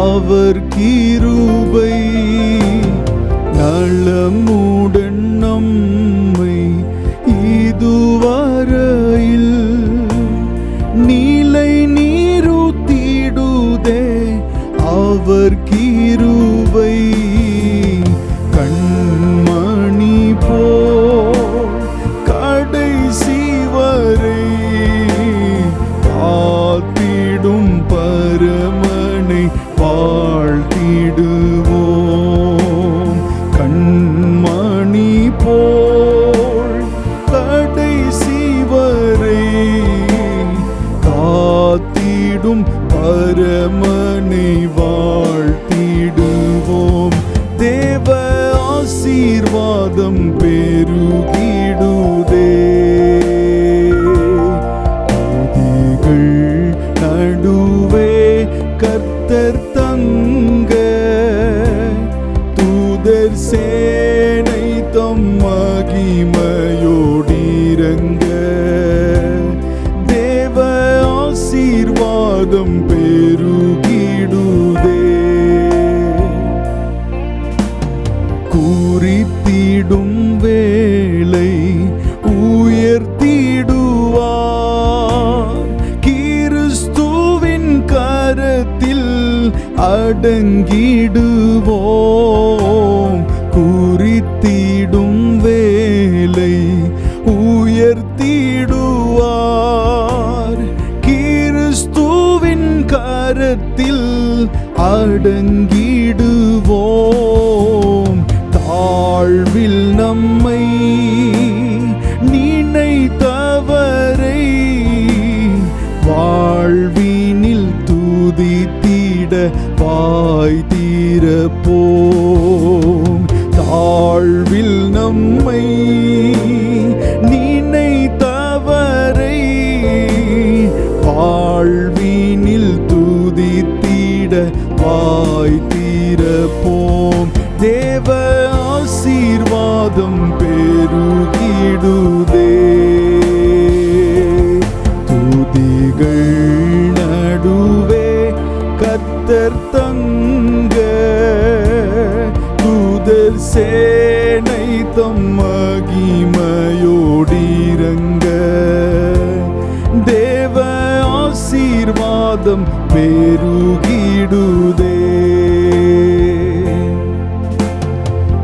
அவர் கிருபை நலமுடன் நம்மை இதுவரையில் நீலை நீருத்திடுதே. அவர் கிருபை கண்மணி போல் கடைசி வரை காத்திடும் பரமனை வாழ்த்திடுவோம். கண்மணி போல் கடைசி வரை காத்திடும் பரமனை வாழ்த்திடுவோம். தேவ ஆசீர்வாதம் பெருகிடுதே. துதிகள் நடுவே கர்த்தர் தங்க தூதர் சேனை தம் மகிமையோடிரங்க. தேவ ஆசீர்வாதம் பெருகிடுதே. குறித்திடும் வேளை உயர்த்திடுவார். கிறிஸ்துவின் கரத்தில் அடங்கிடுவோம். குறித்திடும் வேளை உயர்த்திடுவார். கிறிஸ்துவின் கரத்தில் அடங்கிடுவோம். தாழ்வில் நம்மை நினைத்தவரை வாழ்வினில் துதித்திட வாய் திறப்போம். தாழ்வில் நம்மை நினைத்தவரை வாழ்வினில் துதித்திட வாய் திறப்போம். தேவ ஆசீர்வாதம் பெருகிடுதே. துதிகள் நடுவே கர்த்தர் தங்க தூதர் சேனை தம் மகிமையோடிரங்க. தேவ ஆசீர்வாதம் பெருகிடுதே.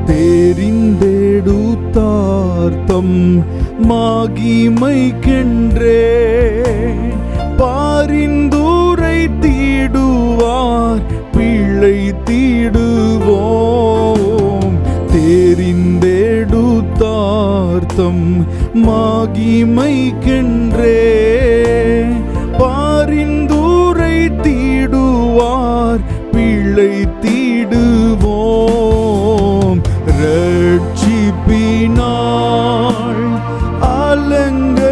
தெரிந்தெடுத்தார்த்தம் மகிமைக்கென்றே பாரிந்துரை தீடுவார் பிள்ளை தீடுவோம். தெரிந்தெடுத்தார்த்தம் மகிமைக்கென்றே பாரிந்துரை தீடுவார் பிள்ளை தீடுவோம். ரட்சிப்பினாள் அலங்கரித்தார்.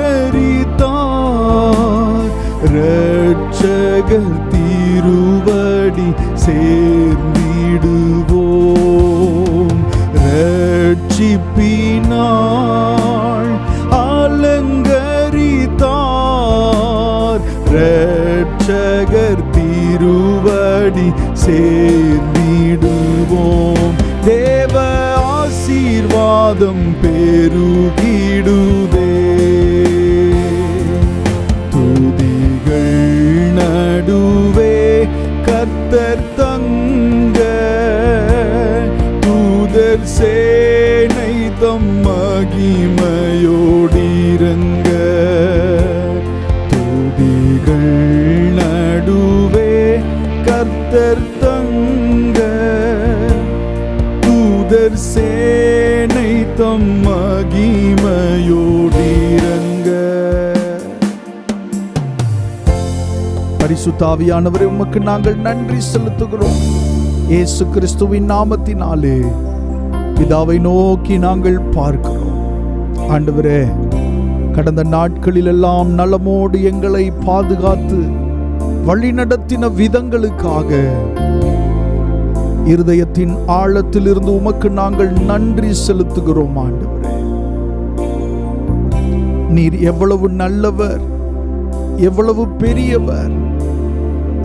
ரட்சகர் திருவடி சேர்ந்திடுவோம். ரட்சிப்பினாள் அலங்கரித்தார். ரட்சகர் திருவடி சேர்ந்திடுவோம். தேவ ஆசீர்வாதம் பெருகிடுதே. துதிகள் நடுவே கர்த்தர் தங்க தூதர் சேனை தம் மகிமையோடிரங்க. துதிகள் நடுவே கர்த்தர் தங்க தூதர் சேனை தம் மகிமையோடிரங்க. பரிசுத்த ஆவியானவரே, உமக்கு நாங்கள் நன்றி செலுத்துகிறோம். இயேசு கிறிஸ்துவின் நாமத்தினாலே பிதாவை நோக்கி நாங்கள் பார்க்கிறோம். ஆண்டவரே, கடந்த நாட்களில் எல்லாம் நலமோடு எங்களை பாதுகாத்து வழிநடத்தின விதங்களுக்காக இருதயத்தின் ஆழத்தில் இருந்து உமக்கு நாங்கள் நன்றி செலுத்துகிறோம். ஆண்டவரே, நீர் எவ்வளவு நல்லவர், எவ்வளவு பெரியவர்.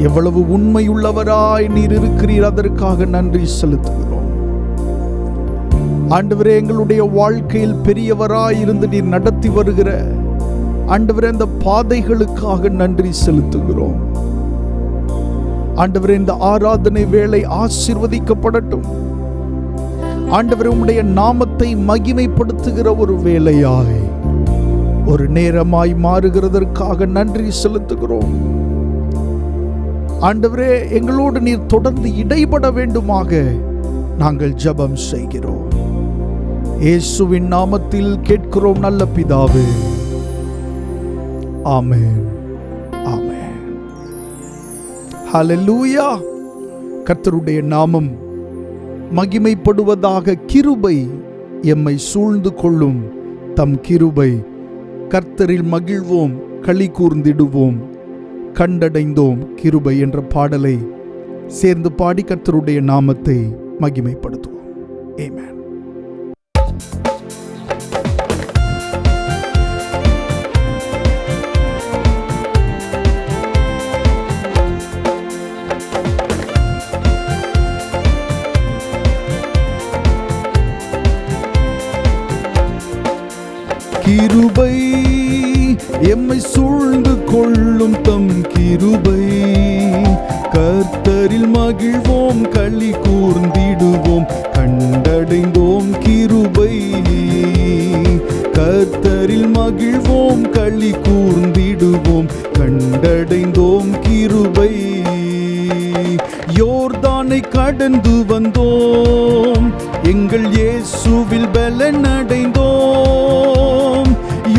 எவ்வளவு உண்மையுள்ளவராய் நீர் இருக்கிறீர், அதற்காக நன்றி செலுத்துகிறோம். ஆண்டவரே, எங்களுடைய வாழ்க்கையில் பெரியவராய் இருந்து நீர் நடத்தி வருகிற ஆண்டவரே அந்த பாதைகளுக்காக நன்றி செலுத்துகிறோம். ஆண்டவரே, இந்த ஆராதனை வேளை ஆசீர்வதிக்கப்படட்டும். ஆண்டவரே, உம்முடைய நாமத்தை மகிமைப்படுத்துகிற ஒரு வேளையாய், ஒரு நேரமாய் மாறுகிறதற்காக நன்றி செலுத்துகிறோம். ஆண்டவரே, எங்களோடு நீர் தொடர்ந்து இடைபட வேண்டுமாக நாங்கள் ஜெபம் செய்கிறோம். இயேசுவின் நாமத்தில் கேட்கிறோம் நல்ல பிதாவே, ஆமென், ஆமென். ஹல்லேலூயா. கர்த்தருடைய நாமம் மகிமைப்படுவதாக. கிருபை எம்மை சூழ்ந்து கொள்ளும் தம் கிருபை, கர்த்தரில் மகிழ்வோம், களி கூர்ந்திடுவோம், கண்டடைந்தோம் கிருபை என்ற பாடலை சேர்ந்து பாடி கர்த்தருடைய நாமத்தை மகிமைப்படுத்துவோம். ஆமென். கிருபை எம்மை சூழ்ந்து கொள்ளும் தம் கிருபை, கர்த்தரில் மகிழ்வோம், களி கூர்ந்திடுவோம், கண்டடைந்தோம் கிருபை. கர்த்தரில் மகிழ்வோம், களி கூர்ந்திடுவோம், கண்டடைந்தோம் கிருபை. யோர்தானை கடந்து வந்தோம், எங்கள் இயேசுவில் பலன் அடைந்தோம்.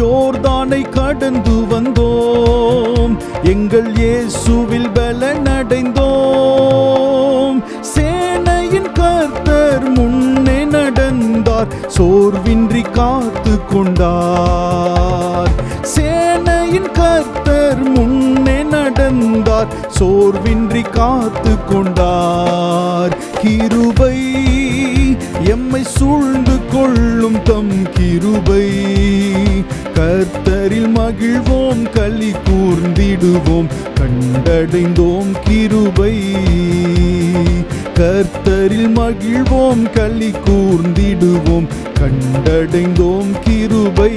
யோர்தானை கடந்து வந்தோம், எங்கள் இயேசுவில் பலன் அடைந்தோம். சேனையின் கர்த்தர் முன்னே நடந்தார், சோர்வின்றி காத்து கொண்டார். சேனையின் கர்த்தர் முன்னே நடந்தார், சோர்வின்றி காத்து கொண்டார். கிருபை எம்மை சூழ்ந்து கொள்ளும் தம் கிருபை, கர்த்தரில் மகிழ்வோம், களி கூர்ந்திடுவோம், கண்டடைந்தோம் கிருபை. கர்த்தரில் மகிழ்வோம், களி கூர்ந்திடுவோம், கண்டடைந்தோம் கிருபை.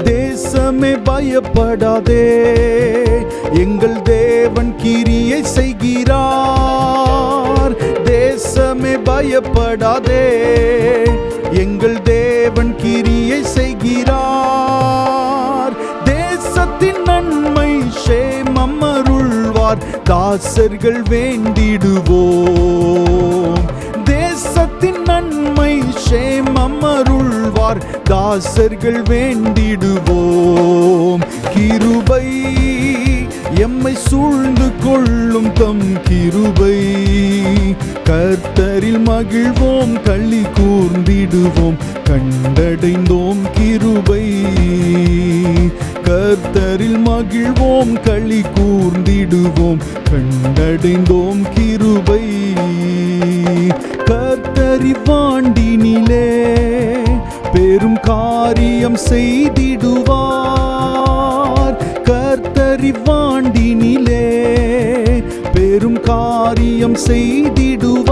தேசமே பயப்படாதே, எங்கள் தேவன் கிரியை செய்கிறார். தேசமே பயப்படாதே, எங்கள் தேவன் கிரியை செய்கிறார். தேசத்தின் நன்மை சேமம் அருள்வார், தாசர்கள் வேண்டிடுவோம். தேசத்தின் நன்மை சேமம் அருள்வார், தாசர்கள் வேண்டிடுவோம். கிருபை எம்மை சூழ்ந்து கொள்ளும் தம் கிருபை, கர்த்தரில் மகிழ்வோம், களி கூர்ந்திடுவோம், கண்டடைந்தோம் கிருபை. கர்த்தரில் மகிழ்வோம், களி கூர்ந்திடுவோம், கண்டடைந்தோம் கிருபை. கர்த்தரி வாண்டினிலே பெரும் காரியம் செய்திடுவார். கர்த்தரி வாண்டினிலே பெரும் காரியம் செய்திடுவார்.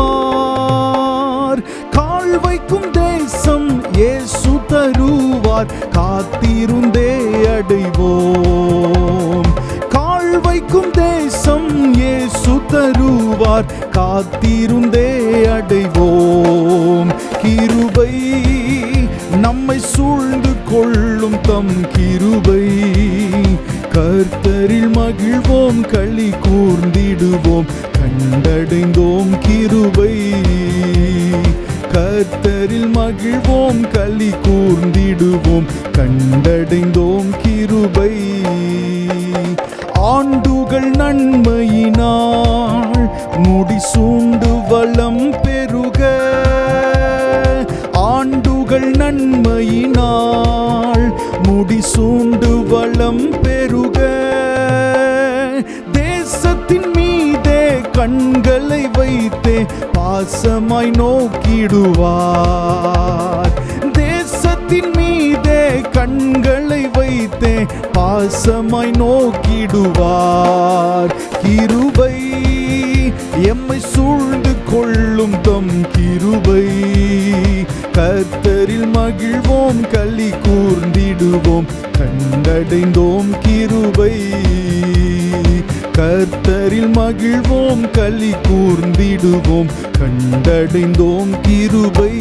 கால் வைக்கும் தேசம் இயேசு தருவார், காத்திருந்தே அடைவோம். கால் வைக்கும் தேசம் இயேசு தருவார், காத்திருந்தே அடைவோம். கிருபை நம்மை சூழ்ந்து கொள்ளும் தம் கிருபை, கர்த்தரில் மகிழ்வோம், களி கூர்ந்திடுவோம், கண்டடைந்தோம் கிருபை. கர்த்தரில் மகிழ்வோம், களி கூர்ந்திடுவோம், கண்டடைந்தோம் கிருபை. ஆண்டுகள் நன்மையினால் முடிசூண்டு வளம் பெருக. ஆண்டுகள் நன்மையினால் முடிசூண்டு வளம் பெருக. தேசத்தின் மீதே கண்களை வைத்தே பாசமாய் நோக்கிடுவார். தேசத்தின் மீதே கண்களை வைத்தே பிரகாசமாய் நோக்கிடுவார். கிருபை எம்மை சூழ்ந்து கொள்ளும் தம் கிருபை. கர்த்தரில் மகிழ்வோம் களி கூர்ந்திடுவோம் கண்டடைந்தோம் கிருபை. கர்த்தரில் மகிழ்வோம் களி கூர்ந்திடுவோம் கண்டடைந்தோம் கிருபை.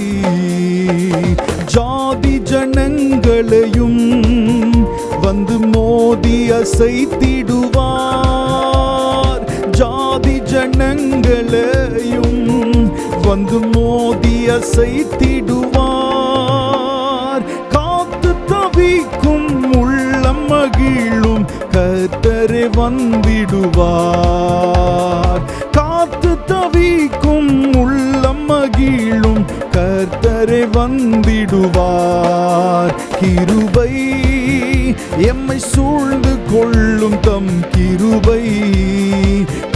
ஜாதி ஜனங்களையும் வந்து மோதி அசைத்திடுவார். ஜாதி ஜனங்களையும் வந்து மோதி அசைத்திடுவார். காத்து தவிக்கும் உள்ளம் மகிழும் கர்த்தரே வந்திடுவார். காத்து தவிக்கும் உள்ளம் மகிழும் கர்த்தரே வந்திடுவார். கிருபை எம்மை சூழ்ந்து கொள்ளும் தம் கிருபை.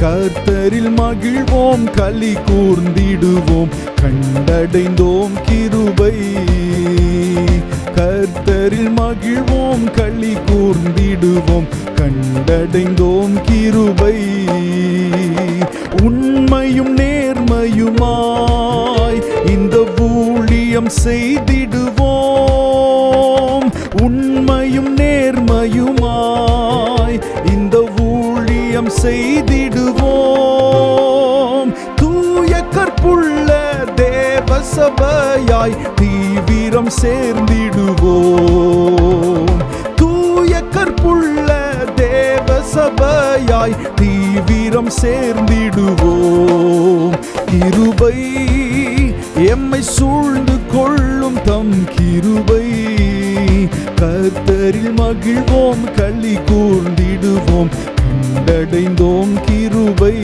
கர்த்தரில் மகிழ்வோம் களி கூர்ந்திடுவோம் கண்டடைந்தோம் கிருபை. கர்த்தரில் மகிழ்வோம் களி கூர்ந்திடுவோம் கண்டடைந்தோம் கிருபை. உண்மையும் நேர்மையுமாய் இந்த ஊழியம் செய்திடுவோம். உண்மையும் நேர்மையுமாய் இந்த ஊழியம் செய்திடுவோம். தூய கற்புள்ள தேவ சபையாய் தீவிரம் சேர்ந்திடுவோம். தூய கற்புள்ள தேவ சபையாய் தீவிரம் சேர்ந்திடுவோம். கிருபை எம்மை சூழ்ந்து கொள்ளும் தம் கிருபை. கர்த்தரில் மகிழ்வோம் களி கூர்ந்திடுவோம் கண்டடைந்தோம் கிருபை.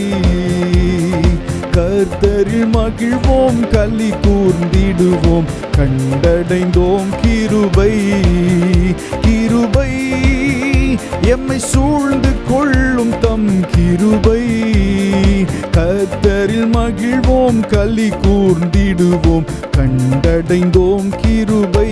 கர்த்தரில் மகிழ்வோம் களி கூர்ந்திடுவோம் கண்டடைந்தோம் கிருபை. கிருபை எம்மை சூழ்ந்து கொள்ளும் தம் கிருபை. கர்த்தரில் மகிழ்வோம் களி கூர்ந்திடுவோம் கண்டடைந்தோம் கிருபை.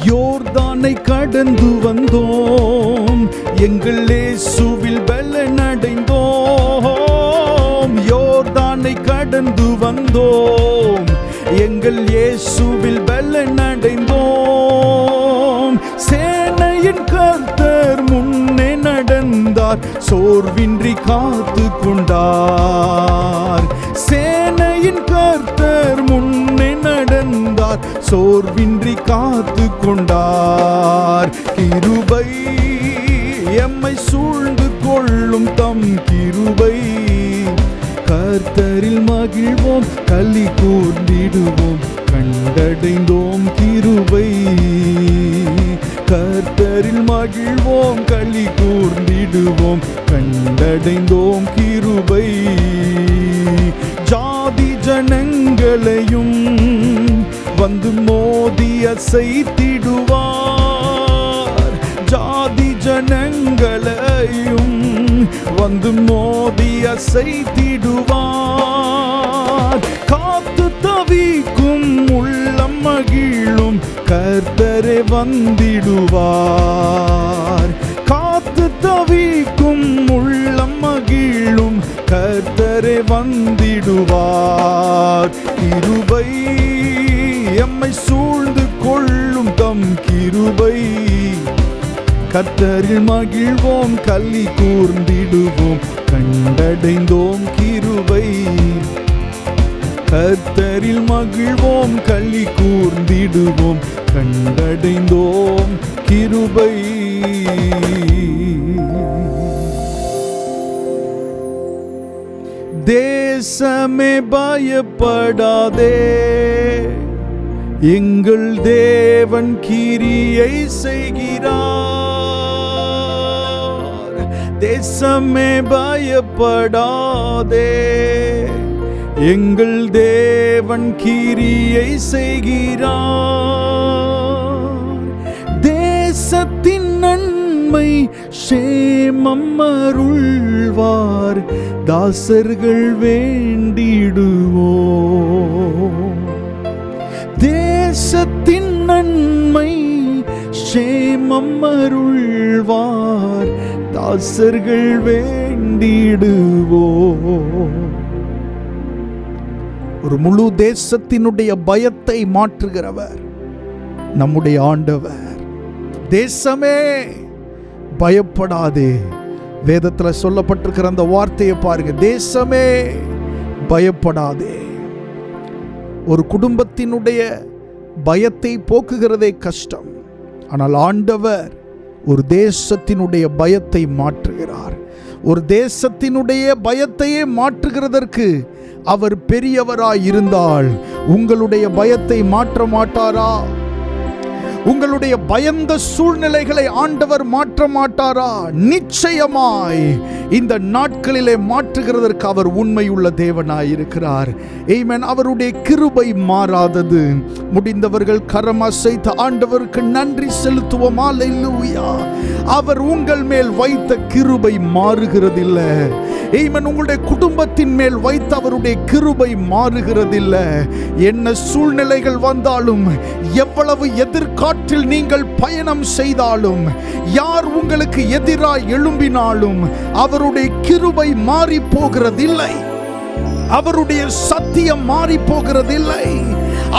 யோர்தானை கடந்து வந்தோம் எங்கள் இயேசுவில் பலனடைந்தோம். யோர்தானை கடந்து வந்தோம் எங்கள் இயேசுவில் பலனடைந்தோம். சேனையின் கர்த்தர் முன்னே நடந்தார் சோர்வின்றி காத்து கொண்டார். சேனையின் கர்த்தர் முன்னே நடந்தார் சோர்வின்றி காத்து கொண்டார். கிருபை எம்மை சூழ்ந்து கொள்ளும் தம் கிருபை. கர்த்தரில் மகிழ்வோம் களி கூர்ந்திடுவோம் கண்டடைந்தோம் கிருபை. கர்த்தரில் மகிழ்வோம் களி கூர்ந்திடுவோம் கண்டடைந்தோம் கிருபை. ஜாதி ஜனங்களையும் வந்து மோதி அசைத்திடுவார். ஜாதி ஜனங்களையும் வந்து மோதி அசைத்திடுவார். காத்து தவிக்கும் உள்ளம் மகிழும் கர்த்தரே வந்திடுவார். காத்து தவிக்கும் உள்ளம் மகிழும் கர்த்தரே வந்திடுவார். கிருபை எம்மை சூழ்ந்து கொள்ளும் தம் கிருபை. கர்த்தரில் மகிழ்வோம் களி கூர்ந்திடுவோம் கண்டடைந்தோம் கிருபை. கர்த்தரில் மகிழ்வோம் களி கூர்ந்திடுவோம் கண்டடைந்தோம் கிருபை. தேசமே பயப்படாதே, எங்கள் தேவன் கிரியை செய்கிறார். தேசமே பயப்படாதே, எங்கள் தேவன் கிரியை செய்கிறார். தேசத்தின் நன்மை சேமம் அருள்வார், தாசர்கள் வேண்டிடுவோம். தேசத்தின் நன்மை சேமம் அருள்வார், தாசர்கள் வேண்டிடுவோம். ஒரு முழு தேசத்தினுடைய பயத்தை மாற்றுகிறவர் நம்முடைய ஆண்டவர். தேசமே பயப்படாதே, வேதத்தில் சொல்லப்பட்டிருக்கிற அந்த வார்த்தையை பாருங்க. தேசமே பயப்படாதே. ஒரு குடும்பத்தினுடைய பயத்தை போக்குகிறதே கஷ்டம். ஆனால் ஆண்டவர் ஒரு தேசத்தினுடைய பயத்தை மாற்றுகிறார். ஒரு தேசத்தினுடைய பயத்தையே மாற்றுகிறதற்கு அவர் பெரியவராய் இருந்தால் உங்களுடைய பயத்தை மாற்ற மாட்டாரா? உங்களுடைய பயந்த சூழ்நிலைகளை ஆண்டவர் மாற்ற மாட்டாரா? நிச்சயமாய் இந்த நாட்களிலே மாற்றுகிறதற்கு அவர் உண்மையுள்ள தேவனாய் இருக்கிறார். ஆமென். அவருடைய கிருபை மாறாதது. முடிந்தவர்கள் கரம் அசைத்து ஆண்டவருக்கு நன்றி செலுத்துவோம். அல்லேலூயா. அவர் உங்கள் மேல் வைத்த கிருபை மாறுகிறதில்லை. ஆமென். உங்களுடைய குடும்பத்தின் மேல் வைத்த அவருடைய கிருபை மாறுகிறதில்லை. என்ன சூழ்நிலைகள் வந்தாலும், எவ்வளவு எதிர்காற்றில் நீங்கள் பயணம் செய்தாலும், யார் உங்களுக்கு எதிராய் எழும்பினாலும் அவருடைய கிருபை மாறி போகிறதில்லை. அவருடைய சத்தியம் மாறி போகிறதில்லை.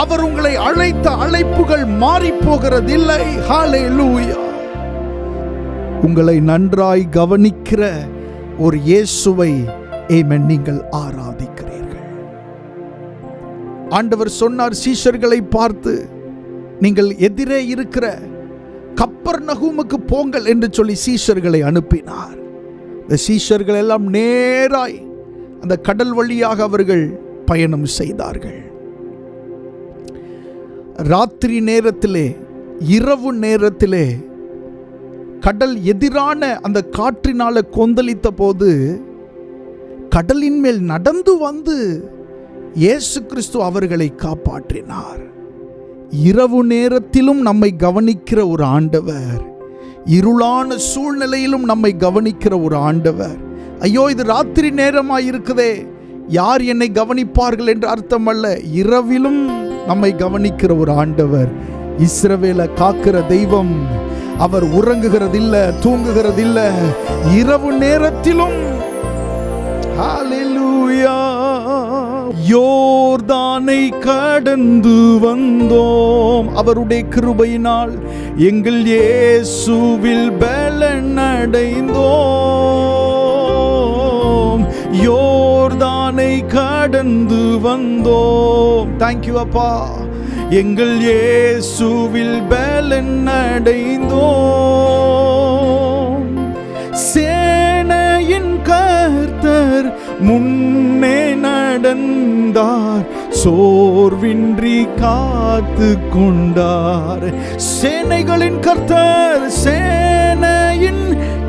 அவர் உங்களை அழைத்த அழைப்புகள் மாறி போகிறதில்லை. ஹல்லேலூயா. உங்களை நன்றாய் கவனிக்கிற ஒரு இயேசுவை ஆமென் நீங்கள் ஆராதிக்கிறீர்கள். ஆண்டவர் சொன்னார் சீஷர்களை பார்த்து, நீங்கள் எதிரே இருக்கிற கப்பர்நகூமுக்கு போங்கள் என்று சொல்லி சீஷர்களை அனுப்பினார். இந்த சீஷர்கள் எல்லாம் நேராய் அந்த கடல் வழியாக அவர்கள் பயணம் செய்தார்கள். ராத்திரி நேரத்திலே, இரவு நேரத்திலே கடல் எதிரான அந்த காற்றினால கொந்தளித்த போது கடலின் மேல் நடந்து வந்து இயேசு கிறிஸ்து அவர்களை காப்பாற்றினார். இரவு நேரத்திலும் நம்மை கவனிக்கிற ஒரு ஆண்டவர், இருளான சூழ்நிலையிலும் நம்மை கவனிக்கிற ஒரு ஆண்டவர். ஐயோ, இது ராத்திரி நேரமாய் இருக்குதே, யார் என்னை கவனிப்பார்கள் என்று அர்த்தம் அல்ல. இரவிலும் நம்மை கவனிக்கிற ஒரு ஆண்டவர், இஸ்ரவேலை காக்கிற தெய்வம். அவர் உறங்குகிறதில்ல, தூங்குகிறதில்ல. இரவு நேரத்திலும் ஹல்லேலூயா. யோர்தானை கடந்து வந்தோம் அவருடைய கிருபையினால், எங்கள் இயேசுவில் பலன் அடைந்தோம். யோர்தானை கடந்து வந்தோம். தேங்க்யூ அப்பா. எங்கள் இயேசுவில் பலன் அடைந்தோம். சேனையின் கர்த்தர் முன்னே நடந்தார், சோர்வின்றி காத்து கொண்டார். சேனைகளின் கர்த்தர், சேனையின்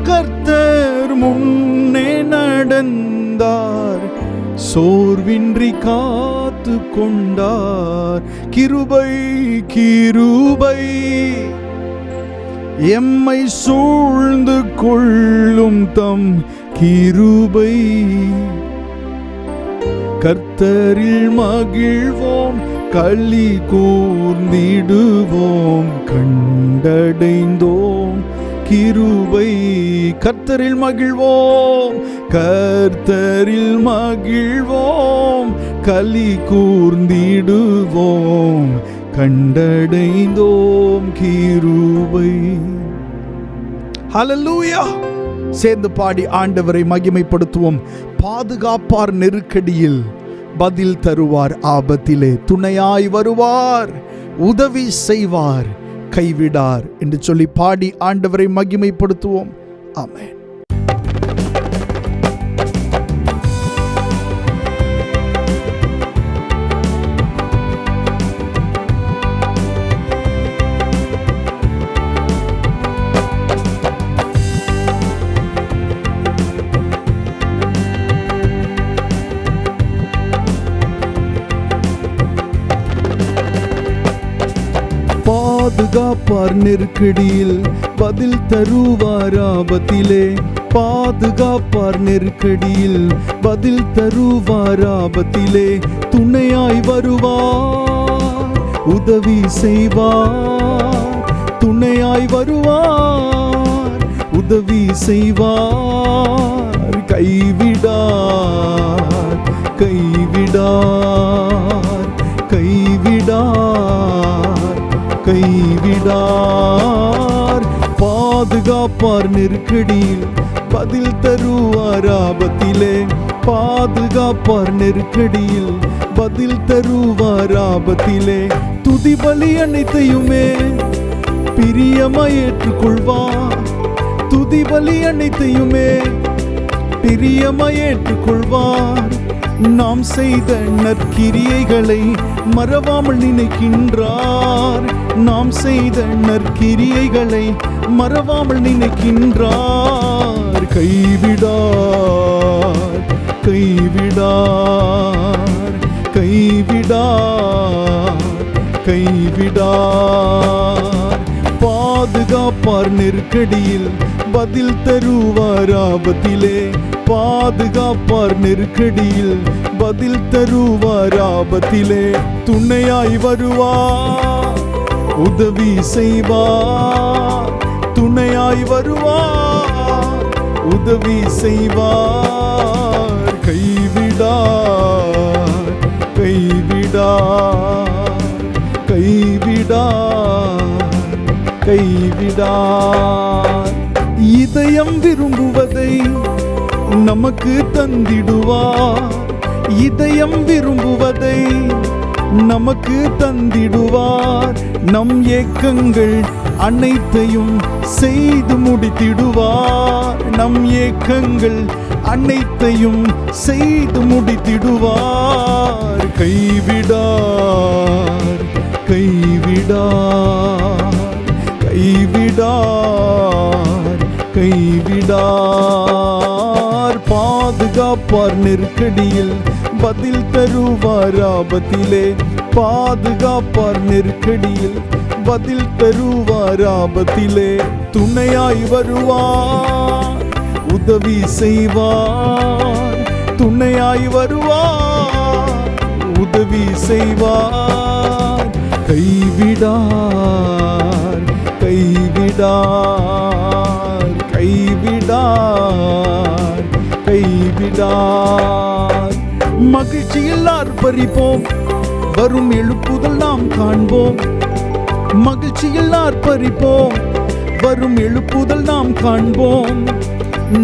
கர்த்தர் முன்னே நடந்தார், சோர்வின்றி காத்து கொண்டார். கிருபை கிருபை எம்மை சூழ்ந்து கொள்ளும் தம் கிருபை. கர்த்தரில் மகிழ்வோம், களி கூர்ந்திடுவோம், கண்டடைந்தோம் கிருபை. கர்த்தரில் மகிழ்வோம், கர்த்தரில் மகிழ்வோம், களி கூர்ந்திடுவோம், கண்டடைந்தோம் கிருபை. ஹல்லேலூயா. சேர்ந்து பாடி ஆண்டவரை மகிமைப்படுத்துவோம். பாதுகாப்பார் நெருக்கடியில், பதில் தருவார் ஆபத்திலே, துணையாய் வருவார், உதவி செய்வார், கைவிடார் என்று சொல்லி பாடி ஆண்டவரை மகிமைப்படுத்துவோம். ஆமென். பாதுகாப்பார் நெருக்கடியில் பதில் தருவார் ஆபத்திலே. பாதுகாப்பார் நெருக்கடியில் பதில் தருவார் ஆபத்திலே. துணையாய் வருவார், உதவி செய்வார். துணையாய் வருவார், உதவி செய்வார். கைவிடார், கைவிடார், கைவிடார், கைவிடார். பாதுகாப்பார் நெருக்கடியில் பதில் தருவார் ஆபத்திலே. பாதுகாப்பார் நெருக்கடியில் பதில் தருவார் ஆபத்திலே. துதி பலி அனைத்தையுமே பிரியமாய் ஏற்றுக்கொள்வார். துதி பலி அனைத்தையுமே பிரியமாய் ஏற்றுக்கொள்வார். நாம் செய்த நற்கிரியைகளை மறவாமல் நினைக்கின்றார். நாம் செய்த நற்கிரியைகளை மறவாமல் நினைக்கின்றார். கைவிடார், கைவிடார், கைவிடார், கைவிடார். பாதுகாப்பார் நெருக்கடியில் பதில் தருவார் ஆபத்திலே. பாதுகாப்பார் நெருக்கடியில் பதில் தருவார் ஆபத்திலே. துணையாய் வருவார், உதவி செய்வார். துணையாய் வருவார், உதவி செய்வார். கைவிடார், கைவிடார், கைவிடார், கைவிடார். இதயம் விரும்புவதை நமக்கு தந்திடுவார். இதயம் விரும்புவதை நமக்கு தந்திடுவார். நம் ஏக்கங்கள் அனைத்தையும் செய்து முடித்திடுவார். நம் ஏக்கங்கள் அனைத்தையும் செய்து முடித்திடுவார். கைவிடார், கைவிடார், கைவிடார், கைவிடார். பாதுகாப்பார் நெருக்கடியில் பதில் தருவார் ஆபத்திலே. பாதுகாப்பார் நெருக்கடியில் பதில் தருவார் ஆபத்திலே. துணையாய் வருவார், உதவி செய்வார். துணையாய் வருவார், உதவி செய்வார். கைவிடார், கைவிடார், கைவிடார், கைவிடார். மகிழ்ச்சியில் ஆர்ப்பரிப்போம், வரும் எழுப்புதல் நாம் காண்போம். மகிழ்ச்சியில் ஆர்ப்பரிப்போம், வரும் எழுப்புதல் நாம் காண்போம்.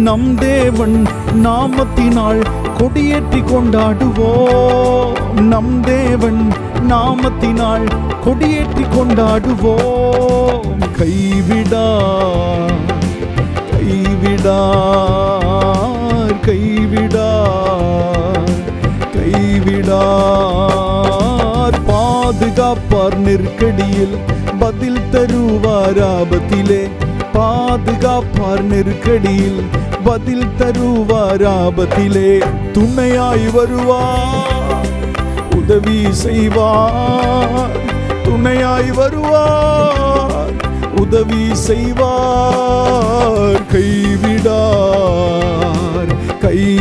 நம் தேவன் நாமத்தினால் கொடியேற்றி கொண்டாடுவோம். நம் தேவன் நாமத்தினால் கொடியேற்றி கொண்டாடுவோம். கைவிடார், கைவிடார், கைவிடார், கைவிடார். பாதுகாப்பார் நெருக்கடியில் பதில் தருவார் ஆபத்திலே. பாதுகாப்பார் நெருக்கடியில் பதில் தருவார் ஆபத்திலே. துணையாய் வருவார், உதவி செய்வார். துணையாய் வருவார், உதவி செய்வார். கைவிடார், கைவிடார்,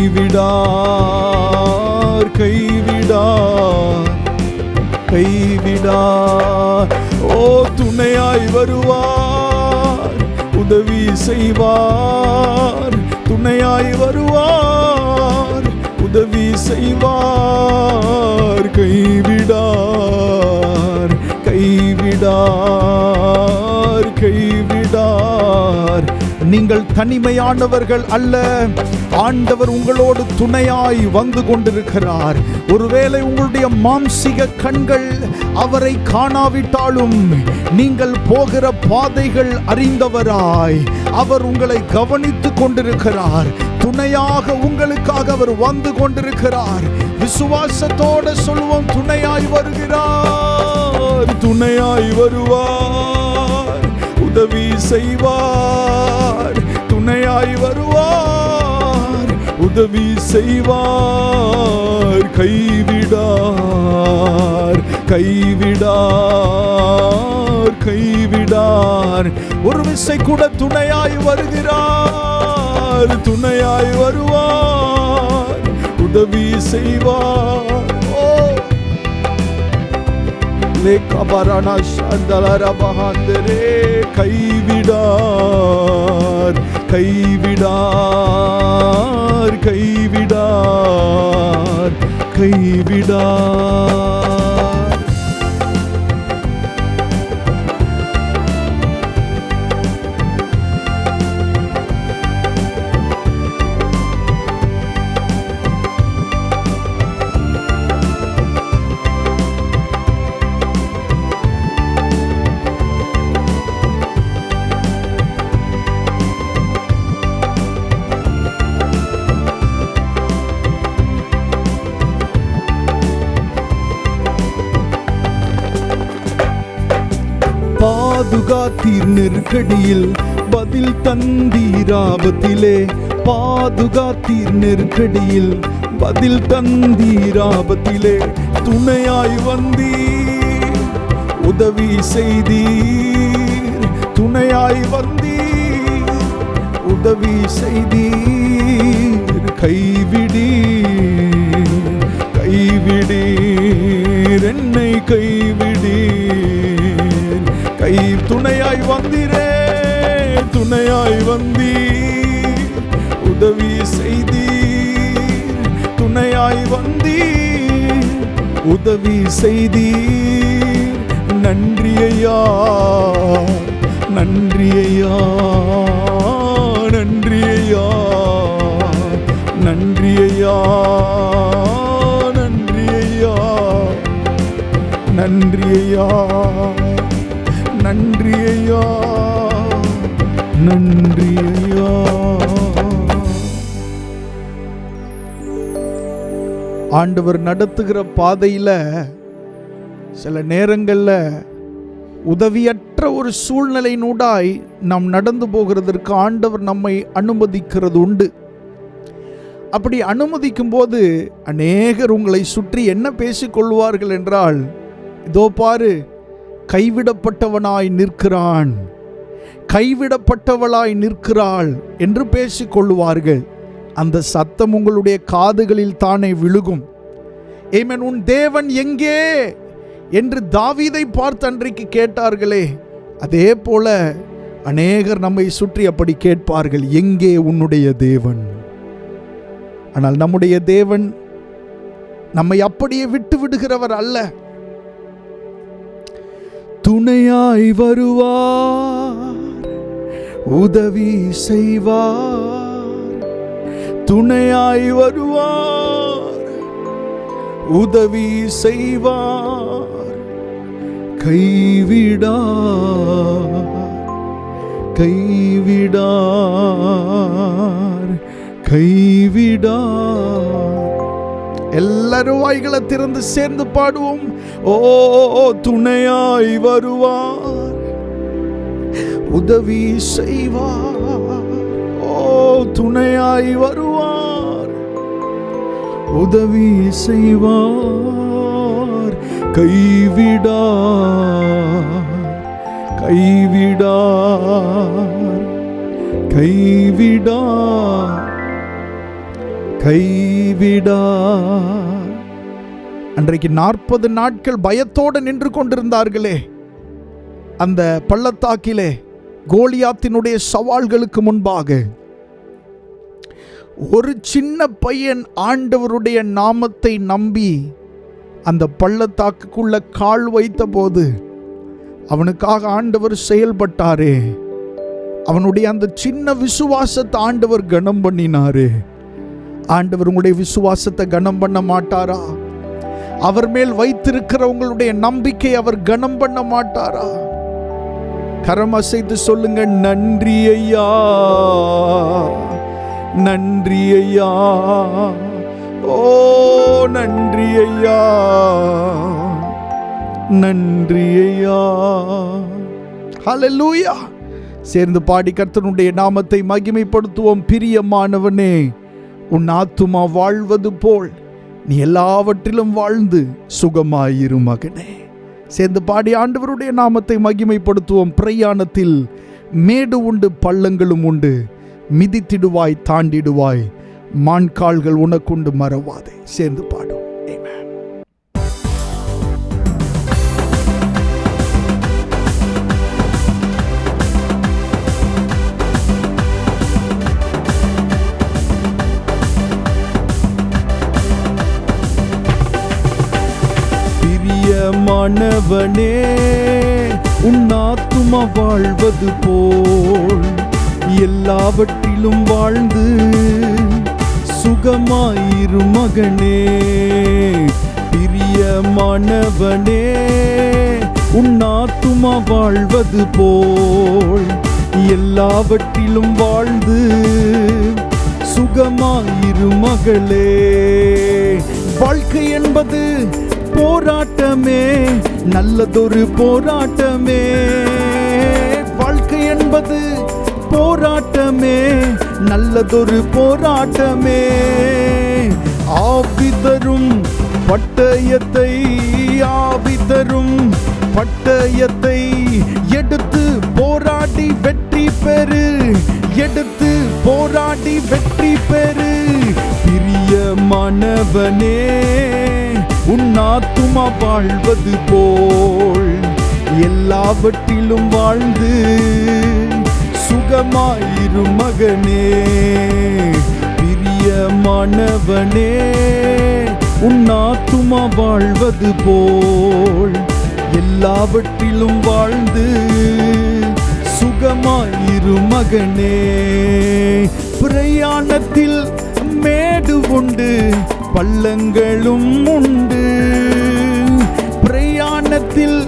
கைவிடார், கைவிடார். ஓ துணையாய் வருவார், உதவி செய்வார். துணையாய் வருவார், உதவி செய்வார். கைவிடார், கைவிடார், கைவிடார். நீங்கள் தனிமையானவர்கள் அல்ல. ஆண்டவர் உங்களோடு துணையாய் வந்து கொண்டிருக்கிறார். ஒருவேளை உங்களுடைய மாம்சிக கண்கள் அவரை காணாவிட்டாலும் நீங்கள் போகிற பாதைகள் அறிந்தவராய் அவர் உங்களை கவனித்துக் கொண்டிருக்கிறார். துணையாக உங்களுக்காக அவர் வந்து கொண்டிருக்கிறார். விசுவாசத்தோடு சொல்வோம், துணையாய் வருகிறார். துணையாய் வருவார், உதவி செய்வார். துணையாய் வருவார், உதவி செய்வார். கைவிடார், கைவிடார், கைவிடார். வருகிறார். ஒரு விசை கூட துணையாய் வருகிறார். துணையாய் வருவார், உதவி செய்வார். கைவிடார், கைவிடார், கைவிடார், கைவிடார். பாதுகாத்தீர் நெருக்கடியில், பதில் தந்தீர் ஆபத்திலே. பாதுகாத்தீர் நெருக்கடியில், பதில் தந்தீர் ஆபத்திலே. துணையாய் வந்தீர், உதவி செய்தீர். துணையாய் வந்தீர், உதவி செய்தீர். கைவிடீர், கைவிடீர், என்னை கைவிடீர். துணையாய் வந்தீரே, துணையாய் வந்தீர், உதவி செய்தீர். துணையாய் வந்தீர், உதவி செய்தீர். நன்றி ஐயா, நன்றி ஐயா, நன்றி ஐயா, நன்றி ஐயா, நன்றி ஐயா, நன்றி ஐயா, நன்றி ஐயா, நன்றி ஐயா. ஆண்டவர் நடத்துகிற பாதையில சில நேரங்கள்ல உதவியற்ற ஒரு சூழ்நிலையினூடாய் நாம் நடந்து போகிறதற்கு ஆண்டவர் நம்மை அனுமதிக்கிறது உண்டு. அப்படி அனுமதிக்கும் போது அநேகர் உங்களை சுற்றி என்ன பேசிக்கொள்வார்கள் என்றால், இதோ பாரு, கைவிடப்பட்டவனாய் நிற்கிறான், கைவிடப்பட்டவளாய் நிற்கிறாள் என்று பேசிக்கொள்வார்கள். அந்த சத்தம் உங்களுடைய காதுகளில் தானே விழுகும். ஆமென். உன் தேவன் எங்கே என்று தாவீதை பார்த்து அன்றைக்கு கேட்டார்களே, அதே போல அநேகர் நம்மை சுற்றி அப்படி கேட்பார்கள், எங்கே உன்னுடைய தேவன்? ஆனால் நம்முடைய தேவன் நம்மை அப்படியே விட்டு விடுகிறவர் அல்ல. துணையாய் வருவார், உதவி செய்வார். துணையாய் வருவார், உதவி செய்வார். கைவிடார், கைவிடார், கைவிடார். எல்லாரும் வாய்களை திறந்து சேர்ந்து பாடுவோம். ஓ, துணையாய் வருவார், உதவி செய்வார். ஓ, துணையாய் வருவார், உதவி செய்வார். கைவிடார், கைவிடார், கைவிடார், கைவிடார். அன்றைக்கு 40 நாட்கள் பயத்தோடு நின்று கொண்டிருந்தார்களே அந்த பள்ளத்தாக்கிலே, கோலியாத்தினுடைய சவால்களுக்கு முன்பாக. ஒரு சின்ன பையன் ஆண்டவருடைய நாமத்தை நம்பி அந்த பள்ளத்தாக்குக்குள்ள கால் வைத்த போது அவனுக்காக ஆண்டவர் செயல்பட்டாரே. அவனுடைய அந்த சின்ன விசுவாசத்தை ஆண்டவர் கனம் பண்ணினாரே. ஆண்டவர் உங்களுடைய விசுவாசத்தை கனம் பண்ண மாட்டாரா? அவர் மேல் வைத்திருக்கிற உங்களுடைய நம்பிக்கை அவர் கனம் பண்ண மாட்டாரா? கரம் அசைத்து சொல்லுங்க, நன்றி ஐயா, நன்றி ஐயா, ஓ நன்றி ஐயா, நன்றி ஐயா. ஹல்லேலூயா. சேர்ந்து பாடி கர்த்தருடைய நாமத்தை மகிமைப்படுத்துவோம். பிரியமானவனே, உன் ஆத்துமா வாழ்வது போல் நீ எல்லாவற்றிலும் வாழ்ந்து சுகமாயிரு மகனே. சேர்ந்து பாடி ஆண்டவருடைய நாமத்தை மகிமைப்படுத்துவோம். பிரயாணத்தில் மேடு உண்டு, பள்ளங்களும் உண்டு, மிதித்திடுவாய், தாண்டிடுவாய், மான்கால்கள் உனக்குண்டு, மறவாதே. சேர்ந்து பாடும். மாணவனே, உன் ஆத்துமா வாழ்வது போல் எல்லாவற்றிலும் வாழ்ந்து சுகமாயிரு மகனே. பிரியமானவனே, உன் ஆத்துமா வாழ்வது போல் எல்லாவற்றிலும் வாழ்ந்து சுகமாயிரு மகளே. வாழ்க்கை என்பது போராட்டமே, நல்லதொரு போராட்டமே. வாழ்க்கை என்பது போராட்டமே, நல்லதொரு போராட்டமே. ஆவிதரும் பட்டயத்தை, ஆவிதரும் பட்டயத்தை எடுத்து போராடி வெற்றி பெறு, எடுத்து போராடி வெற்றி பெறு. பிரியமானவனே, உன் ஆத்துமா வாழ்வது போல் எல்லாவற்றிலும் வாழ்ந்து சுகமாயிரு மகனே. பிரியமானவனே, உன் ஆத்துமா வாழ்வது போல் எல்லாவற்றிலும் வாழ்ந்து சுகமாயிரு மகனே. பிரயாணத்தில் மேடு உண்டு, பள்ளங்களும் உண்டு. பிரயாணத்தில்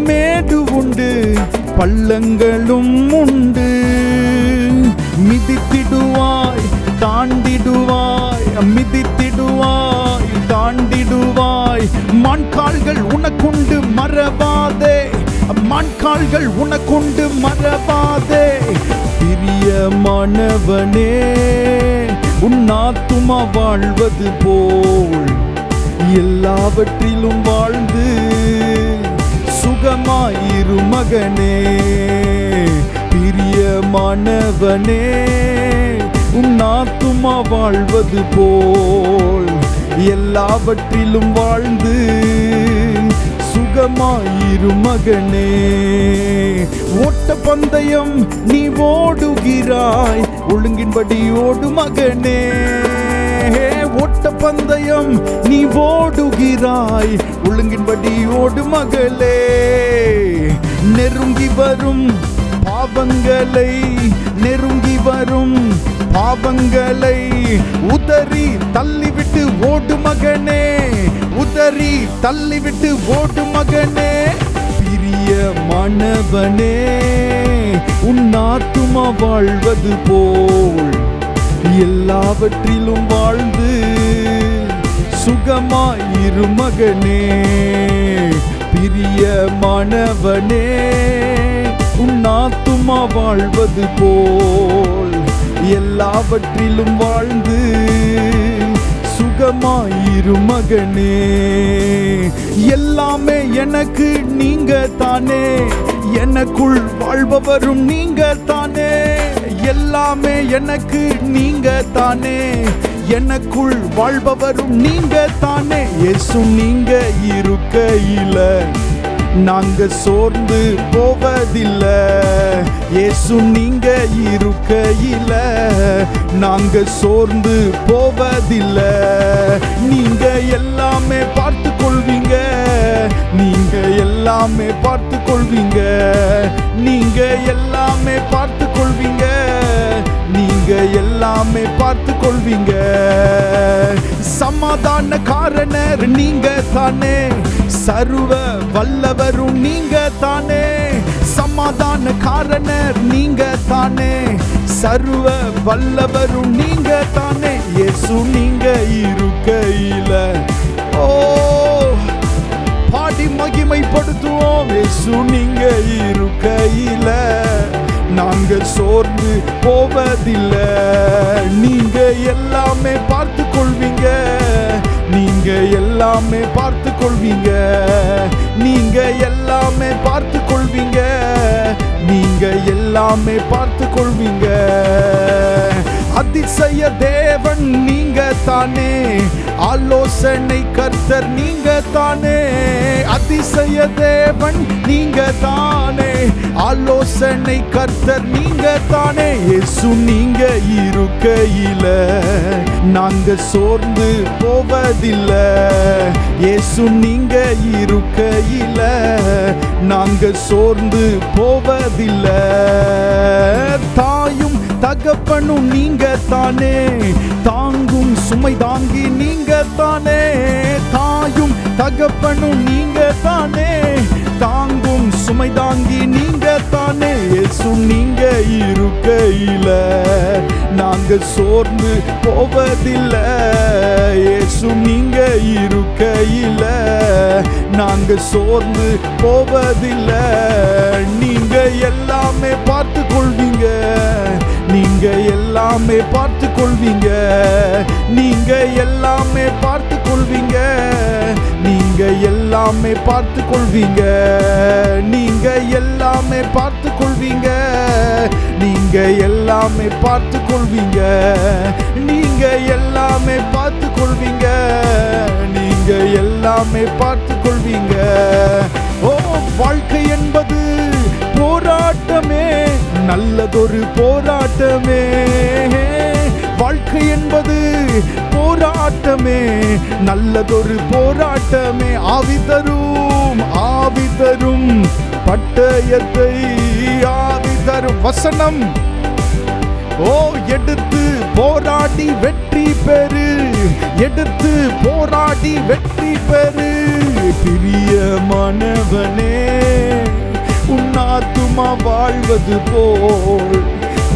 மேடு உண்டு, பள்ளங்களும் உண்டு. மிதித்திடுவாய், தாண்டிடுவாய், மிதித்திடுவாய், தாண்டிடுவாய். மான்கால்கள் உனக்குண்டு, மறவாதே. மான்கால்கள் உனக்குண்டு, மறவாதே. பிரியமானவனே, உன் ஆத்துமா வாழ்வது போல் எல்லாவற்றிலும் வாழ்ந்து சுகமாயிரு மகனே. பிரியமானவனே, உன் ஆத்துமா வாழ்வது போல் எல்லாவற்றிலும் வாழ்ந்து சுகமாயிரு மகனே. ஓட்ட பந்தயம் நீ ஓடுகிறாய், ஒழுங்கின்படி ஓடு மகனே. ஓட்ட பந்தயம் நீ ஓடுகிறாய், ஒழுங்கின்படி ஓடு மகளே. நெருங்கி வரும் பாவங்களை, நெருங்கி வரும் பாவங்களை உதறி தள்ளிவிட்டு ஓடு மகனே, உதறி தள்ளிவிட்டு ஓடு மகனே. பிரியமானவனே, உன் ஆத்துமா வாழ்வது போல் எல்லாவற்றிலும் வாழ்ந்து சுகமாயிரு மகனே. பிரியமானவனே, உன் ஆத்துமா வாழ்வது போல் எல்லாவற்றிலும் வாழ்ந்து சுகமாயிரு மகனே. எல்லாமே எனக்கு நீங்க தானே, எனக்குள் வாழ்பவரும் நீங்க தானே. எல்லாமே எனக்கு நீங்க தானே, எனக்குள் வாழ்பவரும் நீங்க தானே. இயேசு நீங்க இருக்கையில நாங்க சோர்ந்து போவதில்லை. இயேசு நீங்க இருக்கையில நாங்க சோர்ந்து போவதில்லை. நீங்க எல்லாமே பார்த்து கொள்வீங்க, நீங்க எல்லாமே பார்த்து கொள்வீங்க, நீங்க எல்லாமே பார்த்து கொள்வீங்க, நீங்க எல்லாமே பார்த்து கொள்வீங்க. சமாதான காரணர் நீங்க தானே, சர்வ வல்லவரும் நீங்க தானே. சமாதான காரணர் நீங்க தானே, சர்வ வல்லவரும் நீங்க தானே. இயேசு நீங்க இருக்கையில ஓ பாடி மகிமைப்படுத்துவோம். இயேசு நீங்க இருக்கையில நாங்க சோர்ந்து போவதில்லை. நீங்க எல்லாமே பார்த்து கொள்வீங்க, நீங்க எல்லாமே பார்த்து கொள்வீங்க, நீங்க எல்லாமே பார்த்து கொள்வீங்க, நீங்க எல்லாமே பார்த்து கொள்வீங்க. அதிசய தேவன் நீங்க தானே, ஆலோசனை கர்த்தர் நீங்க தானே. அதிசய தேவன் நீங்க தானே, ஆலோசனை கர்த்தர் நீங்க தானே. இயேசு நீங்க இருக்கையில நாங்க சோர்ந்து போவதில்லை. இயேசு நீங்க இருக்கையில நாங்க சோர்ந்து போவதில்லை. தாயும் தகப்பனும் நீங்க தானே, தாங்கும் சுமை தாங்கி நீங்க தானே. தாயும் தகப்பனும் நீங்க தானே, தாங்கும் சுமை தாங்கி நீங்க தானே. இயேசு நீங்க இருக்கையில நாங்க சோர்ந்து போவதில்லை. இயேசு நீங்க இருக்கையில நாங்க சோர்ந்து போவதில்லை. நீங்க எல்லாமே பார்த்து கொள்வீங்க, நீங்க எல்லாமே பார்த்து கொள்வீங்க, நீங்க எல்லாமே பார்த்து கொள்வீங்க, நீங்க எல்லாமே பார்த்து கொள்வீங்க, நீங்க எல்லாமே பார்த்து கொள்வீங்க, நீங்க எல்லாமே பார்த்து கொள்வீங்க, நீங்க எல்லாமே பார்த்து கொள்வீங்க, நீங்க எல்லாமே பார்த்து கொள்வீங்க. ஓ, வாழ்க்கை என்பது போராட்டமே, நல்லதொரு போராட்டமே. வாழ்க்கை என்பது போராட்டமே, நல்லதொரு போராட்டமே. ஆவி தரும் பட்டயத்தை ஆவி தரும் வசனம் ஓ எடுத்து போராடி வெற்றி பெறு, எடுத்து போராடி வெற்றி பெறு. பிரியமானவனே, உன் ஆத்துமா வாழ்வது போல்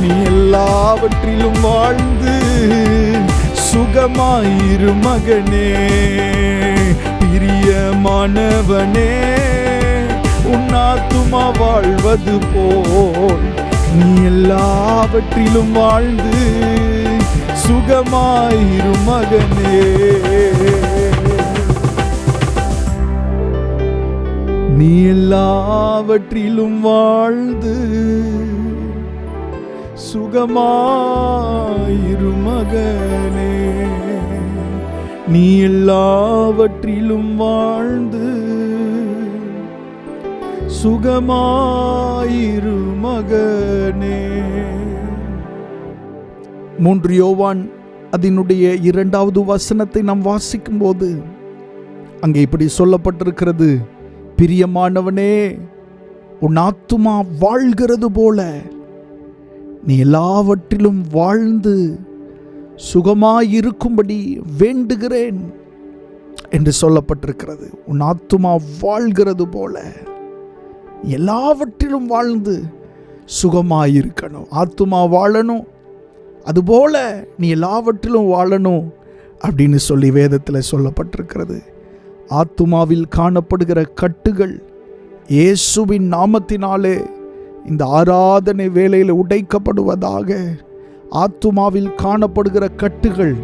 நீ எல்லாவற்றிலும் வாழ்ந்து சுகமாயிரு மகனே. பிரியமானவனே, உன் ஆத்துமா வாழ்வது போல் நீ எல்லாவற்றிலும் வாழ்ந்து சுகமாயிரு மகனே. நீ எல்லாவற்றிலும் வாழ்ந்து சுகமாயிரு மகனே. நீ எல்லாவற்றிலும் வாழ்ந்து சுகமாயிரு மகனே. 3 யோவான் அதனுடைய 2வது வசனத்தை நாம் வாசிக்கும் போது அங்கே இப்படி சொல்லப்பட்டிருக்கிறது, பிரியமானவனே, உன் ஆத்துமா வாழ்கிறது போல நீ எல்லாவற்றிலும் வாழ்ந்து சுகமாயிருக்கும்படி வேண்டுகிறேன் என்று சொல்லப்பட்டிருக்கிறது. உன் ஆத்துமா வாழ்கிறது போல எல்லாவற்றிலும் வாழ்ந்து சுகமாயிருக்கணும். ஆத்துமா வாழணும், அதுபோல நீ எல்லாவற்றிலும் வாழணும் அப்படின்னு சொல்லி வேதத்தில் சொல்லப்பட்டிருக்கிறது. ஆத்துமாவில் காணப்படுகிற கட்டுகள் இயேசுவின் நாமத்தினாலே இந்த ஆராதனை வேளையில் உடைக்கப்படுவதாக. ஆத்துமாவில் காணப்படுகிற கட்டுகள்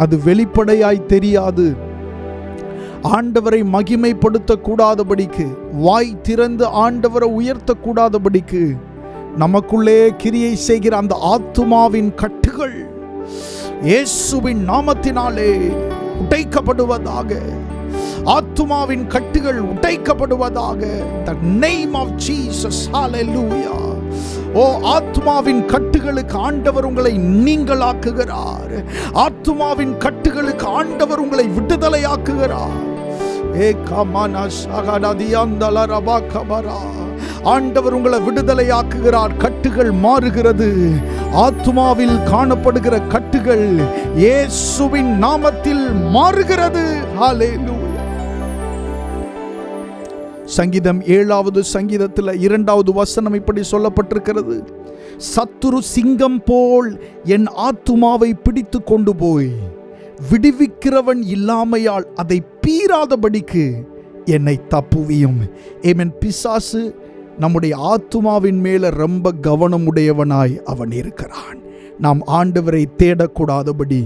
அது வெளிப்படையாய் தெரியாது. ஆண்டவரை மகிமைப்படுத்த கூடாதபடிக்கு, வாய் திறந்து ஆண்டவரை உயர்த்த கூடாதபடிக்கு நமக்குள்ளே கிரியை செய்கிற அந்த ஆத்துமாவின் கட்டுகள் இயேசுவின் நாமத்தினாலே உடைக்கப்படுவதாக. ஆத்துமாவின் கட்டுகள் உடைக்கப்படுவதாக. The name of Jesus. Hallelujah. ஓ, ஆத்துமாவின் கட்டுகளுக்கு ஆண்டவர் உங்களை நீங்களாக்குகிறார். ஆத்துமாவின் கட்டுகளுக்கு ஆண்டவர் உங்களை விடுதலையாக்குகிறார். ஆண்டவர் உங்களை விடுதலையாக்குகிறார். கட்டுகள் மாறுகிறது. ஆத்துமாவில் காணப்படுகிற கட்டுகள் இயேசுவின் நாமத்தில் மாறுகிறது. ஹல்லேலூயா. சங்கீதம் 7வது சங்கீதத்தில் 2வது வசனம் இப்படி சொல்லப்பட்டிருக்கிறது, சத்துரு சிங்கம் போல் என் ஆத்துமாவை பிடித்து கொண்டு போய் விடுவிக்கிறவன் இல்லாமையால் அதை பீறாதபடிக்கு என்னை தப்புவியும். ஏமேன். பிசாசு நம்முடைய ஆத்துமாவின் மேல ரொம்ப கவனமுடையவனாய் அவன் இருக்கிறான். நாம் ஆண்டவரை தேடக்கூடாதபடி,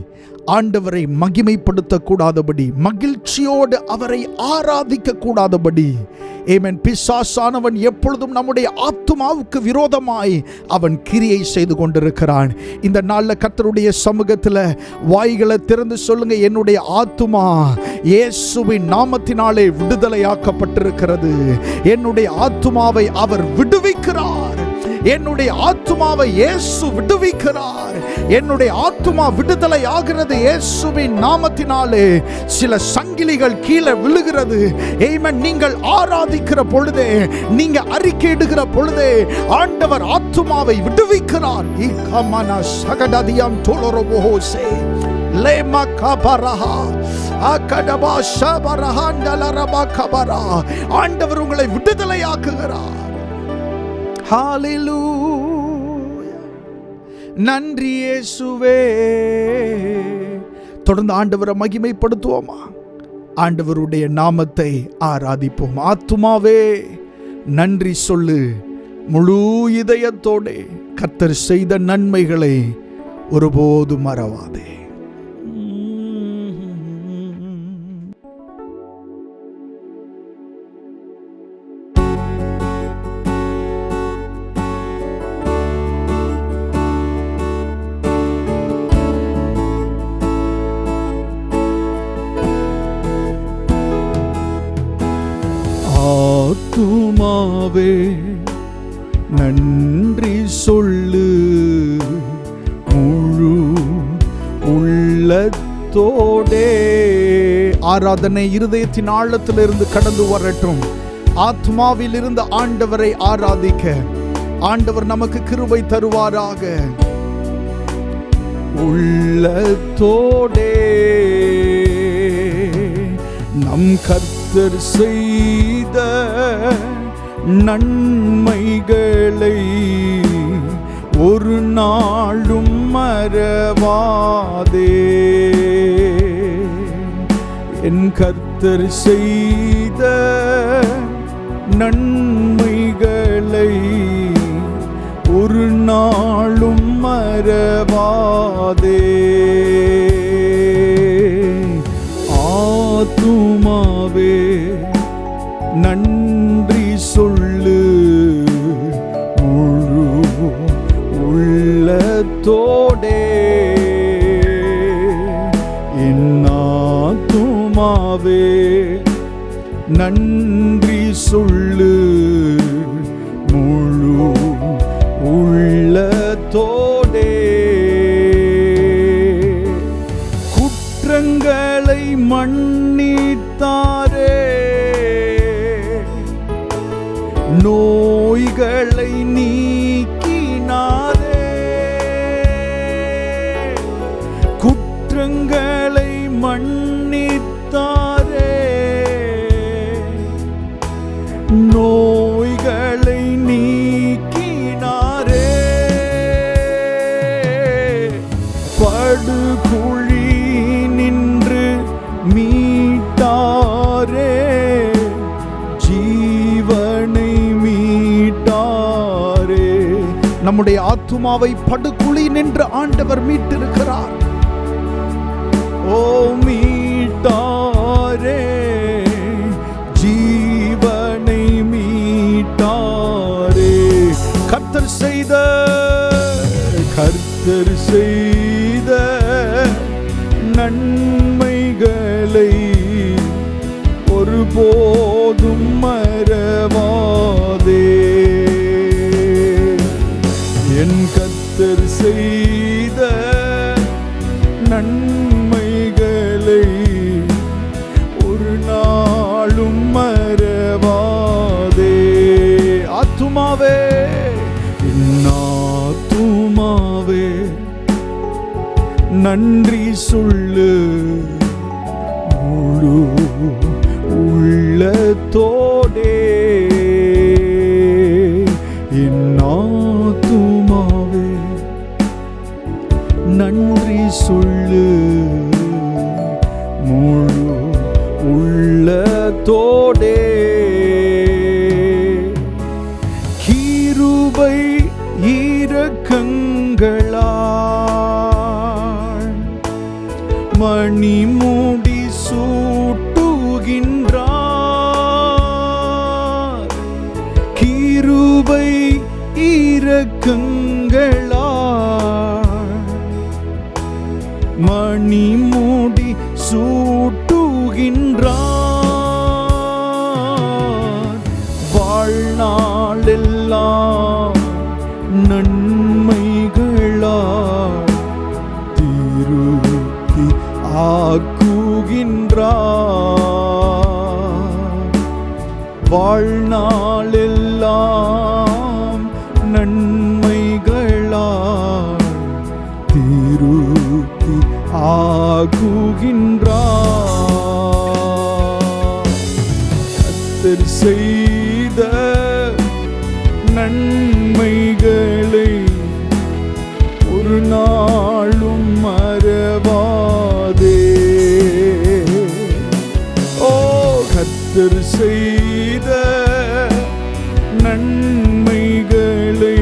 ஆண்டவரை மகிமைப்படுத்த கூடாதபடி, மகிழ்ச்சியோடு அவரை ஆராதிக்க கூடாதபடி, ஆமென், பிசாசானவன் எப்பொழுதும் நம்முடைய ஆத்துமாவுக்கு விரோதமாய் அவன் கிரியை செய்து கொண்டிருக்கிறான். இந்த நாளில் கர்த்தருடைய சமூகத்தில் வாய்களை திறந்து சொல்லுங்க, என்னுடைய ஆத்துமா இயேசுவின் நாமத்தினாலே விடுதலையாக்கப்பட்டிருக்கிறது. என்னுடைய ஆத்துமாவை அவர் விடுவிக்கிறார். என்னுடைய ஆத்துமாவை இயேசு விடுவிக்கிறார். என்னுடைய ஆத்துமா விடுதலை ஆகிறது இயேசுவின் நாமத்தினாலே. சில சங்கிலிகள் கீழே விழுகிறது. ஆமென். நீங்கள் ஆராதிக்கிற பொழுதே, நீங்க அறிக்கையிடுகிற பொழுதே ஆண்டவர் ஆத்துமாவை விடுவிக்கிறார். இகமன சகடதியம் தோலரோபோசே லேமா கபரஹா அகடபா ஷபரஹாண்டலரபா கபரா. ஆண்டவர் உங்களை விடுதலையாக்குகிறார். ஹalleluya. நன்றி இயேசுவே. தொடர்ந்து ஆண்டவரை மகிமைப்படுத்துவோமா? ஆண்டவருடைய நாமத்தை ஆராதிப்போம். ஆத்துமாவே நன்றி சொல்லு, முழு இதயத்தோடு கர்த்தர் செய்த நன்மைகளை ஒருபோதும் மறவாதே. ஆத்துமாவே நன்றி சொல்லு, முழு உள்ளத்தோடே. ஆராதனை இருதயத்தின் ஆழத்திலிருந்து கடந்து வரட்டும். ஆத்மாவில் இருந்து ஆண்டவரை ஆராதிக்க ஆண்டவர் நமக்கு கிருபை தருவாராக. உள்ளத்தோடே நம் கர்த்தர் செய்த நன்மைகளை ஒரு நாளும் மறவாதே. என் கர்த்தர் செய்த நன்மைகளை ஒரு நாளும் மறவாதே. ஆத்துமாவே நன்றி சொல்லு, முழு உள்ளத்தோடே. என் ஆத்துமாவே நன்றி சொல்லு, முழு உள்ளத்தோடே. குற்றங்களை மன்னித்தாரே, நோய்களை நீக்கினாரே. குற்றங்களை மன்னித்தாரே, நோய்களை நீக்கினாரே. படுகுழி நின்று மீட்டாரே, ஜீவனை மீட்டாரே. நம்முடைய ஆத்துமாவை படுகுழி நின்று ஆண்டவர் மீட்டிருக்கிறார். ஓ மீட்டாரே, ஜீவனை மீட்டாரே. கர்த்தர் செய்த நன்மைகளை ஒருபோதும் மறவாதே. என் கர்த்தர் செய்த நன்மைகளை ஒரு நாளும் மறவாதே. ஆத்துமாவே, ஆத்துமாவே நன்றி சொல்லு, முழு உள்ளத்தோடே. என் ஆத்துமாவே நன்றி சொல்லு, முழு உள்ளத்தோடே. கிருபை இரக்கங்களால் இரக்கங்களால் மணிமுடி சூட்டுகின்றார். வாழ்நாளெல்லாம் நன்மைகளால் திருப்தி ஆக்குகின்றார். வாழ்நாளெல்லாம் நன்மைகளால் திருப்தி ஆகுகின்றார். கர்த்தர் செய்த நன்மைகளை ஒரு நாளும் மறவாதே. ஓ, கர்த்தர் செய்த நன்மைகளை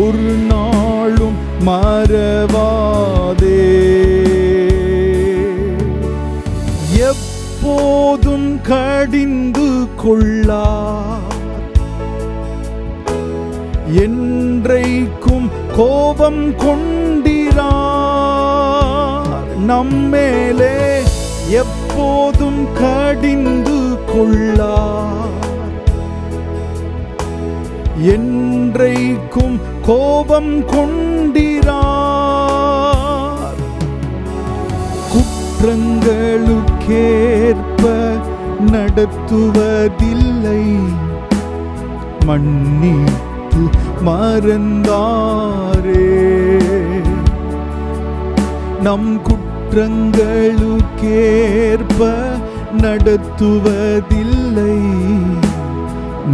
ஒரு நாளும் மறவாதே. எப்போதும் கடிந்து கொள்ளார், என்றைக்கும் கோபம் கொண்டிரார். நம்மேலே எப்போதும் கடிந்து கொள்ளார், என்றைக்கும் கோபம் கொண்டிரார். குற்றங்களுக்கேற்ப நடத்துவதில்லை, மன்னித்து மறந்தாரே. நம் குற்றங்களுக்கேற்ப நடத்துவதில்லை,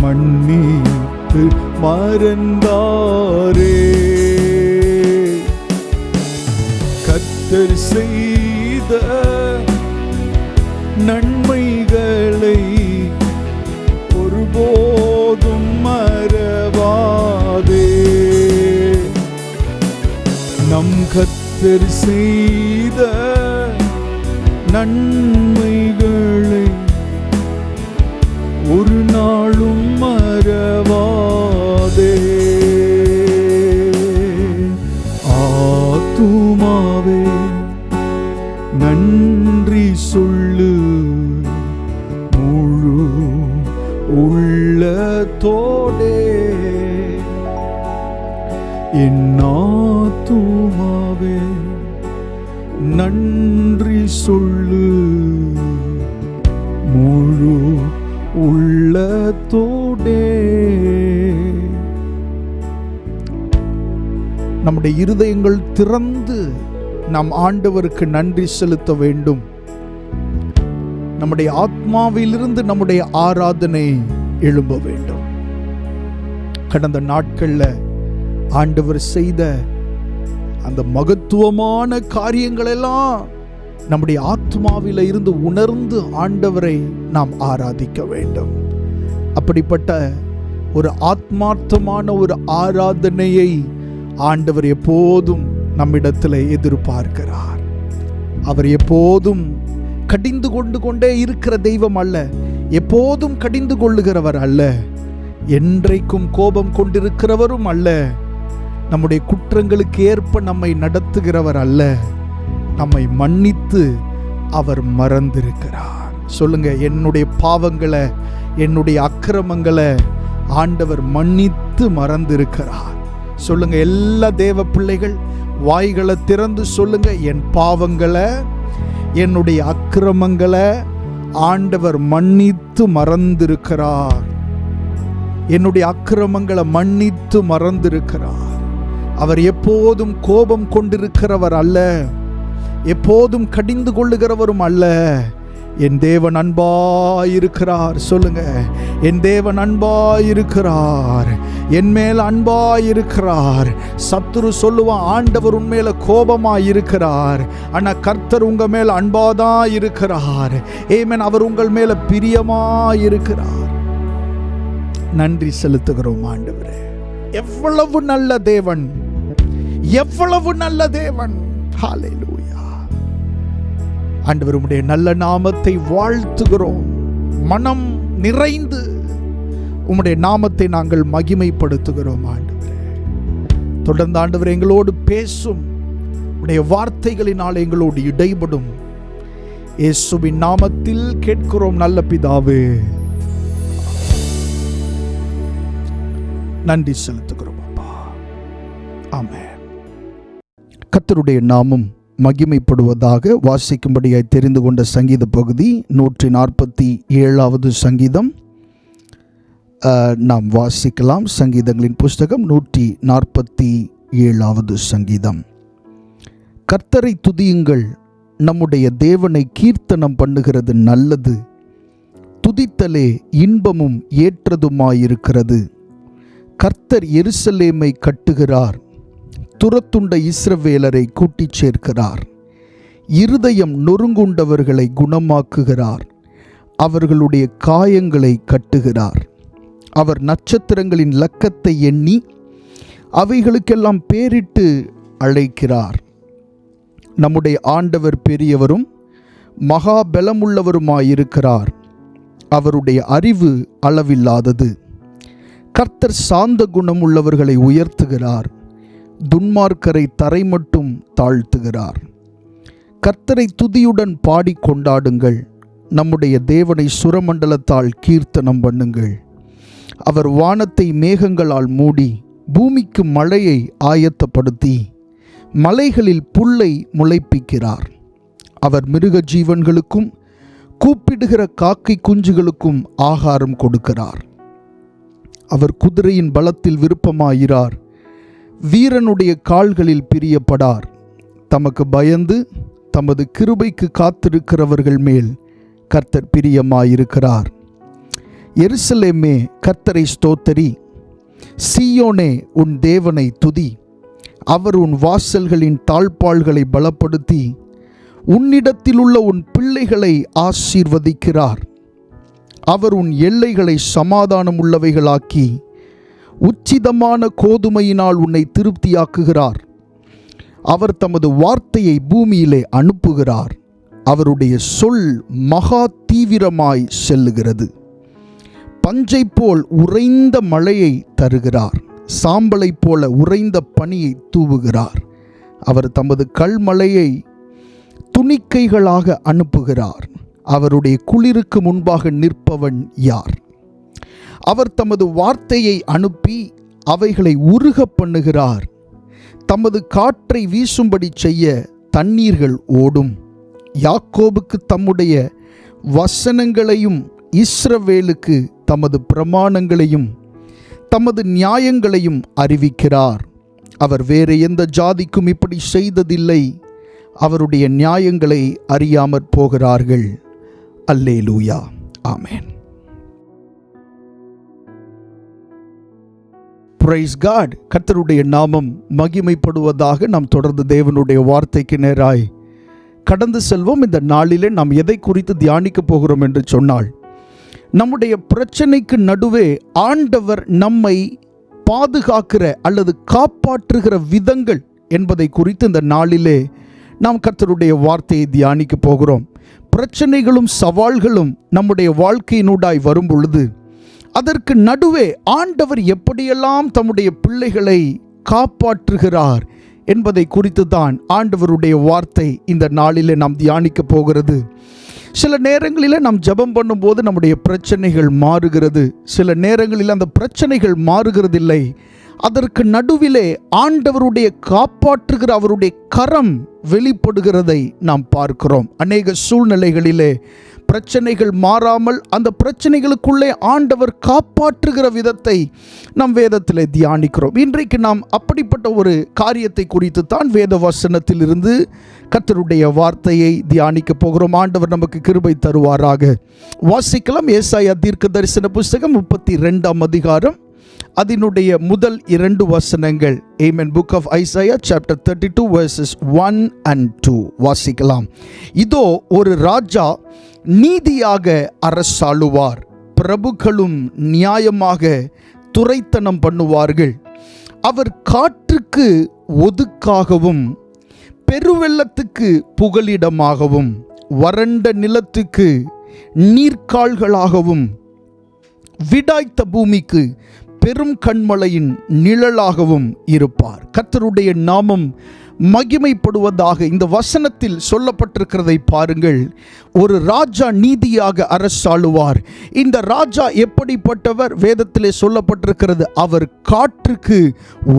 மன்னித்து மறந்தாரே. கர்த்தர் செய்த நன்மைகளை ஒருபோதும் மறவாதே. நம் கர்த்தர் செய்த நன்மைகளை ஒரு நாளும் மறவாதே. ஆத்துமாவே நன்றி சொல்லு, முழு உள்ளத்தோடே. என் ஆத்துமாவே நன்றி சொல்லு, முழு உள்ளத்தோடே. நம்முடைய இருதயங்கள் திறந்து நாம் ஆண்டவருக்கு நன்றி செலுத்த வேண்டும். நம்முடைய ஆத்மாவிலிருந்து நம்முடைய ஆராதனை எழும்ப வேண்டும். கடந்த நாட்கள்ல ஆண்டவர் செய்த அந்த மகத்துவமான காரியங்கள் எல்லாம் நம்முடைய ஆத்மாவில இருந்து உணர்ந்து ஆண்டவரை நாம் ஆராதிக்க வேண்டும். அப்படிப்பட்ட ஒரு ஆத்மார்த்தமான ஒரு ஆராதனையை ஆண்டவர் எப்போதும் நம்மிடத்தில் எதிர்பார்க்கிறார். அவர் எப்போதும் கடிந்து கொண்டே இருக்கிற தெய்வம் அல்ல, எப்போதும் கடிந்து கொள்ளுகிறவர் அல்ல, என்றைக்கும் கோபம் கொண்டிருக்கிறவரும் அல்ல, நம்முடைய குற்றங்களுக்கு ஏற்ப நம்மை நடத்துகிறவர் அல்ல, நம்மை மன்னித்து அவர் மறந்திருக்கிறார். சொல்லுங்க, என்னுடைய பாவங்களை, என்னுடைய அக்கிரமங்களை ஆண்டவர் மன்னித்து மறந்திருக்கிறார். சொல்லுங்க, எல்லா தேவ பிள்ளைகள் வாய்களை திறந்து சொல்லுங்க, என் பாவங்களை, என்னுடைய அக்கிரமங்களை ஆண்டவர் மன்னித்து மறந்திருக்கிறார். என்னுடைய அக்கிரமங்களை மன்னித்து மறந்திருக்கிறார். அவர் எப்போதும் கோபம் கொண்டிருக்கிறவர் அல்ல, எப்போதும் கடிந்து கொள்ளுகிறவரும் அல்ல. என் தேவன் அன்பாயிருக்கிறார். சொல்லுங்க, என் தேவன் அன்பாயிருக்கிறார், என் மேல் அன்பாயிருக்கிறார். சத்துரு சொல்லுவான், ஆண்டவர் உண்மையில கோபமாயிருக்கிறார், ஆனா கர்த்தர் உங்க மேல அன்பாதான் இருக்கிறார். ஆமென். அவர் உங்கள் மேல பிரியமாயிருக்கிறார். நன்றி செலுத்துகிறோம் ஆண்டவரே. எவ்வளவு நல்ல தேவன், எவ்வளவு நல்ல தேவன். ஹல்லேலூயா. ஆண்டவர் உம்முடைய நல்ல நாமத்தை வாழ்த்துகிறோம். மனம் நிறைந்து உம்முடைய நாமத்தை நாங்கள் மகிமைப்படுத்துகிறோம் ஆண்டவரே. தொடர்ந்து ஆண்டவரே எங்களோடு பேசும், உடைய வார்த்தைகளினால் எங்களோடு இடைபடும். இயேசுவின் நாமத்தில் கேட்கிறோம் நல்ல பிதாவே. நன்றி செலுத்துகிறோம் அப்பா. ஆமென். கர்த்தருடைய நாமம் மகிமைப்படுவதாக. வாசிக்கும்படியாய் தெரிந்து கொண்ட சங்கீத பகுதி 147வது சங்கீதம். நாம் வாசிக்கலாம். சங்கீதங்களின் புஸ்தகம் 147வது சங்கீதம். கர்த்தரை துதியுங்கள், நம்முடைய தேவனை கீர்த்தனம் பண்ணுகிறது நல்லது. துதித்தலே இன்பமும் ஏற்றதுமாயிருக்கிறது. கர்த்தர் எருசலேமை கட்டுகிறார், துரத்துண்ட இஸ்ரவேலரை கூட்டிச் சேர்க்கிறார். இருதயம் நொறுங்குண்டவர்களை குணமாக்குகிறார், அவர்களுடைய காயங்களை கட்டுகிறார். அவர் நட்சத்திரங்களின் லக்கத்தை எண்ணி அவைகளுக்கெல்லாம் பேரிட்டு அழைக்கிறார். நம்முடைய ஆண்டவர் பெரியவரும் மகாபலமுள்ளவருமாயிருக்கிறார், அவருடைய அறிவு அளவில்லாதது. கர்த்தர் சாந்த குணமுள்ளவர்களை உயர்த்துகிறார், துன்மார்க்கரை தரை மட்டும் தாழ்த்துகிறார். கர்த்தரை துதியுடன் பாடி கொண்டாடுங்கள், நம்முடைய தேவனை சுரமண்டலத்தால் கீர்த்தனம் பண்ணுங்கள். அவர் வானத்தை மேகங்களால் மூடி பூமிக்கு மழையை ஆயத்தப்படுத்தி மலைகளில் புல்லை முளைப்பிக்கிறார். அவர் மிருக ஜீவன்களுக்கும் கூப்பிடுகிற காக்கை குஞ்சுகளுக்கும் ஆகாரம் கொடுக்கிறார். அவர் குதிரையின் பலத்தில் விருப்பமாயிரார், வீரனுடைய கால்களில் பிரியப்படார். தமக்கு பயந்து தமது கிருபைக்கு காத்திருக்கிறவர்கள் மேல் கர்த்தர் பிரியமாயிருக்கிறார். எருசலேமே கர்த்தரை ஸ்தோத்தரி, சீயோனே உன் தேவனை துதி. அவர் உன் வாசல்களின் தாழ்பாள்களை பலப்படுத்தி உன்னிடத்திலுள்ள உன் பிள்ளைகளை ஆசீர்வதிக்கிறார். அவர் உன் எல்லைகளை சமாதானம் உள்ளவைகளாக்கி உச்சிதமான கோதுமையினால் உன்னை திருப்தியாக்குகிறார். அவர் தமது வார்த்தையை பூமியிலே அனுப்புகிறார், அவருடைய சொல் மகா தீவிரமாய் செல்லுகிறது. பஞ்சை போல் உறைந்த மழையை தருகிறார், சாம்பலை போல உறைந்த பனியை தூவுகிறார். அவர் தமது கல்மழையை துணிக்கைகளாக அனுப்புகிறார். அவருடைய குளிருக்கு முன்பாக நிற்பவன் யார்? அவர் தமது வார்த்தையை அனுப்பி அவைகளை உருக பண்ணுகிறார். தமது காற்றை வீசும்படி செய்ய தண்ணீர்கள் ஓடும். யாக்கோபுக்கு தம்முடைய வசனங்களையும் இஸ்ரவேலுக்கு தமது பிரமாணங்களையும் தமது நியாயங்களையும் அறிவிக்கிறார். அவர் வேறு எந்த ஜாதிக்கும் இப்படி செய்ததில்லை. அவருடைய நியாயங்களை அறியாமற் போகிறார்கள். அல்லேலூயா, ஆமென். Praise God. கர்த்தருடைய நாமம் மகிமைப்படுவதாக. நாம் தொடர்ந்து தேவனுடைய வார்த்தைக்கு நேராய் கடந்து செல்வோம். இந்த நாளிலே நாம் எதை குறித்து தியானிக்க போகிறோம் என்று சொன்னால், நம்முடைய பிரச்சனைக்கு நடுவே ஆண்டவர் நம்மை பாதுகாக்கிற அல்லது காப்பாற்றுகிற விதங்கள் என்பதை குறித்து இந்த நாளிலே நாம் கர்த்தருடைய வார்த்தையை தியானிக்க போகிறோம். பிரச்சனைகளும் சவால்களும் நம்முடைய வாழ்க்கையினூடாய் வரும் பொழுது அதற்கு நடுவே ஆண்டவர் எப்படியெல்லாம் தம்முடைய பிள்ளைகளை காப்பாற்றுகிறார் என்பதை குறித்து தான் ஆண்டவருடைய வார்த்தை இந்த நாளிலே நாம் தியானிக்க போகிறது. சில நேரங்களில் நாம் ஜெபம் பண்ணும்போது நம்முடைய பிரச்சனைகள் மாறுகிறது, சில நேரங்களில் அந்த பிரச்சனைகள் மாறுகிறதில்லை. அதற்கு நடுவிலே ஆண்டவருடைய காப்பாற்றுகிற அவருடைய கரம் வெளிப்படுகிறதை நாம் பார்க்கிறோம். அநேக சூழ்நிலைகளிலே பிரச்சனைகள் மாறாமல் அந்த பிரச்சனைகளுக்குள்ளே ஆண்டவர் காப்பாற்றுகிற விதத்தை நம் வேதத்தில் தியானிக்கிறோம். இன்றைக்கு நாம் அப்படிப்பட்ட ஒரு காரியத்தை குறித்து தான் வேத வசனத்திலிருந்து கர்த்தருடைய வார்த்தையை தியானிக்க போகிறோம். ஆண்டவர் நமக்கு கிருபை தருவாராக. வாசிக்கலாம். ஏசாயா தீர்க்க தரிசன புஸ்தகம் 32ஆம் அதிகாரம், அதனுடைய முதல் 2 வசனங்கள். Amen. Book of Isaiah chapter 32 verses 1 and 2 வாசிக்கலாம். இதோ ஒரு ராஜா நீதியாக அரசாளுவார், பிரபுக்களும் நியாயமாக துரைத்தனம் பண்ணுவார்கள். அவர் காற்றுக்கு ஒதுக்காகவும் பெருவெள்ளத்துக்கு புகலிடமாகவும் வறண்ட நிலத்துக்கு நீர்க்கால்களாகவும் விடாய்த்த பூமிக்கு பெரும் கன்மலையின் நிழலாகவும் இருப்பார். கர்த்தருடைய நாமம் மகிமைப்படுவதாக. இந்த வசனத்தில் சொல்லப்பட்டிருக்கிறதை பாருங்கள். ஒரு ராஜா நீதியாக அரசாளுவார். இந்த ராஜா எப்படிப்பட்டவர்? வேதத்திலே சொல்லப்பட்டிருக்கிறது, அவர் காற்றுக்கு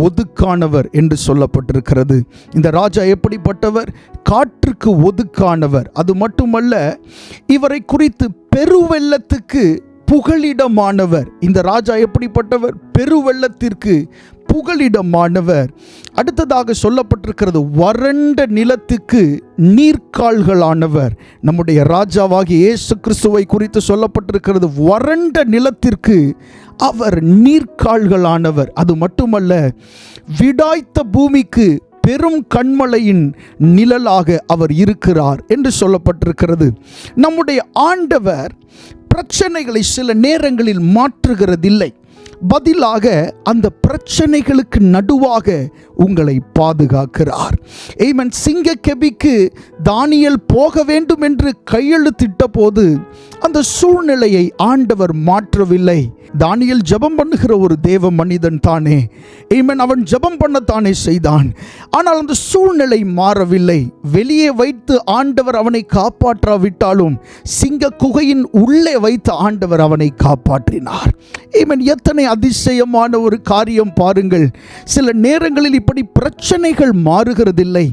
ஒதுக்கானவர் என்று சொல்லப்பட்டிருக்கிறது. இந்த ராஜா எப்படிப்பட்டவர்? காற்றுக்கு ஒதுக்கானவர். அது மட்டுமல்ல, இவரை குறித்து பெருவெள்ளத்துக்கு புகலிடமானவர். இந்த ராஜா எப்படிப்பட்டவர்? பெருவெள்ளத்திற்கு புகலிடமானவர். அடுத்ததாக சொல்லப்பட்டிருக்கிறது, வறண்ட நிலத்துக்கு நீர்க்கால்களானவர். நம்முடைய ராஜாவாகிய இயேசு கிறிஸ்துவை குறித்து சொல்லப்பட்டிருக்கிறது, வறண்ட நிலத்திற்கு அவர் நீர்க்கால்களானவர். அது மட்டுமல்ல, விடாய்த்த பூமிக்கு பெரும் கன்மலையின் நிழலாக அவர் இருக்கிறார் என்று சொல்லப்பட்டிருக்கிறது. நம்முடைய ஆண்டவர் பிரச்சனைகளை சில நேரங்களில் மாற்றுகிறதில்லை. பதிலாக அந்த பிரச்சனைகளுக்கு நடுவாக உங்களை பாதுகாக்கிறார். ஆமென். சிங்கக்கெபிக்கு தானியேல் போக வேண்டும் என்று கையெழுத்திட்ட போது அந்த சூழ்நிலையை ஆண்டவர் மாற்றவில்லை. தானியேல் ஜெபம் பண்ணுகிற ஒரு தேவ மனிதன் தானே. ஆமென். அவன் ஜெபம் பண்ணத்தானே செய்தான். ஆனால் அந்த சூழ்நிலை மாறவில்லை. வெளியே வைத்து ஆண்டவர் அவனை காப்பாற்றாவிட்டாலும் சிங்க குகையின் உள்ளே வைத்து ஆண்டவர் அவனை காப்பாற்றினார். ஆமென். எத்தனை அதிசயமான ஒரு காரியம் பாருங்கள். சில நேரங்களில் இப்படி பிரச்சனைகள் மாறுகிறதில்லை,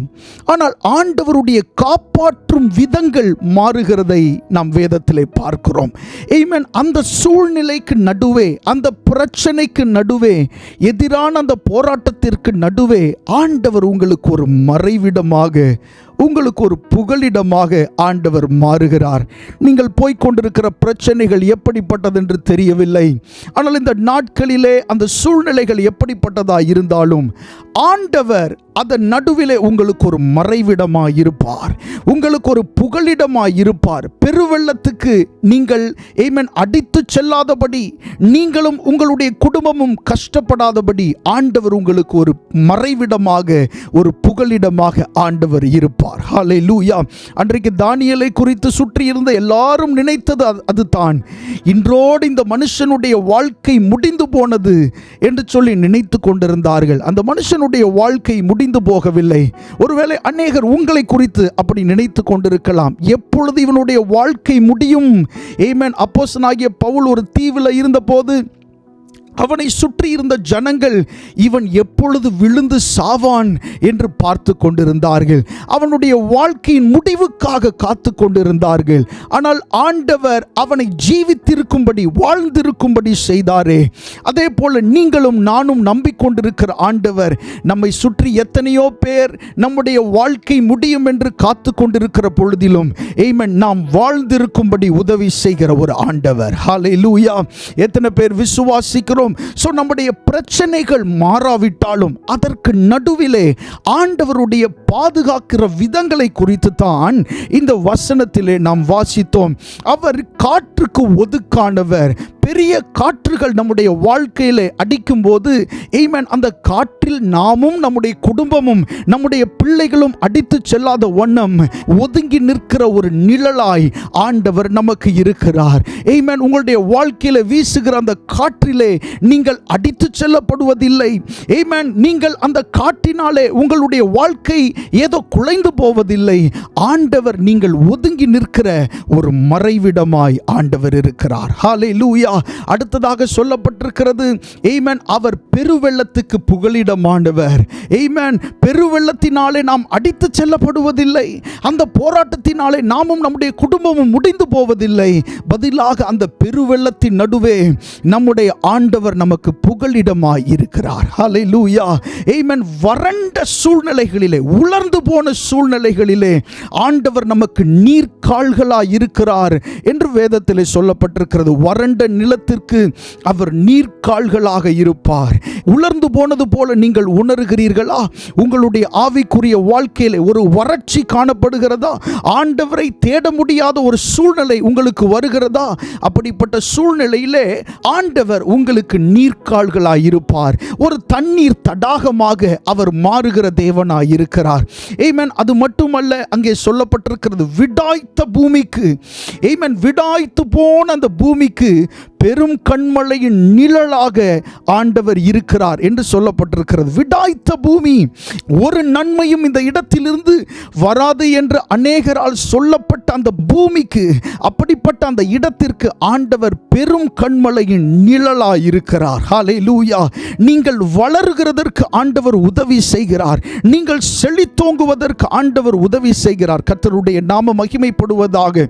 ஆனால் ஆண்டவருடைய காப்பாற்றும் விதங்கள் மாறுகிறதை நாம் வேதத்திலே பார்க்கிறோம். ஆமென். அந்த சூழ்நிலைக்கு நடுவே, அந்த பிரச்சனைக்கு நடுவே, எதிரான அந்த போராட்டத்திற்கு நடுவே ஆண்டவர் உங்களுக்கு ஒரு மறைவிடமாக, உங்களுக்கு ஒரு புகலிடமாக ஆண்டவர் மாறுகிறார். நீங்கள் போய்கொண்டிருக்கிற பிரச்சனைகள் எப்படிப்பட்டது என்று தெரியவில்லை. ஆனால் இந்த நாட்களிலே அந்த சூழ்நிலைகள் எப்படிப்பட்டதாக இருந்தாலும் ஆண்டவர் அதன் நடுவிலே உங்களுக்கு ஒரு மறைவிடமாய் இருப்பார், உங்களுக்கு ஒரு புகலிடமாய் இருப்பார். பெருவெள்ளத்துக்கு நீங்கள் ஆமென் அடித்து செல்லாதபடி, நீங்களும் உங்களுடைய குடும்பமும் கஷ்டப்படாதபடி ஆண்டவர் உங்களுக்கு ஒரு மறைவிடமாக, ஒரு புகலிடமாக ஆண்டவர் இருப்பார். ஹல்லேலூயா. அன்றைக்கு தானியேலை குறித்து சுற்றி இருந்த எல்லாரும் நினைத்தது அதுதான். இன்றோடு இந்த மனுஷனுடைய வாழ்க்கை முடிந்து போனது என்று சொல்லி நினைத்து கொண்டிருந்தார்கள். அந்த மனுஷனுடைய வாழ்க்கை முடிந்து போகவில்லை. ஒருவேளை அநேகர் உங்களை குறித்து அப்படி நினைத்து கொண்டிருக்கலாம். எப்பொழுது இவனுடைய வாழ்க்கை முடியும்? ஆமென். அப்போஸ்தலனாகிய பவுல் ஒரு தீவில் இருந்தபோது அவனை சுற்றி இருந்த ஜனங்கள் இவன் எப்பொழுது விழுந்து சாவான் என்று பார்த்து கொண்டிருந்தார்கள். அவனுடைய வாழ்க்கையின் முடிவுக்காக காத்து கொண்டிருந்தார்கள். ஆனால் ஆண்டவர் அவனை ஜீவித்திருக்கும்படி, வாழ்ந்திருக்கும்படி செய்தாரே. அதே போல நீங்களும் நானும் நம்பிக்கொண்டிருக்கிற ஆண்டவர் நம்மை சுற்றி எத்தனையோ பேர் நம்முடைய வாழ்க்கை முடியும் என்று காத்து கொண்டிருக்கிற பொழுதிலும் ஆமென் நாம் வாழ்ந்திருக்கும்படி உதவி செய்கிற ஒரு ஆண்டவர். ஹல்லேலூயா. எத்தனை பேர் விசுவாசிக்கிறோம்? நம்முடைய பிரச்சனைகள் மாறாவிட்டாலும் அதற்கு நடுவிலே ஆண்டவருடைய பாதுகாக்கிற விதங்களை குறித்து தான் இந்த வசனத்திலே நாம் வாசித்தோம். அவர் காற்றுக்கு ஒதுக்கானவர். பெரிய காற்றுகள் நம்முடைய வாழ்க்கையிலே அடிக்கும் போது ஆமென் அந்த காற்றில் நாமும் நம்முடைய குடும்பமும் நம்முடைய பிள்ளைகளும் அடித்து செல்லாத வண்ணம் ஒதுங்கி நிற்கிற ஒரு நிழலாய் ஆண்டவர் நமக்கு இருக்கிறார். ஆமென். உங்களுடைய வாழ்க்கையில வீசுகிற அந்த காற்றிலே நீங்கள் அடித்து செல்லப்படுவதில்லை. ஆமென். நீங்கள் அந்த காற்றினாலே உங்களுடைய வாழ்க்கை ஏதோ குலைந்து போவதில்லை. ஆண்டவர் நீங்கள் ஒதுங்கி நிற்கிற ஒரு மறைவிடமாய் ஆண்டவர் இருக்கிறார். ஹல்லேலூயா. அடுத்ததாக சொல்லப்பட்டிருக்கிறது, ஆமென், அவர் பெருவெள்ளத்துக்கு புகலிடமானவர். ஆமென். பெருவெள்ளத்தினாலே நாம் அடித்து செல்லப்படுவதில்லை. அந்த போராட்டத்தினாலே நாமும் நம்முடைய குடும்பமும் முடிந்து போவதில்லை. பதிலாக அந்த பெருவெள்ளத்தின் நடுவே நம்முடைய ஆண்டவர் நமக்கு புகலிடமாய் இருக்கிறார். ஹல்லேலூயா. ஆமென். வறண்ட சூழ்நிலைகளிலே, உலர்ந்து போன சூழ்நிலைகளிலே ஆண்டவர் நமக்கு நீர்க்கால்களாய் இருக்கிறார் என்று வேதத்திலே சொல்லப்பட்டிருக்கிறது. வறண்ட நிலத்திற்கு அவர் நீர்க்கால்களாக இருப்பார். உலர்ந்து போனது போல நீங்கள் உணர்கிறீர்களா? உங்களுடைய ஆவிக்குரிய வாழ்க்கையிலே ஒரு வறட்சி காணப்படுகிறதா? ஆண்டவரை தேட முடியாத ஒரு சூழ்நிலை உங்களுக்கு வருகிறதா? அப்படிப்பட்ட சூழ்நிலையிலே ஆண்டவர் உங்களுக்கு நீர்க்கால்களாய் இருப்பார். ஒரு தண்ணீர் தடாகமாக அவர் மாறுகிற தேவனாய் இருக்கிறார். ஆமென். அது மட்டுமல்ல, அங்கே சொல்லப்பட்டிருக்கிறது, விடாய்த்த பூமிக்கு, ஆமென், விடாய்த்து போன அந்த பூமிக்கு பெரும் கண்மழையின் நிழலாக ஆண்டவர் இருக்கிறார் என்று சொல்லப்பட்டிருக்கிறது. விடாய்த்த பூமி, ஒரு நன்மையும் இந்த இடத்திலிருந்து வராது என்று அநேகரால் சொல்லப்பட்ட அந்த பூமிக்கு, அப்படிப்பட்ட அந்த இடத்திற்கு ஆண்டவர் பெரும் கண்மழையின் நிழலாய் இருக்கிறார். ஹல்லேலூயா. நீங்கள் வளருகிறதற்கு ஆண்டவர் உதவி செய்கிறார். நீங்கள் செழித்தோங்குவதற்கு ஆண்டவர் உதவி செய்கிறார். கர்த்தருடைய நாம மகிமைப்படுவதாக.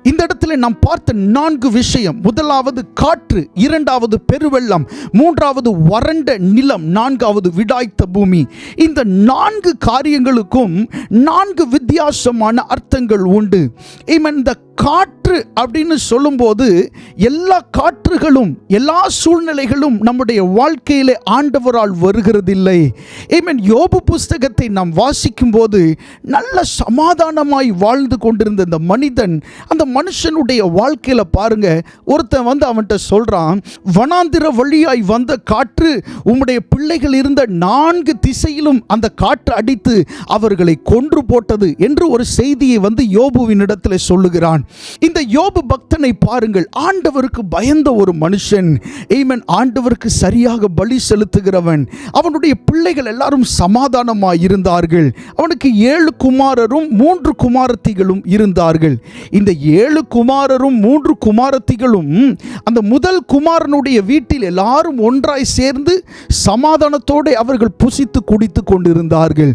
இந்த இடத்துல நாம் பார்த்த 4 விஷயம்: முதலாவது காற்று, இரண்டாவது பெருவெள்ளம், மூன்றாவது வறண்ட நிலம், நான்காவது விடாய்த்த பூமி. இந்த 4 காரியங்களுக்கும் 4 வித்தியாசமான அர்த்தங்கள் உண்டு. இந்த காற்று அப்படின்னு சொல்லும்போது எல்லா காற்றுகளும் எல்லா சூழ்நிலைகளும் நம்முடைய வாழ்க்கையிலே ஆண்டவரால் வருகிறதில்லை. யோபு புஸ்தகத்தை நாம் வாசிக்கும் போது நல்ல சமாதானமாய் வாழ்ந்து கொண்டிருந்த இந்த மனிதன், அந்த மனுஷனுடைய வாழ்க்கையில பாருங்க, ஒருத்தன் வந்து அவன்கிட்ட சொல்றான், வனாந்திர வழியாய் வந்த காற்று உம்முடைய பிள்ளைகள் இருந்த 4 திசையிலும் அந்த காற்று அடித்து அவர்களை கொன்று போட்டது என்று ஒரு செய்தியை வந்து யோபுவின் இடத்துல சொல்லுகிறான். இந்த யோபு பக்தனை பாருங்கள், ஆண்டவருக்கு பயந்த ஒரு மனுஷன். ஆண்டவருக்கு சரியாக பலி செலுத்துகிறவன். அவனுடைய பிள்ளைகள் எல்லாரும் சமாதானமாய் இருந்தார்கள். அவனுக்கு 7 குமாரரும் 3 குமாரத்திகளும் இருந்தார்கள். இந்த 7 குமாரரும் 3 குமாரத்திகளும் அந்த முதல் குமாரனுடைய வீட்டில் எல்லாரும் ஒன்றாய் சேர்ந்து சமாதானத்தோடு அவர்கள் புசித்து குடித்து கொண்டிருந்தார்கள்.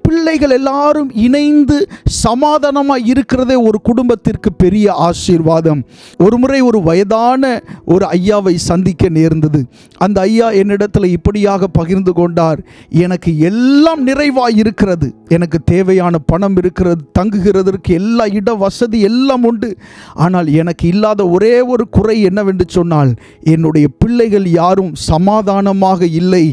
பிள்ளைகள் எல்லாரும் இணைந்து சமாதானமாய் இருக்கிறதே ஒரு குடும்பத்திற்கு பெரிய ஆசீர்வாதம். ஒரு முறை ஒரு வயதான ஒரு ஐயாவை சந்திக்க நேர்ந்தது. அந்த ஐயா என்னிடத்தில் இப்படியாக பகிர்ந்து கொண்டார், எனக்கு எல்லாம் நிறைவாய் இருக்கிறது, எனக்கு தேவையான பணம் இருக்கிறது, தங்குகிறதற்கு எல்லா இட வசதி எல்லாம் உண்டு. ஆனால் எனக்கு இல்லாத ஒரே ஒரு குறை என்னவென்று சொன்னால், என்னுடைய பிள்ளைகள் யாரும் சமாதானமாக இல்லை,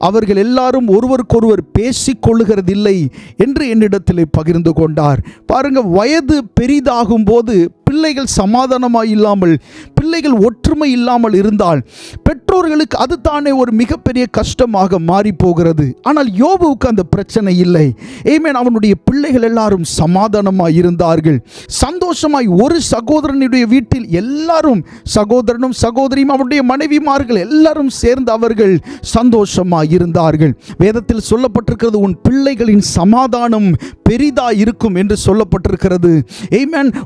அவர்கள் எல்லாரும் ஒருவருக்கொருவர் பேசிக்கொள்ளுகிறதில்லை என்று என்னிடத்தில் பகிர்ந்து கொண்டார். பாருங்க, வயது பெரிதாகும் போது பிள்ளைகள் சமாதானமாக இல்லாமல், பிள்ளைகள் ஒற்றுமை இல்லாமல் இருந்தால் பெற்றோர்களுக்கு அது தானே ஒரு மிகப்பெரிய கஷ்டமாக மாறி போகிறது. ஆனால் யோபுவுக்கு அந்த பிரச்சனை இல்லை. அவனுடைய பிள்ளைகள் எல்லாரும் சமாதானமாக இருந்தார்கள், சந்தோஷமாய். ஒரு சகோதரனுடைய வீட்டில் எல்லாரும், சகோதரனும் சகோதரியும் அவருடைய மனைவிமார்கள் எல்லாரும் சேர்ந்து அவர்கள் சந்தோஷமாய் இருந்தார்கள். வேதத்தில் சொல்லப்பட்டிருக்கிறது, உன் பிள்ளைகளின் சமாதானம் பெரிதா இருக்கும் என்று சொல்லப்பட்டிருக்கிறது.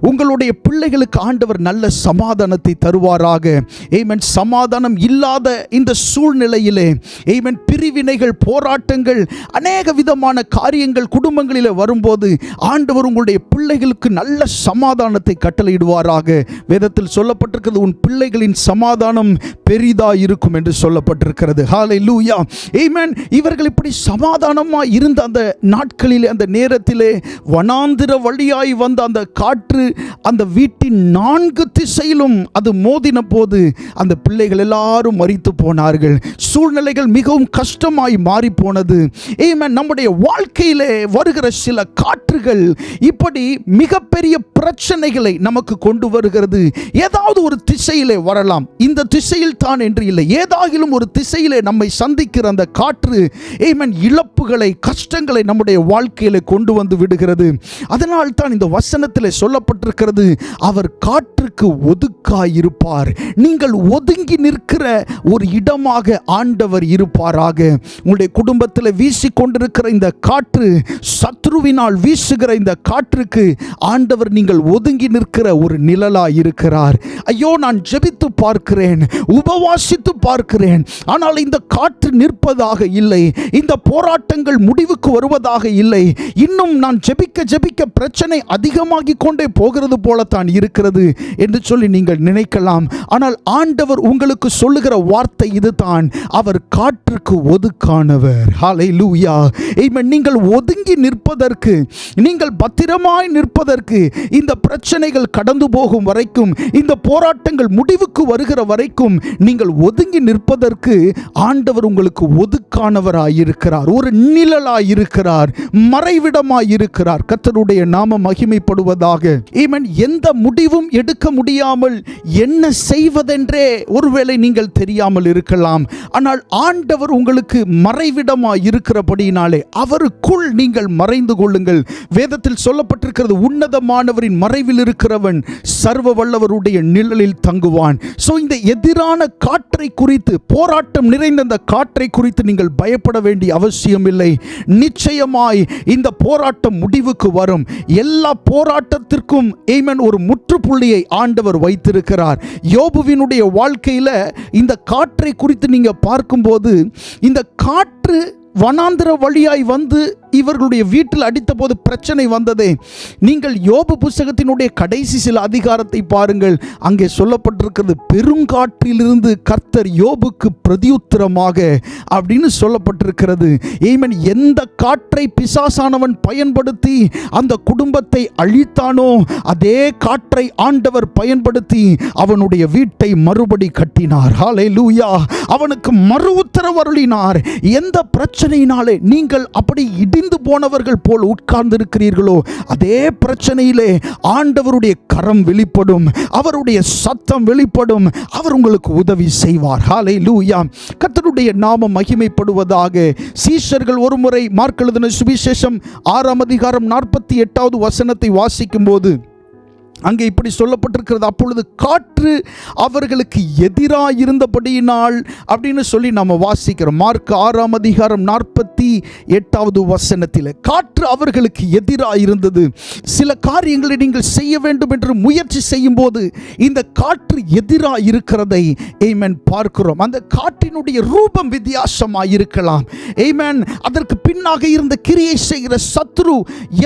உங்களுடைய பிள்ளைகளுக்கு ஆண்டவர் நல்ல சமாதானத்தை தருவாராக. சமாதானம் இல்லாத இந்த சூழ்நிலையிலே பிரிவினைகள், போராட்டங்கள், அநேக விதமான காரியங்கள் குடும்பங்களில் வரும்போது ஆண்டவர் உங்களுடைய பிள்ளைகளுக்கு நல்ல சமாதானத்தை கட்டளையிடுவாராக. வேதத்தில் சொல்லப்பட்டிருக்கிறது, உன் பிள்ளைகளின் சமாதானம் பெரிதா இருக்கும் என்று சொல்லப்பட்டிருக்கிறது. ஹல்லேலூயா. இவர்கள் இப்படி சமாதானமாக இருந்த அந்த நாட்களிலே, அந்த நேரத்திலே வனாந்திர வழியாய் வந்த அந்த காற்று அந்த வீட்டின் 4 திசையிலும் அது மோதின போது அந்த பிள்ளைகள் எல்லாரும் மரித்து போனார்கள். சூழ்நிலைகள் மிகவும் கஷ்டமாய் மாறி போனது. நம்முடைய வாழ்க்கையிலே வருகிற சில காற்றுகள் இப்படி மிகப்பெரிய பிரச்சனைகளை நமக்கு கொண்டு வருகிறது. ஏதாவது ஒரு திசையிலே வரலாம், இந்த திசையில் தான் என்று இல்லை, ஏதாகிலும் ஒரு திசையிலே நம்மை சந்திக்கிற அந்த காற்று இழப்புகளை, கஷ்டங்களை நம்முடைய வாழ்க்கையிலே கொண்டு வந்து விடுகிறது. அதனால் தான் இந்த வசனத்தில் சொல்லப்பட்டிருக்கிறது, அவர் காற்றுக்கு ஒதுக்காயிருப்பார். நீங்கள் ஒதுங்கி நிற்கிற ஒரு இடமாக ஆண்டவர் இருப்பாராக. உங்களுடைய குடும்பத்தில் வீசிக்கொண்டிருக்கிற இந்த காற்று, சத்ருவினால் வீசுகிற இந்த காற்றுக்கு ஆண்டவர் நீங்கள் ஒதுங்கி நிற்கிற ஒரு நிழலாய் இருக்கிறார். ஐயோ, நான் ஜெபித்து பார்க்கிறேன், உபவாசித்து பார்க்கிறேன், ஆனால் இந்த காற்று நிற்பதாக இல்லை, இந்த போராட்டங்கள் முடிவுக்கு வருவதாக இல்லை, இன்னும் நான் ஜெபிக்க ஜெபிக்க பிரச்சனை அதிகமாகி கொண்டே போகிறது போலத்தான் இருக்கிறது என்று சொல்லி நீங்கள் நினைக்கலாம். ஆனால் ஆண்டவர் உங்களுக்கு சொல்லுகிற வார்த்தை இதுதான், அவர் காற்றுக்கு ஒதுக்கானவர். ஹல்லேலூயா. நீங்கள் ஒதுங்கி நிற்பதற்கு, நீங்கள் பத்திரமாய் நிற்பதற்கு, இந்த பிரச்சனைகள் கடந்து போகும் வரைக்கும், இந்த போராட்டங்கள் முடிவுக்கு வருகிற வரைக்கும் நீங்கள் ஒதுங்கி நிற்பதற்கு ஆண்டவர் உங்களுக்கு ஒதுக்கானவராயிருக்கிறார், ஒரு நிழலாயிருக்கிறார், மறைவிடமாயிருக்கிறார். கர்த்தருடைய நாமம் மகிமைப்படுவதாக. எந்த முடிவும் எடுக்க முடியாமல் என்ன செய்வதென்றே ஒருவேளை நீங்கள் தெரியாமல் இருக்கலாம். ஆனால் ஆண்டவர் உங்களுக்கு மறைவிடமாய் இருக்கிறபடியினாலே அவருக்குள் நீங்கள் மறைந்து கொள்ளுங்கள். வேதத்தில் சொல்லப்பட்டிருக்கிறது, உன்னதமானவரின் மறைவில் இருக்கிறவன் சர்வ வல்லவருடைய நிழலில் தங்குவான். சோ இந்த எதிரான காற்றை குறித்து, போராட்டம் நிறைந்த இந்த காற்றை குறித்து நீங்கள் பயப்பட வேண்டிய அவசியம் இல்லை. நிச்சயமாய் இந்த போராட்டம் முடிவுக்கு வரும். எல்லா போராட்டத்திற்கும் ஆமென் ஒரு முற்றுப்புள்ளியை ஆண்டவர் வைத்திருக்கிறார். யோபுவினுடைய வாழ்க்கையில இந்த காற்றை குறித்து நீங்க பார்க்கும்போது, இந்த காற்று வனாந்திர வழியாய் வந்து இவர்களுடைய வீட்டில் அடித்த போது பிரச்சனை வந்ததே. நீங்கள் யோபு புத்தகத்தினுடைய கடைசி சில அதிகாரத்தை பாருங்கள். அங்கே சொல்லப்பட்டிருக்கிறது, பெருங்காற்றிலிருந்து கர்த்தர் யோபுக்கு பிரதியுத்தரமாக அப்படின்னு சொல்லப்பட்டிருக்கிறது. ஆமென். எந்த காற்றை பிசாசானவன் பயன்படுத்தி அந்த குடும்பத்தை அழித்தானோ, அதே காற்றை ஆண்டவர் பயன்படுத்தி அவனுடைய வீட்டை மறுபடி கட்டினார். ஹல்லேலூயா. அவனுக்கு மறு உத்தரவு அருளினார். எந்த பிரச்சனையினாலே நீங்கள் அப்படி இடிந்து போனவர்கள் போல் உட்கார்ந்து இருக்கிறீர்களோ, அதே பிரச்சனையிலே ஆண்டவருடைய கரம் வெளிப்படும், அவருடைய சத்தம் வெளிப்படும், அவர் உங்களுக்கு உதவி செய்வார். ஹல்லேலூயா. கர்த்தருடைய நாமம் மகிமைப்படுவதாக. சீஷர்கள் ஒருமுறை மார்க் எழுதின சுவிசேஷம் 6ஆம் அதிகாரம் 48வது வசனத்தை வாசிக்கும் போது அங்கே இப்படி சொல்லப்பட்டிருக்கிறது, அப்பொழுது காற்று அவர்களுக்கு எதிராக இருந்தபடியினால் அப்படின்னு சொல்லி நம்ம வாசிக்கிறோம். மார்க் 6ஆம் அதிகாரம் 48வது வசனத்தில் காற்று அவர்களுக்கு எதிராக இருந்தது. சில காரியங்களை நீங்கள் செய்ய வேண்டும் என்று முயற்சி செய்யும் போது இந்த காற்று எதிராக இருக்கிறதை ஆமென் பார்க்கிறோம். அந்த காற்றினுடைய ரூபம் வித்தியாசமாக இருக்கலாம். ஆமென். அதற்கு பின்னாக இருந்த கிரியை செய்கிற சத்துரு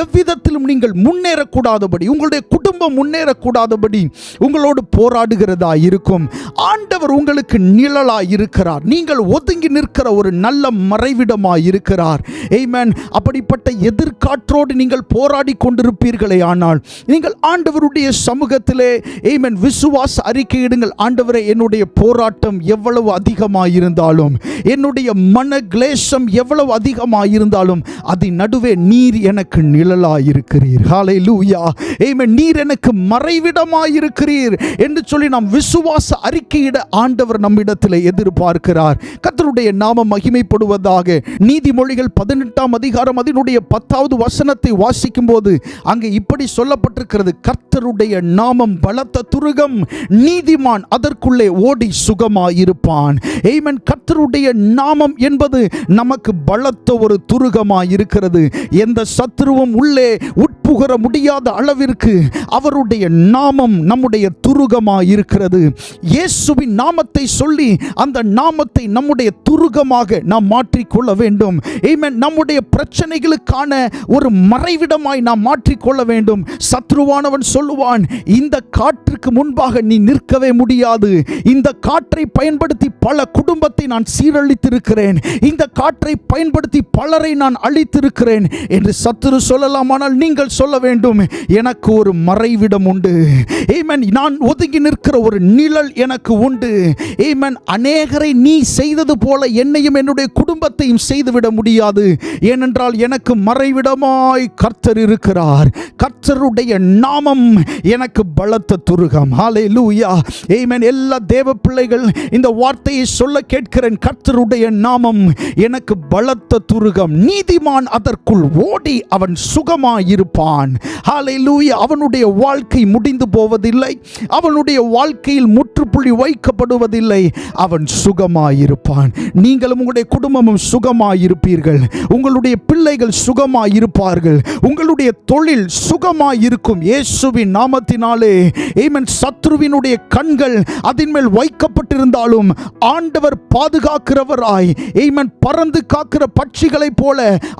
எவ்விதத்திலும் நீங்கள் முன்னேறக்கூடாதபடி, உங்களுடைய குடும்பம் முன்னேறக்கூடாதபடி உங்களோடு போராடுகிறதா இருக்கும். ஆண்டவர் உங்களுக்கு நிழலாய் இருக்கிறார். நீங்கள் ஒதுங்கி நிற்கிற ஒரு நல்ல மறைவிடமாய் இருக்கிறார். ஆமென். அப்படிப்பட்ட எதிர்காற்றோடு நீங்கள் போராடி கொண்டிருப்பீர்களே, ஆனால் நீங்கள் ஆண்டவருடைய சமூகத்திலே ஆமென் விசுவாச அறிக்கையிடுங்கள். ஆண்டவரே, என்னுடைய போராட்டம் எவ்வளவு அதிகமாயிருந்தாலும், என்னுடைய மன கிளேசம் எவ்வளவு அதிகமாயிருந்தாலும், அதன் நடுவே நீர் எனக்கு நிழலாயிருக்கிறீர். ஹல்லேலூயா. ஆமென். நீர் எனக்கு மறைவிடமாயிருக்கிறீர் என்று சொல்லி நாம் விசுவாச அறிக்கையிட ஆண்டவர் நம்மிடத்தில் எதிர்பார்க்கிறார். கர்த்தருடைய நாமம் மகிமைப்படுவதாக. நீதிமொழிகள் 18ஆம் அதிகாரம் அதனுடைய 10வது வசனத்தை வாசிக்கும் போது அங்கே இப்படி சொல்லப்பட்டிருக்கிறது, கர்த்தருடைய நாமம் பலத்த துருகம், நீதிமான் அதற்குள்ளே ஓடி சுகமாயிருப்பான். ஆமென். கர்த்தருடைய நாமம் என்பது நமக்கு பலத்த ஒரு துருகமாய் இருக்கிறது. எந்த சத்துருவும் உள்ளே உட்புகர முடியாத அளவிற்கு அவருடைய நாமம் நம்முடைய துருகமாய் இருக்கிறது. இயேசுவின் நாமத்தை சொல்லி அந்த நாமத்தை நம்முடைய துருகமாக நாம் மாற்றிக்கொள்ள வேண்டும். ஆமென். நம்முடைய பிரச்சனைகளுக்கான ஒரு மறைவிடமாய் நாம் மாற்றிக்கொள்ள வேண்டும். சத்ருவானவன் சொல்லுவான், இந்த காற்றுக்கு முன்பாக நீ நிற்கவே முடியாது, இந்த காற்றை பயன்படுத்தி பல குடும்பத்தை நான் சீரழித்திருக்கிறேன், இந்த காற்றை பயன்படுத்தி பலரை நான் அழித்திருக்கிறேன் என்று சத்துரு சொல்லலாம். ஆனால் நீங்கள் சொல்ல வேண்டும், எனக்கு ஒரு மறைவிடம் உண்டு. ஆமென். நான் ஒதுங்கி நிற்கிற ஒரு நிழல் எனக்கு உண்டு. ஆமென். அநேகரை நீ செய்தது போல என்னையும் என்னுடைய குடும்பத்தையும் செய்துவிட முடியாது. ஏனென்றால் எனக்கு மறைவிடமாய் கர்த்தர் இருக்கிறார். கர்த்தருடைய நாமம் எனக்கு பலத்த துருகம். ஹல்லேலூயா. ஆமென். எல்லா தேவ பிள்ளைகள் இந்த வார்த்தையை சொல்ல கேட்கிறேன். கர்த்தருடைய நாமம் எனக்கு பலத்த துருகம், நீதிமான் அதற்குள் ஓடி அவன் சுகமாயிருப்பான். ஹல்லேலூயா. அவனுடைய வாழ்க்கை முடிந்து போவதில்லை, அவனுடைய வாழ்க்கையில் முற்றுப்புள்ளி வைக்கப்படுவதில்லை, அவன் சுகமாயிருப்பான். நீங்களும் உங்களுடைய குடும்பமும் சுகமாயிருப்பீர்கள், உங்களுடைய பிள்ளைகள் சுகமாயிருப்பார்கள், உங்களுடைய தொழில் சுகமாயிருக்கும். இயேசுவின் நாமத்தினாலே ஆமென். சத்ருவினுடைய கண்கள் அதன் மேல் வைக்கப்பட்டிருந்தாலும் ஆண்டவர் பாதுகாக்கிறவராய், ஆமென், பறந்து காக்கிற பட்சிகளைப் போல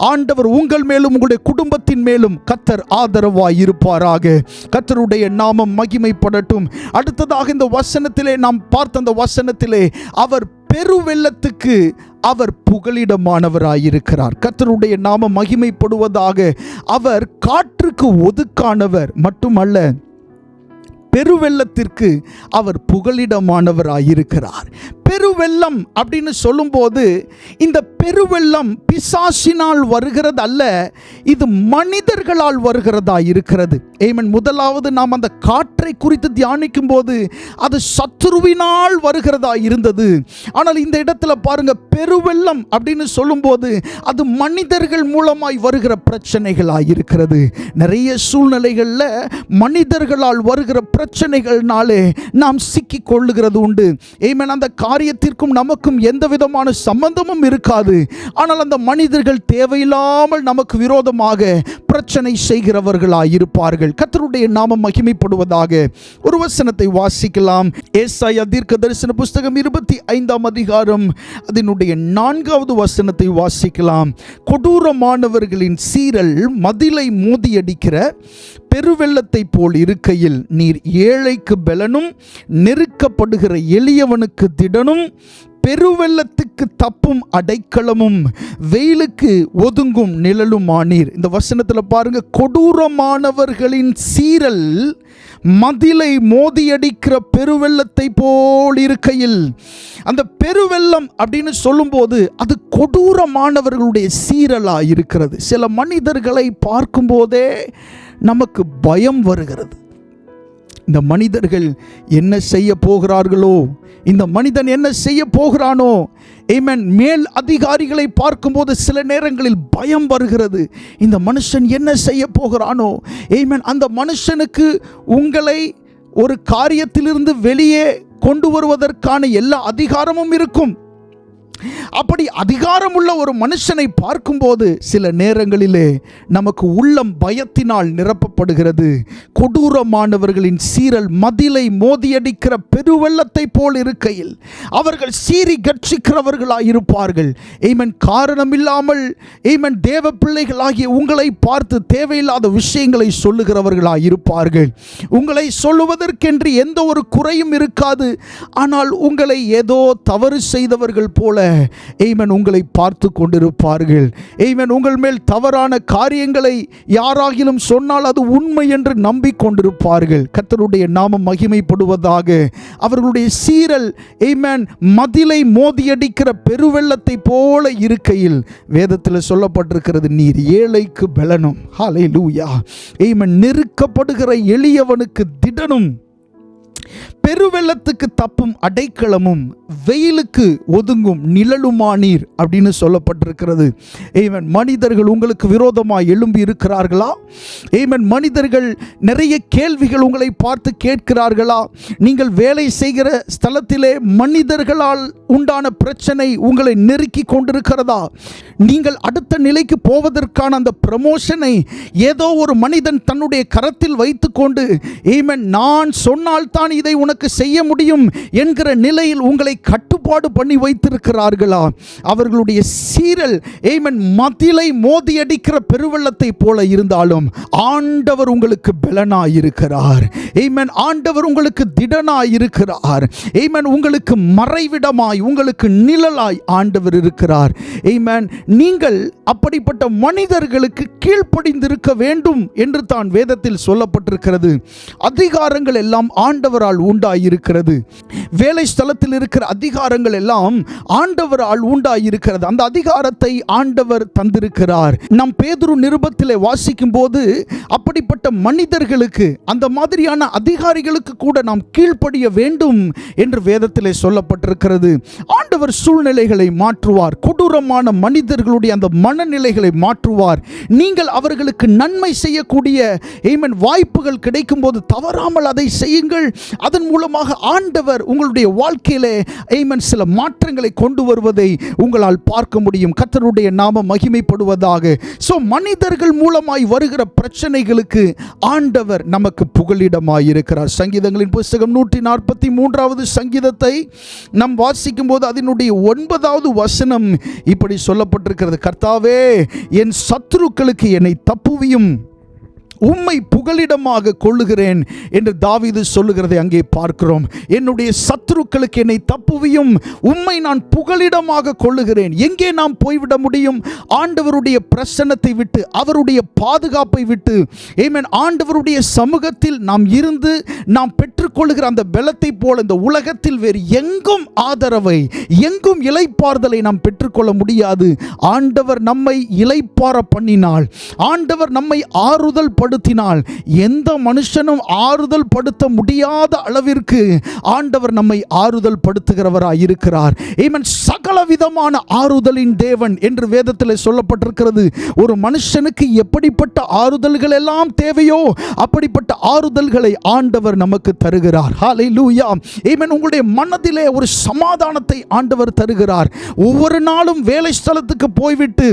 ஆண்டவர் உங்கள் மேலும் உங்களுடைய குடும்பத்தின் மேலும் கர்த்தர் ஆதரவாய் இருப்பாராக. கர்த்தருடைய நாமம் மகிமைப்படட்டும். அடுத்ததாக இந்த வசனத்திலே நாம் பார்த்த அந்த வசனத்திலே அவர் பெருவெள்ளத்துக்கு அவர் புகலிடமானவராயிருக்கிறார். கர்த்தருடைய நாமம் மகிமைப்படுவதாக. அவர் காற்றுக்கு ஒதுக்கானவர் மட்டுமல்ல, பெருவெள்ளத்திற்கு அவர் புகலிடமானவராயிருக்கிறார். பெருவெள்ளம் அப்படின்னு சொல்லும்போது இந்த பெருவெள்ளம் பிசாசினால் வருகிறது அல்ல, இது மனிதர்களால் வருகிறதா இருக்கிறது. ஆமென். முதலாவது நாம் அந்த காற்றை குறித்து தியானிக்கும் போது அது சத்துருவினால் வருகிறதா இருந்தது. ஆனால் இந்த இடத்துல பாருங்க, பெருவெள்ளம் அப்படின்னு சொல்லும்போது அது மனிதர்கள் மூலமாய் வருகிற பிரச்சனைகளாக இருக்கிறது. நிறைய சூழ்நிலைகளில் மனிதர்களால் வருகிற பிரச்சனைகள்னாலே நாம் சிக்கிக் கொள்ளுகிறது உண்டு. ஆமென். அந்த காரியத்திற்கும் நமக்கும் எந்த விதமான சம்பந்தமும் இருக்காது. ஆனால் அந்த மனிதர்கள் தேவையில்லாமல் நமக்கு விரோதமாக பிரச்சனை செய்கிறவர்களாய் இருப்பார்கள். கர்த்தருடைய நாமம் மகிமைப்படுவதாக. ஒரு வசனத்தை வாசிக்கலாம். ஏசாயா தீர்க்க தரிசன புஸ்தகம் 25ஆம் அதிகாரம் அதனுடைய 4வது வசனத்தை வாசிக்கலாம். கொடூரமானவர்களின் சீரல் மதிலை மோதியடிக்கிற பெருவெள்ளத்தை போல் இருக்கையில் நீர் ஏழைக்கு பெலனும் நெருக்கப்படுகிற எளியவனுக்கு திடனும் பெருவெள்ளத்துக்கு தப்பும் அடைக்கலமும் வெயிலுக்கு ஒதுங்கும் நிழலுமானீர். இந்த வசனத்தில் பாருங்க, கொடூரமானவர்களின் சீரல் மதிலை மோதியடிக்கிற பெருவெள்ளத்தை போல் இருக்கையில். அந்த பெருவெள்ளம் அப்படின்னு சொல்லும்போது அது கொடூரமானவர்களுடைய சீரலா இருக்கிறது. சில மனிதர்களை பார்க்கும்போதே நமக்கு பயம் வருகிறது. இந்த மனிதர்கள் என்ன செய்ய போகிறார்களோ, இந்த மனிதன் என்ன செய்ய போகிறானோ. ஆமென். மேல் அதிகாரிகளை பார்க்கும்போது சில நேரங்களில் பயம் வருகிறது. இந்த மனுஷன் என்ன செய்ய போகிறானோ. ஆமென். அந்த மனுஷனுக்கு உங்களை ஒரு காரியத்திலிருந்து வெளியே கொண்டு வருவதற்கான எல்லா அதிகாரமும் இருக்கும். அப்படி அதிகாரமுள்ள ஒரு மனுஷனை பார்க்கும்போது சில நேரங்களிலே நமக்கு உள்ளம் பயத்தினால் நிரப்பப்படுகிறது. கொடூரமானவர்களின் சீரல் மதிலை மோதியடிக்கிற பெருவெள்ளத்தை போல் இருக்கையில் அவர்கள் சீறி கட்சிக்கிறவர்களாய் இருப்பார்கள். ஆமென். காரணமில்லாமல் ஆமென் தேவ பிள்ளைகளாகிய உங்களை பார்த்து தேவையில்லாத விஷயங்களை சொல்லுகிறவர்களாய் இருப்பார்கள். உங்களை சொல்லுவதற்கென்று எந்த ஒரு குறையும் இருக்காது. ஆனால் உங்களை ஏதோ தவறு செய்தவர்கள் போல ஆமென் உங்களை பார்த்து கொண்டிருப்பார்கள். ஆமென். உங்கள் மேல் தவறான காரியங்களை யாராகிலும் சொன்னால் அது உண்மை என்று நம்பிக்கொண்டிருப்பார்கள். கர்த்தருடைய நாமம் மகிமைப்படுவதாக. அவர்களுடைய சீரல் ஆமென் மதிலை மோதியடிக்கிற பெருவெள்ளத்தை போல இருக்கையில் வேதத்தில் சொல்லப்பட்டிருக்கிறது, நீர் ஏழைக்கு பெலனும், ஹல்லேலூயா, ஆமென், நெருக்கப்படுகிற எளியவனுக்கு திடனும் பெருவெள்ளத்துக்கு தப்பும் அடைக்கலமும் வெயிலுக்கு ஒதுங்கும் நிழலுமானீர் அப்படின்னு சொல்லப்பட்டிருக்கிறது. ஆமென். மனிதர்கள் உங்களுக்கு விரோதமாக எழும்பி இருக்கிறார்களா? ஆமென். மனிதர்கள் நிறைய கேள்விகள் உங்களை பார்த்து கேட்கிறார்களா? நீங்கள் வேலை செய்கிற ஸ்தலத்திலே மனிதர்களால் உண்டான பிரச்சனை உங்களை நெருக்கி கொண்டிருக்கிறதா? நீங்கள் அடுத்த நிலைக்கு போவதற்கான அந்த ப்ரமோஷனை ஏதோ ஒரு மனிதன் தன்னுடைய கரத்தில் வைத்துக்கொண்டு ஆமென் நான் சொன்னால்தான் இதை உனக்கு செய்ய முடியும் என்கிற நிலையில் உங்களை கட்டுப்பாடு பண்ணி வைத்திருக்கிறார்களா? அவர்களுடைய சீரல் ஆமென் மதிலை மோதியடிக்கிற பெருவெள்ளத்தை போல இருந்தாலும் ஆண்டவர் உங்களுக்கு பலனாயிருக்கிறார். ஆமென். ஆண்டவர் உங்களுக்கு திடனாயிருக்கிறார். ஆமென். உங்களுக்கு மறைவிடமாய் உங்களுக்கு நிழலாய் ஆண்டவர் இருக்கிறார். ஆமென். நீங்கள் அப்படிப்பட்ட மனிதர்களுக்கு கீழ்ப்படிந்திருக்க வேண்டும் என்று தான் வேதத்தில் சொல்லப்பட்டிருக்கிறது. அதிகாரங்கள் எல்லாம் ஆண்டவரால் உண்டாயிருக்கிறது. வேலை ஸ்தலத்தில் இருக்கிற அதிகாரங்கள் எல்லாம் ஆண்டவரால் உண்டாயிருக்கிறது. அந்த அதிகாரத்தை ஆண்டவர் தந்திருக்கிறார். நம் பேதுரு நிருபத்திலே வாசிக்கும் போது அப்படிப்பட்ட மனிதர்களுக்கு, அந்த மாதிரியான அதிகாரிகளுக்கு கூட நாம் கீழ்ப்படிய வேண்டும் என்று வேதத்திலே சொல்லப்பட்டிருக்கிறது. ஆண்டவர் சூழ்நிலைகளை மாற்றுவார். கொடூரமான மனிதர்களுடைய அந்த மனநிலைகளை மாற்றுவார். நீங்கள் அவர்களுக்கு நன்மை செய்யக்கூடிய ஆமென் வாய்ப்புகள் கிடைக்கும் போது தவறாமல் அதை செய்யுங்கள். அதன் மூலமாக ஆண்டவர் உங்களுடைய வாழ்க்கையிலே ஆமென் சில மாற்றங்களை கொண்டு வருவதை உங்களால் பார்க்க முடியும். கர்த்தருடைய நாமம் மகிமைப்படுவதாக. மனிதர்கள் மூலமாய் வருகிற பிரச்சனைகளுக்கு ஆண்டவர் நமக்கு புகலிடமாய் இருக்கிறார். சங்கீதங்களின் புஸ்தகம் 143வது சங்கீதத்தை நாம் வாசிக்கும் போது அதனுடைய 9வது வசனம் இப்படி சொல்லப்பட்டிருக்கிறது, கர்த்தாவே என் சத்துருக்களுக்கு என்னை தப்புவியும், உம்மை புகலிடமாக கொள்ளுகிறேன் என்று தாவீது சொல்லுகிறதை அங்கே பார்க்கிறோம். என்னுடைய சத்துருக்களுக்கு என்னை தப்புவியும், உம்மை நான் புகலிடமாக கொள்ளுகிறேன். எங்கே நாம் போய்விட முடியும்? ஆண்டவருடைய பிரசன்னத்தை விட்டு, அவருடைய பாதுகாப்பை விட்டு, ஆமென், ஆண்டவருடைய சமூகத்தில் நாம் இருந்து நாம் பெற்றுக்கொள்ளுகிற அந்த பலத்தை போல இந்த உலகத்தில் வேறு எங்கும் ஆதரவை, எங்கும் இளைப்பாறுதலை நாம் பெற்றுக்கொள்ள முடியாது. ஆண்டவர் நம்மை இளைப்பாற பண்ணினால், ஆண்டவர் நம்மை ஆறுதல் படுத்தினால், எந்த மனுஷனும் ஆறுதல் படுத்த முடியாத அளவிற்கு ஆண்டவர் நம்மை ஆறுதல் படுத்துகிறவராய் இருக்கிறார். ஆமென். சகல விதமான ஆறுதலின் தேவன் என்று வேதத்தில் சொல்லப்பட்டிருக்கிறது. ஒரு மனுஷனுக்கு எப்படிப்பட்ட ஆறுதல்கள் எல்லாம் தேவையோ அப்படிப்பட்ட ஆறுதல்களை ஆண்டவர் நமக்கு தருகிறார். ஹல்லேலூயா. ஆமென். உங்களுடைய மனதிலே ஒரு சமாதானத்தை ஆண்டவர் தருகிறார். ஒவ்வொரு நாளும் வேலை ஸ்தலத்துக்கு போய்விட்டு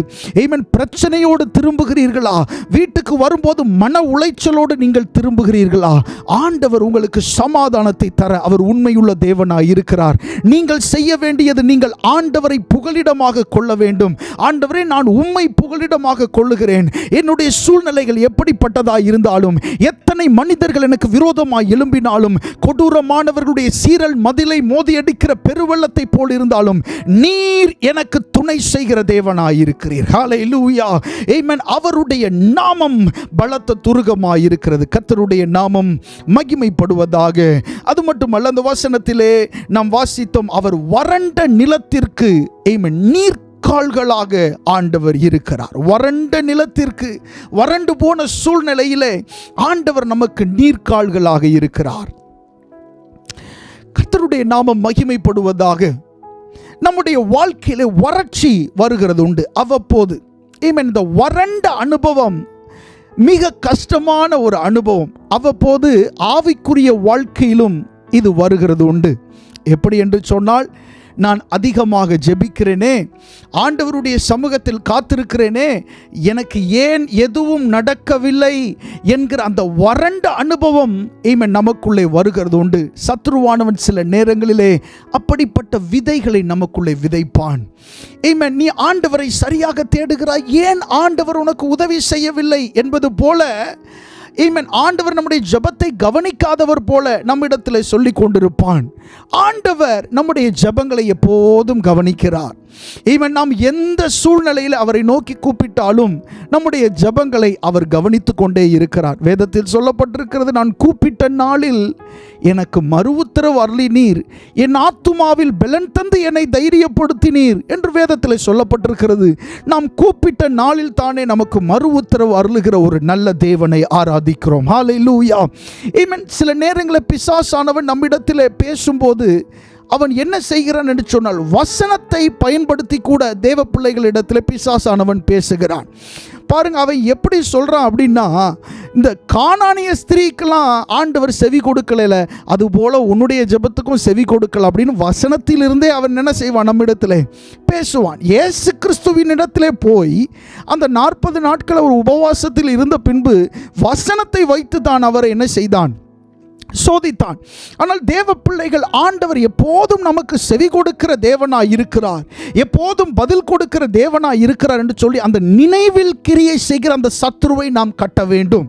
ஆமென் பிரச்சனையோடு திரும்புகிறீர்களா? வீட்டுக்கு வரும்போது மன உளைச்சலோடு நீங்கள் திரும்புகிறீர்களா? ஆண்டவர் உங்களுக்கு சமாதானத்தை தர அவர் உண்மையுள்ள தேவனாய் இருக்கிறார். நீங்கள் செய்ய வேண்டியது, நீங்கள் ஆண்டவரை புகலிடமாக கொள்ள வேண்டும். ஆண்டவரே, நான் உம்மை புகலிடமாக கொள்ளுகிறேன். என்னுடைய சூழ்நிலைகள் எப்படிப்பட்டதாய் இருந்தாலும், எத்தனை மனிதர்கள் எனக்கு விரோதமாய் எழும்பினாலும், கொடூரமானவர்களுடைய சீரல் மதிலை மோதியடிக்கிற பெருவெள்ளத்தை போல் இருந்தாலும், நீர் எனக்கு துணை செய்கிற தேவனாய் இருக்கிறீர். ஹல்லேலூயா. ஆமென். அவருடைய நாமம் பலத்த துருகமாய் இருக்கிறது. கர்த்தருடைய நாமம் மகிமைப்படுவதாக. அது மட்டுமல்ல, அந்த வசனத்திலே நாம் வாசித்தோம், அவர் வறண்ட நிலத்திற்கு ஆமென் நீர்க்கால்களாக ஆண்டவர் இருக்கிறார். வறண்ட நிலத்திற்கு, வறண்டு போன சூழ்நிலையிலே ஆண்டவர் நமக்கு நீர்க்கால்களாக இருக்கிறார். கர்த்தருடைய நாமம் மகிமைப்படுவதாக. நம்முடைய வாழ்க்கையிலே வறட்சி வருகிறது உண்டு அவ்வப்போது. ஆமென். இந்த வறண்ட அனுபவம் மிக கஷ்டமான ஒரு அனுபவம். அவ்வப்போது ஆவிக்குரிய வாழ்க்கையிலும் இது வருகிறது உண்டு. எப்படி என்று சொன்னால், நான் அதிகமாக ஜெபிக்கிறேனே, ஆண்டவருடைய சமூகத்தில் காத்திருக்கிறேனே, எனக்கு ஏன் எதுவும் நடக்கவில்லை என்கிற அந்த வறண்ட அனுபவம் நமக்குள்ளே வருகிறது உண்டு. சத்ருவானவன் சில நேரங்களிலே அப்படிப்பட்ட விதைகளை நமக்குள்ளே விதைப்பான். நீ ஆண்டவரை சரியாக தேடுகிறாய், ஏன் ஆண்டவர் உனக்கு உதவி செய்யவில்லை என்பது போல ஆண்டவர் நம்முடைய ஜெபத்தை கவனிக்காதவர் போல நம்மிடத்தில் சொல்லிக் கொண்டிருப்பான். ஆண்டவர் நம்முடைய ஜெபங்களை எப்போதும் கவனிக்கிறார். நாம் எந்த சூழ்நிலையில் அவரை நோக்கி கூப்பிட்டாலும் நம்முடைய ஜெபங்களை அவர் கவனித்து கொண்டே இருக்கிறார். வேதத்தில் சொல்லப்பட்டிருக்கிறது, நான் கூப்பிட்ட நாளில் எனக்கு மறு உத்தரவு அருளினீர், என் ஆத்துமாவில் பலன் தந்து என்னை தைரியப்படுத்தினீர் என்று வேதத்தில் சொல்லப்பட்டிருக்கிறது. நாம் கூப்பிட்ட நாளில் தானே நமக்கு மறு உத்தரவு அருளுகிற ஒரு நல்ல தேவனை ஆராதிக்கிறோம். ஹல்லேலூயா. ஆமென். சில நேரங்களில் பிசாசானவன் நம்மிடத்தில் பேசும்போது அவன் என்ன செய்கிறான் என்று சொன்னால், வசனத்தை பயன்படுத்தி கூட தேவ பிள்ளைகளிடத்தில் பிசாசானவன் பேசுகிறான். பாருங்க, அவன் எப்படி சொல்றான் அப்படின்னா, இந்த கானானிய ஸ்திரீக்கெல்லாம் ஆண்டவர் செவி கொடுக்கல, அதுபோல உன்னுடைய ஜெபத்துக்கும் செவி கொடுக்கல அப்படின்னு வசனத்திலிருந்தே அவன் என்ன செய்வான், நம்மிடத்தில் பேசுவான். இயேசு கிறிஸ்துவின் இடத்திலே போய் அந்த 40 நாட்கள் அவர் உபவாசத்தில் இருந்த பின்பு வசனத்தை வைத்து தான் அவர் என்ன செய்தான், சோதித்தான். ஆனால் தேவ பிள்ளைகள், ஆண்டவர் எப்போதும் நமக்கு செவி கொடுக்கிற தேவனாய் இருக்கிறார், எப்போதும் பதில் கொடுக்கிற தேவனாய் இருக்கிறார் என்று சொல்லி அந்த நினைவில் கிரியை செய்கிற அந்த சத்துருவை நாம் கட்ட வேண்டும்.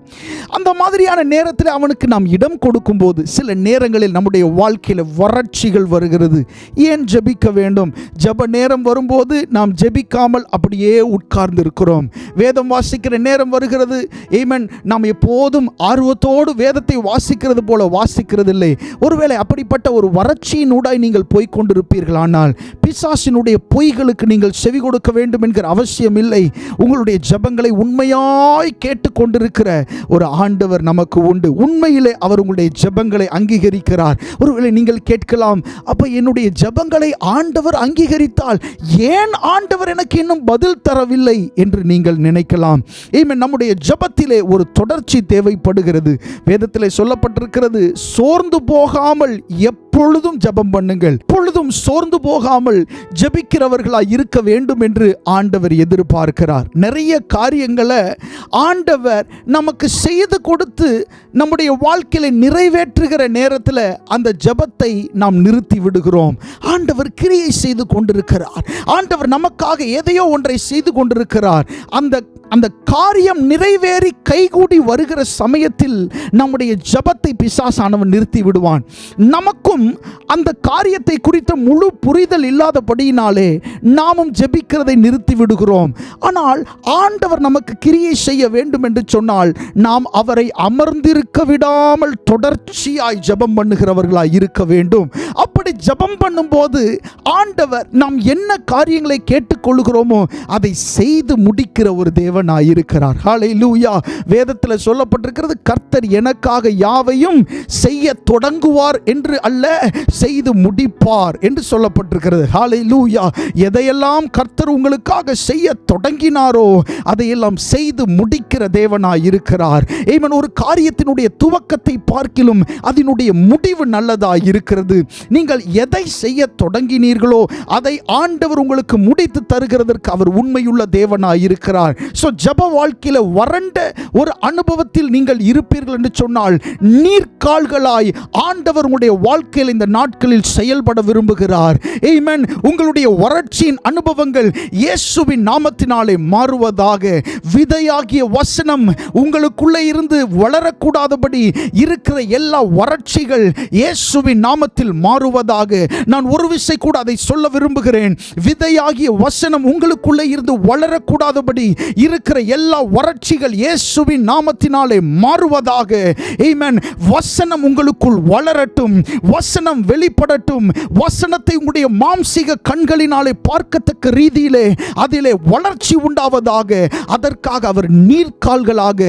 அந்த மாதிரியான நேரத்தில் அவனுக்கு நாம் இடம் கொடுக்கும் போது சில நேரங்களில் நம்முடைய வாழ்க்கையில் வறட்சிகள் வருகிறது. ஏன் ஜெபிக்க வேண்டும்? ஜெப நேரம் வரும்போது நாம் ஜெபிக்காமல் அப்படியே உட்கார்ந்து இருக்கிறோம். வேதம் வாசிக்கிற நேரம் வருகிறது, ஆமென், நாம் எப்போதும் ஆர்வத்தோடு வேதத்தை வாசிக்கிறது போல வாசிக்கிறதில்லை. ஒருவேளை அப்படிப்பட்ட ஒரு வறட்சியினூடாய் நீங்கள் போய்கொண்டிருப்பீர்கள். ஆனால் பிசாசினுடைய பொய்களுக்கு நீங்கள் செவி கொடுக்க வேண்டும் என்கிற அவசியம் இல்லை. உங்களுடைய ஜெபங்களை உண்மையாய் கேட்டுக்கொண்டிருக்கிற ஒரு ஆண்டவர் நமக்கு உண்டு. உண்மையிலே அவர் உங்களுடைய ஜெபங்களை அங்கீகரிக்கிறார். ஒருவேளை நீங்கள் கேட்கலாம், அப்ப என்னுடைய ஜெபங்களை ஆண்டவர் அங்கீகரித்தால் ஏன் ஆண்டவர் எனக்கு இன்னும் பதில் தரவில்லை என்று நீங்கள் நினைக்கலாம். நம்முடைய ஜெபத்திலே ஒரு தொடர்ச்சி தேவைப்படுகிறது. வேதத்திலே சொல்லப்பட்டிருக்கிறது, சோர்ந்து போகாமல் எப்பொழுதும் ஜெபம் பண்ணுங்கள், எப்பொழுதும் சோர்ந்து போகாமல் ஜெபிக்கிறவர்களாய் இருக்க வேண்டும் என்று ஆண்டவர் எதிர்பார்க்கிறார். நிறைய காரியங்களை ஆண்டவர் நமக்கு செய்து கொடுத்து நம்முடைய வாழ்க்கையில நிறைவேற்றுகிற நேரத்தில் அந்த ஜெபத்தை நாம் நிறுத்தி விடுகிறோம். ஆண்டவர் கிரியை செய்து கொண்டிருக்கிறார். ஆண்டவர் நமக்காக எதையோ ஒன்றை செய்து கொண்டிருக்கிறார். அந்த காரியம் நிறைவேறி கைகூடி வருகிற சமயத்தில் நம்முடைய ஜெபத்தை பிசாசானவன் நிறுத்தி விடுவான். நமக்கும் அந்த காரியத்தை குறித்த முழு புரிதல் இல்லாதபடியினாலே நாமும் ஜெபிக்கிறதை நிறுத்தி விடுகிறோம். ஆனால் ஆண்டவர் நமக்கு கிரியை செய்ய வேண்டும் என்று சொன்னால் நாம் அவரை அமர்ந்திருக்க விடாமல் தொடர்ச்சியாய் ஜெபம் பண்ணுகிறவர்களாய் இருக்க வேண்டும். அப்படி ஜெபம் பண்ணும்போது ஆண்டவர் நாம் என்ன காரியங்களை கேட்டுக்கொள்கிறோமோ அதை செய்து முடிக்கிற ஒரு தேவனாயிருக்கிறார். ஹல்லேலூயா. வேதத்தில் சொல்லப்பட்டிருக்கிறது, கர்த்தர் எனக்காக யாவையும் செய்ய தொடங்குவார் என்று அல்ல, செய்து முடிப்பார் என்று சொல்லப்பட்டிருக்கிறது. ஹல்லேலூயா. எதையெல்லாம் கர்த்தர் உங்களுக்காக செய்ய தொடங்கினாரோ அதையெல்லாம் செய்து முடிக்கிற தேவனாயிருக்கிறார். ஆமென். ஒரு காரியத்தினுடைய துவக்கத்தை பார்க்கிலும் அதனுடைய முடிவு நல்லதாய் இருக்கிறது. நீங்கள் எதை செய்ய தொடங்கினீர்களோ அதை ஆண்டவர் உங்களுக்கு முடித்து தருகிறதற்கு அவர் உண்மையுள்ள தேவனாயிருக்கிறார். ஜெப வாழ்க்கையில வறண்ட ஒரு அனுபவத்தில் நீங்கள் இருப்பீர்கள் என்று சொன்னால் நீர்க்கால்களாய் ஆண்டவர் உங்களுடைய வாழ்க்கையில் இந்த நாட்களில் செயல்பட விரும்புகிறார். ஆமென். உங்களுடைய வறட்சியின் அனுபவங்கள் இயேசுவின் நாமத்தினாலே மாறுவதாக. விதையாகிய வசனம் உங்களுக்குள்ளே இருந்து வளரக்கூடாதபடி இருக்கிற எல்லா வறட்சிகள் இயேசுவின் நாமத்தில் மாறுவதாக. நான் ஒரு விசை கூட அதை சொல்ல விரும்புகிறேன். விதையாகிய வசனம் உங்களுக்குள்ளே இருந்து வளரக்கூடாதபடி இருக்கிற எல்லா வறட்சிகள் இயேசுவின் நாமத்தினாலே மாறுவதாக. ஆமென். வசனம் உங்களுக்குள் வளரட்டும், வசனம் வெளிப்படட்டும். வசனத்தை உங்களுடைய மாம்சீக கண்களினாலே பார்க்கத்தக்க ரீதியிலே அதிலே வளர்ச்சி உண்டாவதாக. அதற்காக அவர் நீர்க்கால்களாக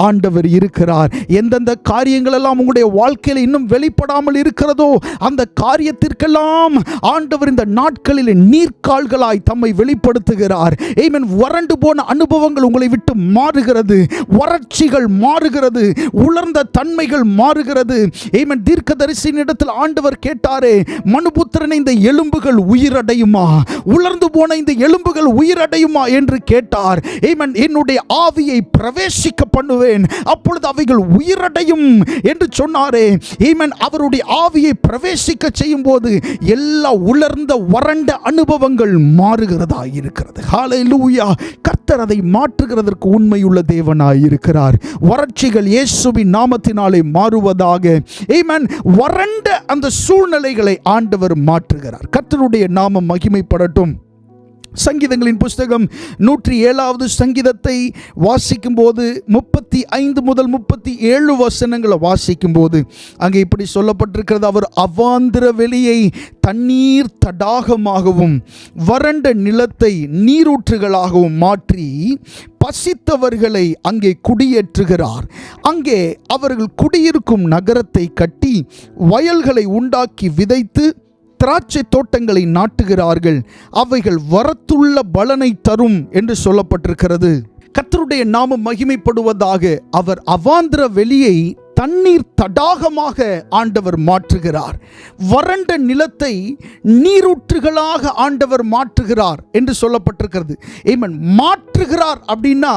ஆண்டவர் இருக்கிறார். எந்தெந்த காரியங்கள் எல்லாம் உங்களுடைய வாழ்க்கையில் இன்னும் வெளிப்படாமல் இருக்கிறதோ அந்த காரியத்திற்கெல்லாம் ஆண்டவர் இந்த நாட்களில் நீர்க்கால்களாய் தம்மை வெளிப்படுத்துகிறார். ஆமென். வறண்டு போன அனுபவங்கள் உங்களை விட்டு மாறுகிறது, வறட்சிகள் மாறுகிறது, உலர்ந்த தன்மைகள் மாறுகிறது. ஆமென். தீர்க்கதரிசியின் இடத்தில் ஆண்டவர் கேட்டாரே, மனுபுத்திரனே இந்த எலும்புகள் உயிரடையுமா, உலர்ந்து போன இந்த எலும்புகள் உயிரடையுமா என்று கேட்டார். ஆமென். என்னுடைய ஆவியை பிரவேசிக்க பண்ணுவேன், அப்பொழுது அவைகள் உயிரடையும் என்று சொன்னாரே. ஆமென். அவருடைய ஆவியை பிரவேசிக்க செய்யும் போது எல்லா உலர்ந்த வறண்ட அனுபவங்கள் மாறுகிறதா இருக்கிறது. ஹல்லேலூயா. கர்த்தர் அதை மாற்றுகிறதற்கு உண்மையுள்ள தேவனாய் இருக்கிறார். வறட்சிகள் இயேசுவின் நாமத்தினாலே மாறுவதாக. ஆமென். வறண்ட அந்த சூழ்நிலைகளை ஆண்டவர் மாற்றுகிறார். கர்த்தருடைய நாமம் மகிமைப்படட்டும். சங்கீதங்களின் புஸ்தகம் 107வது சங்கீதத்தை வாசிக்கும் போது 35 முதல் 37 வசனங்களை வாசிக்கும் போது அங்கே இப்படி சொல்லப்பட்டிருக்கிறது, அவர் அவாந்திர வெளியை தண்ணீர் தடாகமாகவும் வறண்ட நிலத்தை நீரூற்றுகளாகவும் மாற்றி பசித்தவர்களை அங்கே குடியேற்றுகிறார். அங்கே அவர்கள் குடியிருக்கும் நகரத்தை கட்டி வயல்களை உண்டாக்கி விதைத்து திராட்சை தோட்டங்களை நாட்டுகிறார்கள், அவைகள் வரத்துள்ள பலனை தரும் என்று சொல்லப்பட்டிருக்கிறது. கர்த்தருடைய நாமம் மகிமைப்படுவதாக. அவர் அவாந்திர வெளியை தண்ணீர் தடாகமாக ஆண்டவர் மாற்றுகிறார். வறண்ட நிலத்தை நீரூற்றுகளாக ஆண்டவர் மாற்றுகிறார் என்று சொல்லப்பட்டிருக்கிறது. ஆமென். மாற்றுகிறார் அப்படின்னா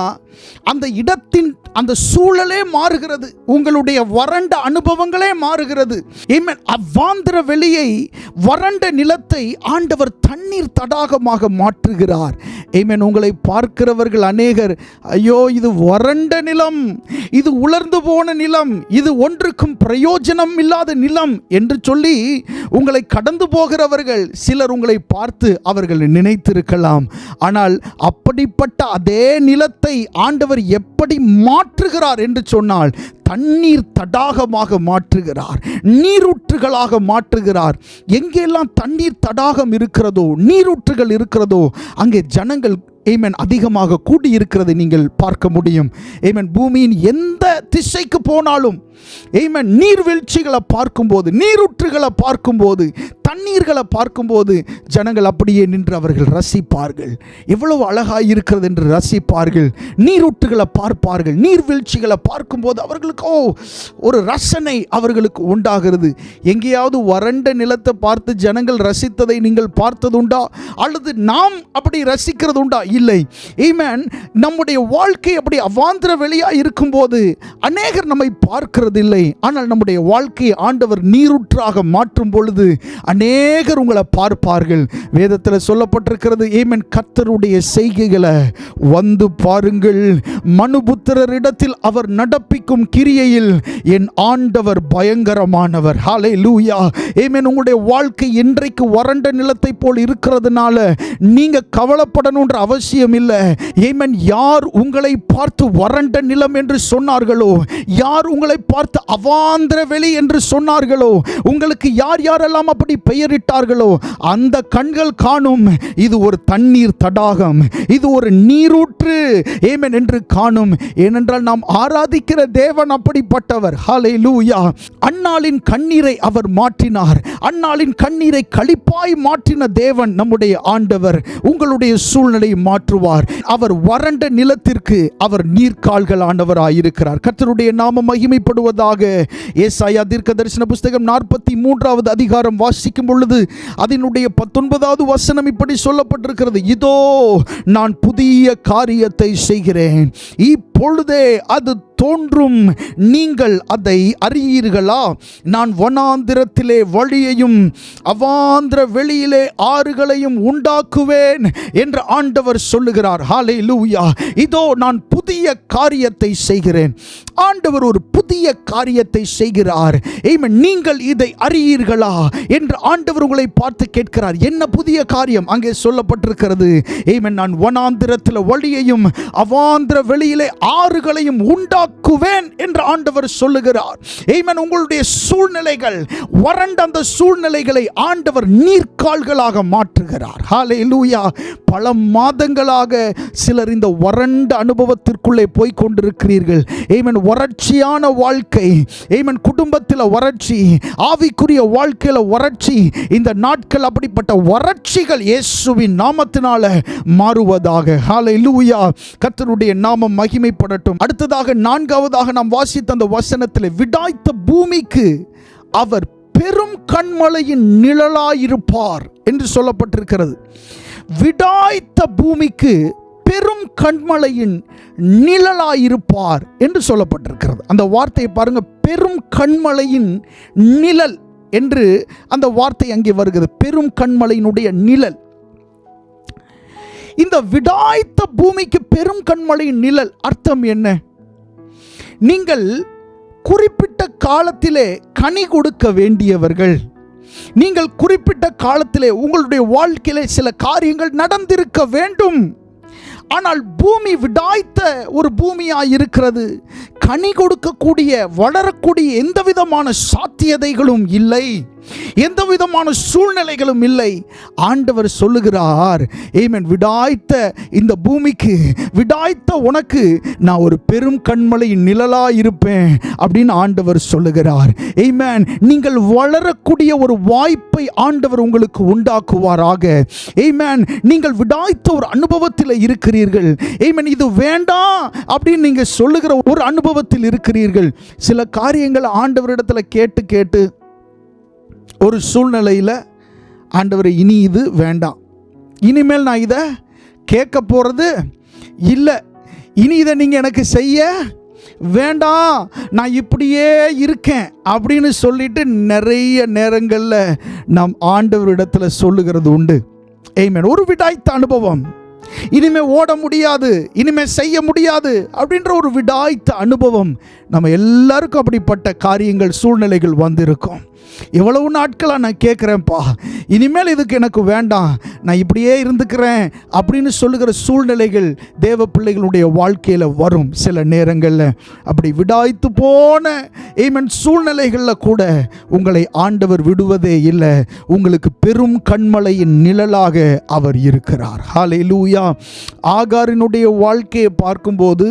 அந்த இடத்தின் அந்த சூழலே மாறுகிறது, உங்களுடைய வறண்ட அனுபவங்களே மாறுகிறது. ஆமென். அவ்வாந்திர வெளியை வறண்ட நிலத்தை ஆண்டவர் தண்ணீர் தடாகமாக மாற்றுகிறார். ஆமென். உங்களை பார்க்கிறவர்கள் அநேகர், ஐயோ இது வறண்ட நிலம், இது உலர்ந்து போன நிலம், இது ஒன்றுக்கும் பிரயோஜனம் இல்லாத நிலம் என்று சொல்லி உங்களை கடந்து போகிறவர்கள் சிலர் உங்களை பார்த்து அவர்கள் நினைத்திருக்கலாம். ஆனால் அப்படிப்பட்ட அதே நிலத்தை ஆண்டவர் எப்படி மாற்றுகிறார் என்று சொன்னால் தண்ணீர் தடாகமாக மாற்றுகிறார், நீரூற்றுகளாக மாற்றுகிறார். எங்கெல்லாம் தண்ணீர் தடாகம் இருக்கிறதோ, நீரூற்றுகள் இருக்கிறதோ, அங்கே ஜனங்கள் ஆமென் அதிகமாக கூடி இருக்கிறதை நீங்கள் பார்க்க முடியும். ஆமென். பூமியின் எந்த திசைக்கு போனாலும் ஆமென் நீர்வீழ்ச்சிகளை பார்க்கும்போது, நீரூற்றுகளை பார்க்கும்போது, தண்ணீர்களை பார்க்கும்போது ஜனங்கள் அப்படியே நின்று அவர்கள் ரசிப்பார்கள். எவ்வளவு அழகாய் இருக்கிறது என்று ரசிப்பார்கள். நீரூற்றுகளை பார்ப்பார்கள். நீர்வீழ்ச்சிகளை பார்க்கும்போது அவர்களுக்கு ஒரு ரசனை அவர்களுக்கு உண்டாகிறது. எங்கேயாவது வறண்ட நிலத்தை பார்த்து ஜனங்கள் ரசித்ததை நீங்கள் பார்த்ததுண்டா? அல்லது நாம் அப்படி ரசிக்கிறது உண்டா? இல்லை. ஆமென். நம்முடைய வாழ்க்கை அப்படி அவாந்திர வெளியாக இருக்கும்போது அநேகர் நம்மை பார்க்கிறது இல்லை. ஆனால் நம்முடைய வாழ்க்கையை ஆண்டவர் நீரூற்றாக மாற்றும் பொழுது அநேகர் உங்களை பார்ப்பார்கள். வேதத்தில் சொல்லப்பட்டிருக்கிறது, ஆமென், கர்த்தருடைய செய்கைகளை வந்து பாருங்கள். மனுபுத்திரரிடத்தில் அவர் நடப்பிக்கும் கிரியையில் என் ஆண்டவர் பயங்கரமானவர். ஹல்லேலூயா. ஆமென். உங்களுடைய வாழ்க்கை இன்றைக்கு வறண்ட நிலத்தை போல் இருக்கிறதுனால நீங்க கவலைப்படணும்ன்ற அவசியம் இல்லை. ஆமென். யார் உங்களை பார்த்து வறண்ட நிலம் என்று சொன்னார்களோ, யார் உங்களை பார்த்து அவாந்திர வெளி என்று சொன்னார்களோ, உங்களுக்கு யார் யாரெல்லாம் அப்படி பெயரிட்டார்களோ அந்த கண்கள் காணும், இது ஒரு தண்ணீர் தடாகம், இது ஒரு நீரூற்று, ஆமென் என்று காணும். ஏனென்றால் நாம் ஆராதிக்கிற தேவன் அப்படிப்பட்டவர். ஹல்லேலூயா. அன்னாளின் கண்ணீரை அவர் மாற்றினார். அன்னாளின் கண்ணீரை களிப்பாய் மாற்றின தேவன் நம்முடைய ஆண்டவர் உங்களுடைய சூழ்நிலையை மாற்றுவார். அவர் வறண்ட நிலத்திற்கு அவர் நீர்க்கால்கள் ஆண்டவராயிருக்கிறார். கர்த்தருடைய நாமம் மகிமைப்படுவதாக. ஏசாயா தீர்க்கதரிசன புஸ்தகம் 43வது அதிகாரம் வாசிக்கும் பொழுது அதனுடைய 19வது வசனம் இப்படி சொல்லப்பட்டிருக்கிறது, இதோ நான் புதிய காரியத்தை செய்கிறேன், இப்பொழுதே அது தோன்றும், நீங்கள் அதை அறியீர்களா? நான் வனாந்திரத்திலே வழியையும் அவாந்திர வெளியிலே ஆறுகளையும் உண்டாக்குவேன் என்று ஆண்டவர் சொல்லுகிறார். ஹல்லேலூயா. இதோ நான் புதிய காரியத்தை செய்கிறேன். ஆண்டவர் ஒரு புதிய காரியத்தை செய்கிறார். ஆமென். நீங்கள் இதை அறியீர்களா என்று ஆண்டவர் உங்களை பார்த்து கேட்கிறார். என்ன புதிய காரியம்? அங்கே சொல்லப்பட்டிருக்கிறது, ஆமென், நான் வனாந்திரத்தில் வழியையும் அவாந்திர வெளியிலே ஆறுகளையும் உண்டாக்குவேன் என்று ஆண்டவர் சொல்லுகிறார். ஆமென். உங்களுடைய சூழ்நிலைகள், வறண்ட அந்த சூழ்நிலைகளை ஆண்டவர் நீர்க்கால்களாக மாற்றுகிறார். ஹல்லேலூயா. பல மாதங்களாக சிலர் இந்த வறண்ட அனுபவத்திற்குள்ளே போய் கொண்டிருக்கிறீர்கள். ஆமென். வறட்சியான வாழ்க்கை, ஆமென், குடும்பத்தில் வறட்சி, ஆவிக்குரிய வாழ்க்கையில் வறட்சி. இந்த நாட்கள் அப்படிப்பட்ட வறட்சிகள் இயேசுவின் நாமத்தினால மாறுவதாக. ஹல்லேலூயா. கர்த்தருடைய நாமம் மகிமைப்படட்டும். அடுத்ததாக 4வதாக நாம் வாசித்த அந்த வசனத்தில், விடாய்த்த பூமிக்கு அவர் பெரும் கண்மலையின் நிழலாயிருப்பார் என்று சொல்லப்பட்டிருக்கிறது. விடாய்த்த பூமிக்கு பெரும் கண்மலையின் நிழலாயிருப்பார் என்று சொல்லப்பட்டிருக்கிறது. அந்த வார்த்தையை பாருங்க, பெரும் கண்மலையின் நிழல் என்று அந்த வார்த்தை அங்கே வருகிறது. பெரும் கண்மலையினுடைய நிழல். இந்த விடாய்த்த பூமிக்கு பெரும் கண்மலையின் நிழல் அர்த்தம் என்ன? நீங்கள் குறிப்பிட்ட காலத்திலே கனி கொடுக்க வேண்டியவர்கள். நீங்கள் குறிப்பிட்ட காலத்திலே உங்களுடைய வாழ்க்கையிலே சில காரியங்கள் நடந்திருக்க வேண்டும். ஆனால் பூமி விடாய்த்த ஒரு பூமியாக இருக்கிறது. கனி கொடுக்கக்கூடிய, வளரக்கூடிய எந்த விதமான சாத்தியதைகளும் இல்லை, எந்த விதமான சூழ்நிலைகளும் இல்லை. ஆண்டவர் சொல்லுகிறார், ஆமென், விடாய்த்த இந்த பூமிக்கு, விடாய்த்த உனக்கு நான் ஒரு பெரும் கண்மலையின் நிழலாய் இருப்பேன் அப்படின்னு ஆண்டவர் சொல்லுகிறார். ஆமென். நீங்கள் வளரக்கூடிய ஒரு வாய்ப்பை ஆண்டவர் உங்களுக்கு உண்டாக்குவாராக. ஆமென். நீங்கள் விடாய்த்த ஒரு அனுபவத்தில் இருக்கிறீர்கள். ஆமென். இது வேண்டாம் அப்படின்னு நீங்க சொல்லுகிற ஒரு அனுபவத்தில் இருக்கிறீர்கள். சில காரியங்கள் ஆண்டவரிடத்தில் கேட்டு கேட்டு ஒரு சூழ்நிலையில், ஆண்டவரை, இனி இது வேண்டாம், இனிமேல் நான் இதை கேட்க போகிறது இல்லை, இனி இதை நீங்கள் எனக்கு செய்ய வேண்டாம், நான் இப்படியே இருக்கேன் அப்படின்னு சொல்லிட்டு நிறைய நேரங்களில் நாம் ஆண்டவரிடத்தில் சொல்லுகிறது உண்டு. ஆமென். ஒரு விடாய்த்த அனுபவம், இனிமே ஓட முடியாது, இனிமே செய்ய முடியாது அப்படின்ற ஒரு விடாய்த்த அனுபவம். நம்ம எல்லாருக்கும் அப்படிப்பட்ட காரியங்கள், சூழ்நிலைகள் வந்திருக்கும். எவ்வளவு நாட்களாக நான் கேட்குறேன்ப்பா, இனிமேல் இதுக்கு எனக்கு வேண்டாம், நான் இப்படியே இருந்துக்கிறேன் அப்படின்னு சொல்லுகிற சூழ்நிலைகள் தேவ பிள்ளைகளுடைய வாழ்க்கையில் வரும். சில நேரங்களில் அப்படி விடாய்த்து போன ஆமென் சூழ்நிலைகளில் கூட உங்களை ஆண்டவர் விடுவதே இல்லை. உங்களுக்கு பெரும் கண்மலையின் நிழலாக அவர் இருக்கிறார். ஹல்லேலூயா. ஆகாரினுடைய வாழ்க்கையை பார்க்கும்போது,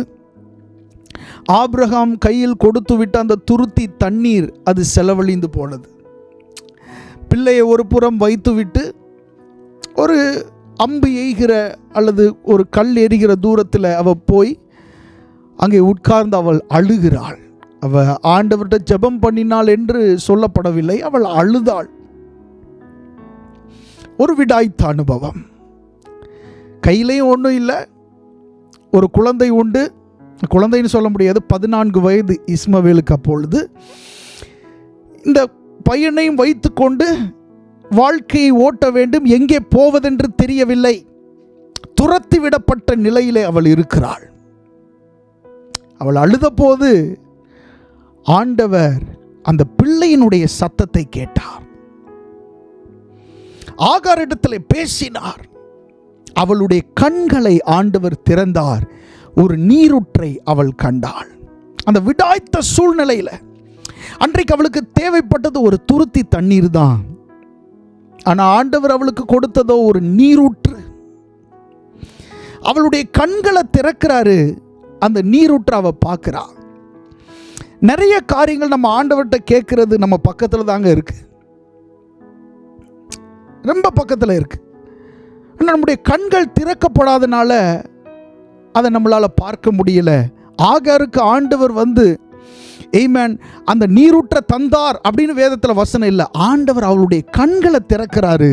ஆபிரகாம் கையில் கொடுத்து விட்ட அந்த துருத்தி தண்ணீர் அது செலவழிந்து போனது. பிள்ளையை ஒரு புறம் வைத்துவிட்டு ஒரு அம்பு எய்கிற அல்லது ஒரு கல் எறிகிற தூரத்தில் அவள் போய் அங்கே உட்கார்ந்து அவள் அழுகிறாள். அவள் ஆண்டவர்கிட்ட ஜெபம் பண்ணினாள் என்று சொல்லப்படவில்லை, அவள் அழுதாள். ஒரு விடாய்த்த அனுபவம். கையிலையும் ஒன்றும் இல்லை, ஒரு குழந்தை உண்டு. குழந்தைன்னு சொல்ல முடியாது, 14 வயது இஸ்மவேலுக்கு. அப்பொழுது இந்த பையனையும் வைத்துக்கொண்டு வாழ்க்கையை ஓட்ட வேண்டும், எங்கே போவதென்று தெரியவில்லை. துரத்தி விடப்பட்ட நிலையிலே அவள் இருக்கிறாள். அவள் அழுத போது ஆண்டவர் அந்த பிள்ளையினுடைய சத்தத்தை கேட்டார். ஆகாரிடத்தில் பேசினார். அவளுடைய கண்களை ஆண்டவர் திறந்தார். ஒரு நீரூற்றை அவள் கண்டாள். அந்த விடாய்த்த சூழ்நிலையில் அன்றைக்கு அவளுக்கு தேவைப்பட்டது ஒரு துருத்தி தண்ணீர் தான். ஆனால் ஆண்டவர் அவளுக்கு கொடுத்ததோ ஒரு நீரூற்று. அவளுடைய கண்களை திறக்கிறாரு. அந்த நீரூற்றை அவள் பார்க்கிறா. நிறைய காரியங்கள் நம்ம ஆண்டவர்கிட்ட கேட்கறது நம்ம பக்கத்தில் தாங்க இருக்கு, ரொம்ப பக்கத்தில் இருக்கு. ஆனால் நம்முடைய கண்கள் திறக்கப்படாதனால அதை நம்மளால் பார்க்க முடியல. ஆகாருக்கு ஆண்டவர் வந்து ஏமேன் அந்த நீரூற்ற தந்தார் அப்படின்னு வேதத்தில் வசனம் இல்லை. ஆண்டவர் அவளுடைய கண்களை திறக்கிறாரு.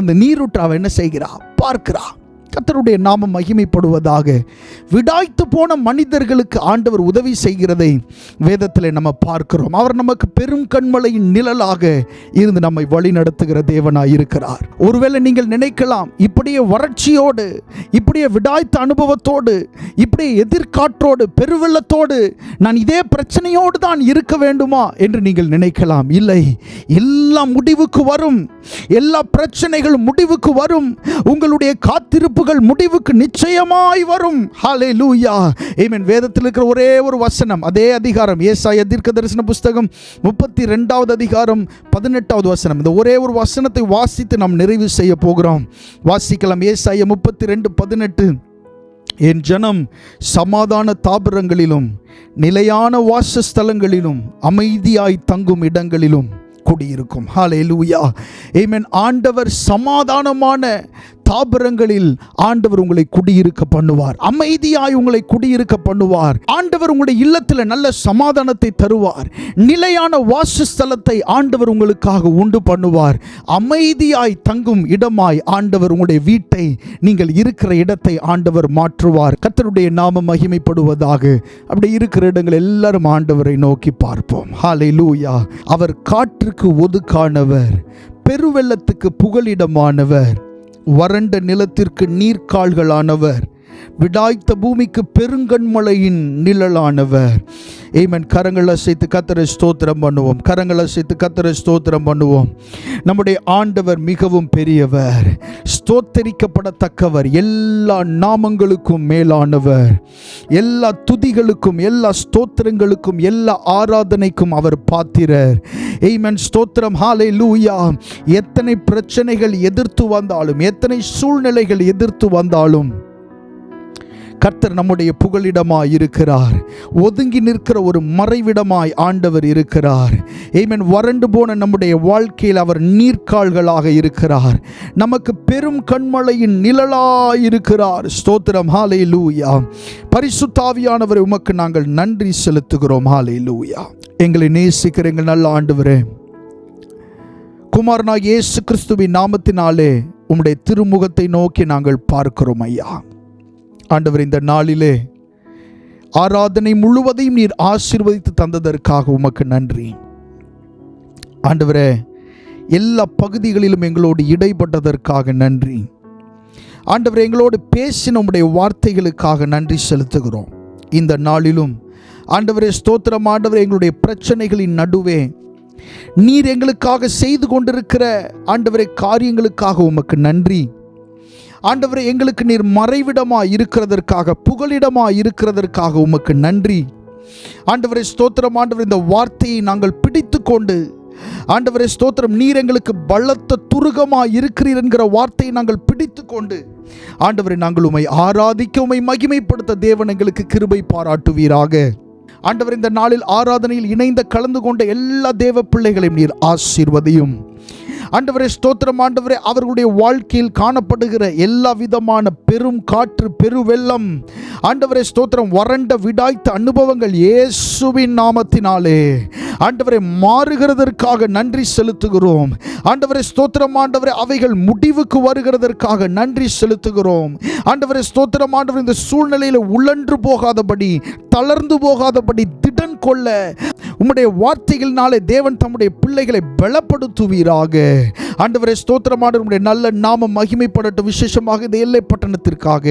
அந்த நீரூற்ற அவள் என்ன செய்கிறா? பார்க்கிறா. கர்த்தருடைய நாமம் மகிமைப்படுவதாக. விடாய்த்து போன மனிதர்களுக்கு ஆண்டவர் உதவி செய்கிறதை வேதத்தில் நம்ம பார்க்கிறோம். அவர் நமக்கு பெரும் கண்மலையின் நிழலாக இருந்து நம்மை வழி நடத்துகிற தேவனாய் இருக்கிறார். ஒருவேளை நீங்கள் நினைக்கலாம், இப்படியே வறட்சியோடு, இப்படியே விடாய்த்த அனுபவத்தோடு, இப்படியே எதிர்காற்றோடு, பெருவெள்ளத்தோடு நான் இதே பிரச்சனையோடு தான் இருக்க வேண்டுமா என்று நீங்கள் நினைக்கலாம். இல்லை, எல்லாம் முடிவுக்கு வரும். எல்லா பிரச்சனைகளும் முடிவுக்கு வரும். உங்களுடைய காத்திருப்புகள் முடிவுக்கு நிச்சயமாய் வரும். ஹல்லேலூயா, ஆமென். வேதத்தில் இருக்கிற ஒரே ஒரு வசனம், அதே அதிகாரம், ஏசாயா தீர்க்கதரிசன புஸ்தகம் 32வது அதிகாரம் 18வது வசனம். இந்த ஒரே ஒரு வசனத்தை வாசித்து நாம் நிறைவு செய்ய போகிறோம். வாசிக்கலாம். ஏசாயா 32:18. என் ஜனம் சமாதான தாபரங்களிலும் நிலையான வாசஸ்தலங்களிலும் அமைதியாய் தங்கும் இடங்களிலும் குடியிருக்கும். ஹல்லேலூயா, ஆமென். ஆண்டவர் சமாதானமான தாபரங்களில் ஆண்டவர் உங்களை குடியிருக்க பண்ணுவார். அமைதியாய் உங்களை குடியிருக்க பண்ணுவார். ஆண்டவர் உங்களுடைய இல்லத்தில் நல்ல சமாதானத்தை தருவார். நிலையான வாசஸ்தலத்தை ஆண்டவர் உங்களுக்காக உண்டு பண்ணுவார். அமைதியாய் தங்கும் இடமாய் ஆண்டவர் உங்களுடைய வீட்டை, நீங்கள் இருக்கிற இடத்தை ஆண்டவர் மாற்றுவார். கர்த்தருடைய நாமம் மகிமைப்படுவதாக. அப்படி இருக்கிற இடங்கள் எல்லாரும் ஆண்டவரை நோக்கி பார்ப்போம். ஹல்லேலூயா. அவர் காற்றுக்கு ஒதுக்கானவர், பெருவெள்ளத்துக்கு புகலிடமானவர், வறண்ட நிலத்திற்கு நீர்க்கால்களானவர், விடாய்த்த பூமிக்கு பெருங்கண்மலையின் நிழலானவர். ஆமென். கரங்களை அசைத்து கர்த்தரை ஸ்தோத்திரம் பண்ணுவோம். கரங்களை அசைத்து கர்த்தரை ஸ்தோத்திரம் பண்ணுவோம். நம்முடைய ஆண்டவர் மிகவும் பெரியவர், ஸ்தோத்தரிக்கப்படத்தக்கவர், எல்லா நாமங்களுக்கும் மேலானவர், எல்லா துதிகளுக்கும், எல்லா ஸ்தோத்திரங்களுக்கும், எல்லா ஆராதனைக்கும் அவர் பாத்திரர். ஆமென். ஸ்தோத்திரம். ஹல்லேலூயா. எத்தனை பிரச்சனைகள் எதிர்த்து வந்தாலும், எத்தனை சூழ்நிலைகள் எதிர்த்து வந்தாலும் கர்த்தர் நம்முடைய புகலிடமாய் இருக்கிறார். ஒதுங்கி நிற்கிற ஒரு மறைவிடமாய் ஆண்டவர் இருக்கிறார். ஆமென். வறண்டு போன நம்முடைய வாழ்க்கையில் அவர் நீர்க்கால்களாக இருக்கிறார். நமக்கு பெரும் கண்மலையின் நிழலாய் இருக்கிறார். ஸ்தோத்திரம். ஹல்லேலூயா. பரிசுத்த ஆவியானவரே, உமக்கு நாங்கள் நன்றி செலுத்துகிறோம். ஹல்லேலூயா. எங்களை நேசிக்கிற எங்கள் நல்ல ஆண்டவரே, குமாரனாகிய இயேசு கிறிஸ்துவின் நாமத்தினாலே உம்முடைய திருமுகத்தை நோக்கி நாங்கள் பார்க்கிறோம் ஐயா. ஆண்டவர், இந்த நாளிலே ஆராதனை முழுவதையும் நீர் ஆசீர்வதித்து தந்ததற்காக உமக்கு நன்றி. ஆண்டவரே, எல்லா பகுதிகளிலும் எங்களோடு இடைப்பட்டதற்காக நன்றி. ஆண்டவரே, எங்களோடு பேசின உம்முடைய வார்த்தைகளுக்காக நன்றி செலுத்துகிறோம். இந்த நாளிலும் ஆண்டவரே ஸ்தோத்திரம். ஆண்டவரே, எங்களுடைய பிரச்சனைகளின் நடுவே நீர் எங்களுக்காக செய்து கொண்டிருக்கிற ஆண்டவரே காரியங்களுக்காக உமக்கு நன்றி. ஆண்டவரே, எங்களுக்கு நீர் மறைவிடமாய் இருக்கிறதற்காக, புகலிடமாய் இருக்கிறதற்காக உமக்கு நன்றி. ஆண்டவரே ஸ்தோத்திரம். ஆண்டவரே, இந்த வார்த்தையை நாங்கள் பிடித்து கொண்டு, ஆண்டவரே ஸ்தோத்திரம், நீர் எங்களுக்கு பலத்த துருகமாய் இருக்கிறீர் என்கிற வார்த்தையை நாங்கள் பிடித்து கொண்டு, ஆண்டவரே, நாங்கள் உம்மை ஆராதிக்க, உம்மை மகிமைப்படுத்த தேவன் எங்களுக்கு கிருபை பாராட்டுவீராக. ஆண்டவர், இந்த நாளில் ஆராதனையில் இணைந்த கலந்து கொண்ட எல்லா தேவ பிள்ளைகளையும் நீர் ஆசீர்வதியும். ஆண்டவரே ஸ்தோத்திரம் ஆண்டவரே, அவர்களுடைய வாழ்க்கையில் காணப்படுகிற எல்லா விதமான பெரும் காற்று, பெருவெள்ளம், ஆண்டவரே ஸ்தோத்திரம், வறண்ட விடாய்த்த அனுபவங்கள் இயேசுவின் நாமத்தினாலே ஆண்டவரே மாறுகிறதற்காக நன்றி செலுத்துகிறோம். ஆண்டவரே ஸ்தோத்திரம் ஆண்டவரே, அவைகள் முடிவுக்கு வருகிறதற்காக நன்றி செலுத்துகிறோம். ஆண்டவரே ஸ்தோத்திரம் ஆண்டவரே, இந்த சூழ்நிலையில் உழன்று போகாதபடி, தளர்ந்து போகாதபடி திடன் கொள்ள உம்முடைய வார்த்தைகளினாலே தேவன் தம்முடைய பிள்ளைகளை பலப்படுத்துவீராக. ஆண்டவரே ஸ்தோத்திரம் ஆண்டவரே, உம்முடைய நல்ல நாமம் மகிமைப்படட்டும். விசேஷமாக இந்த எல்லை பட்டணத்திற்காக,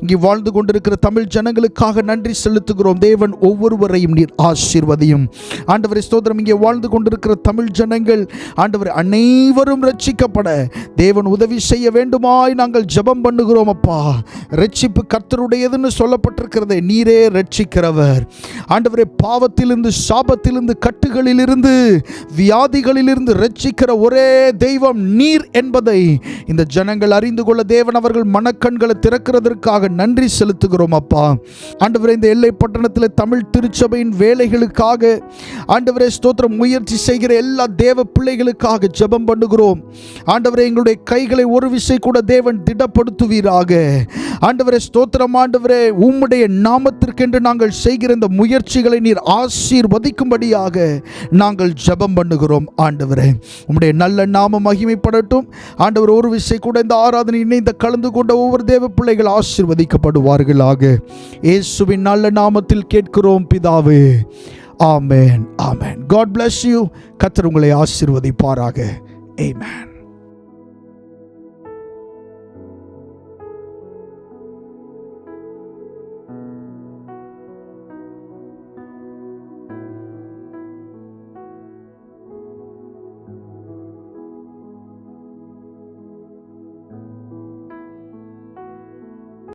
இங்கே வாழ்ந்து கொண்டிருக்கிற தமிழ் ஜனங்களுக்காக நன்றி செலுத்துகிறோம். தேவன் ஒவ்வொருவரையும் நீர் ஆசீர்வதியும். ஆண்டவரே ஸ்தோத்திரம், இங்கே வாழ்ந்து கொண்டிருக்கிற தமிழ் ஜனங்கள் ஆண்டவரே அனைவரும் ரட்சிக்கப்பட தேவன் உதவி செய்ய வேண்டுமாய் நாங்கள் ஜெபம் பண்ணுகிறோம். அப்பா, ரட்சிப்பு கர்த்தருடையதுன்னு சொல்லப்பட்டிருக்கிறதே, நீரே ரட்சிக்கிறவர். ஆண்டவரே, பாவத்திலிருந்து, சாபத்திலிருந்து, கட்டுகளிலிருந்து, வியாதிகளிலிருந்து ரட்சிக்கிற ஒரே தெய்வம் நீர் என்பதை இந்த ஜனங்கள் அறிந்து கொள்ள தேவன் அவர்கள் மனக்கண்களை திறக்கிறதற்காக நன்றி செலுத்துகிறோம். அப்பா ஆண்டவரே, இந்த எல்லை பட்டணத்தில் தமிழ் திருச்சபையின் வேலைகளுக்காக ஆண்டவரே ஸ்தோத்திரம் முயற்சி செய்கிற எல்லா தேவ பிள்ளைகளுக்காக ஜெபம் பண்ணுகிறோம். ஆண்டவரே, எங்களுடைய கைகளை ஒரு விசை கூட தேவன் திடப்படுத்துவீராக. ஆண்டவரே ஸ்தோத்திரம் ஆண்டவரே, உம்முடைய நாமத்திற்கென்று நாங்கள் செய்கிற இந்த முயற்சிகளை நீர் ஆசீர்வதிக்கும்படியாக நாங்கள் ஜெபம் பண்ணுகிறோம். ஆண்டவரே, உம்முடைய நல்ல நாமம் மகிமைப்படட்டும். ஆண்டவர், ஒரு விசை கூட இந்த ஆராதனை இணைந்து கலந்து கொண்ட ஒவ்வொரு தேவ பிள்ளைகள் ஆசீர்வதிக்கப்படுவார்களாக. இயேசுவின் நல்ல நாமத்தில் கேட்கிறோம் பிதாவே. ஆமென், ஆமென். God bless you. கர்த்தர் உங்களை ஆசீர்வதிப்பாராக. ஆமென்.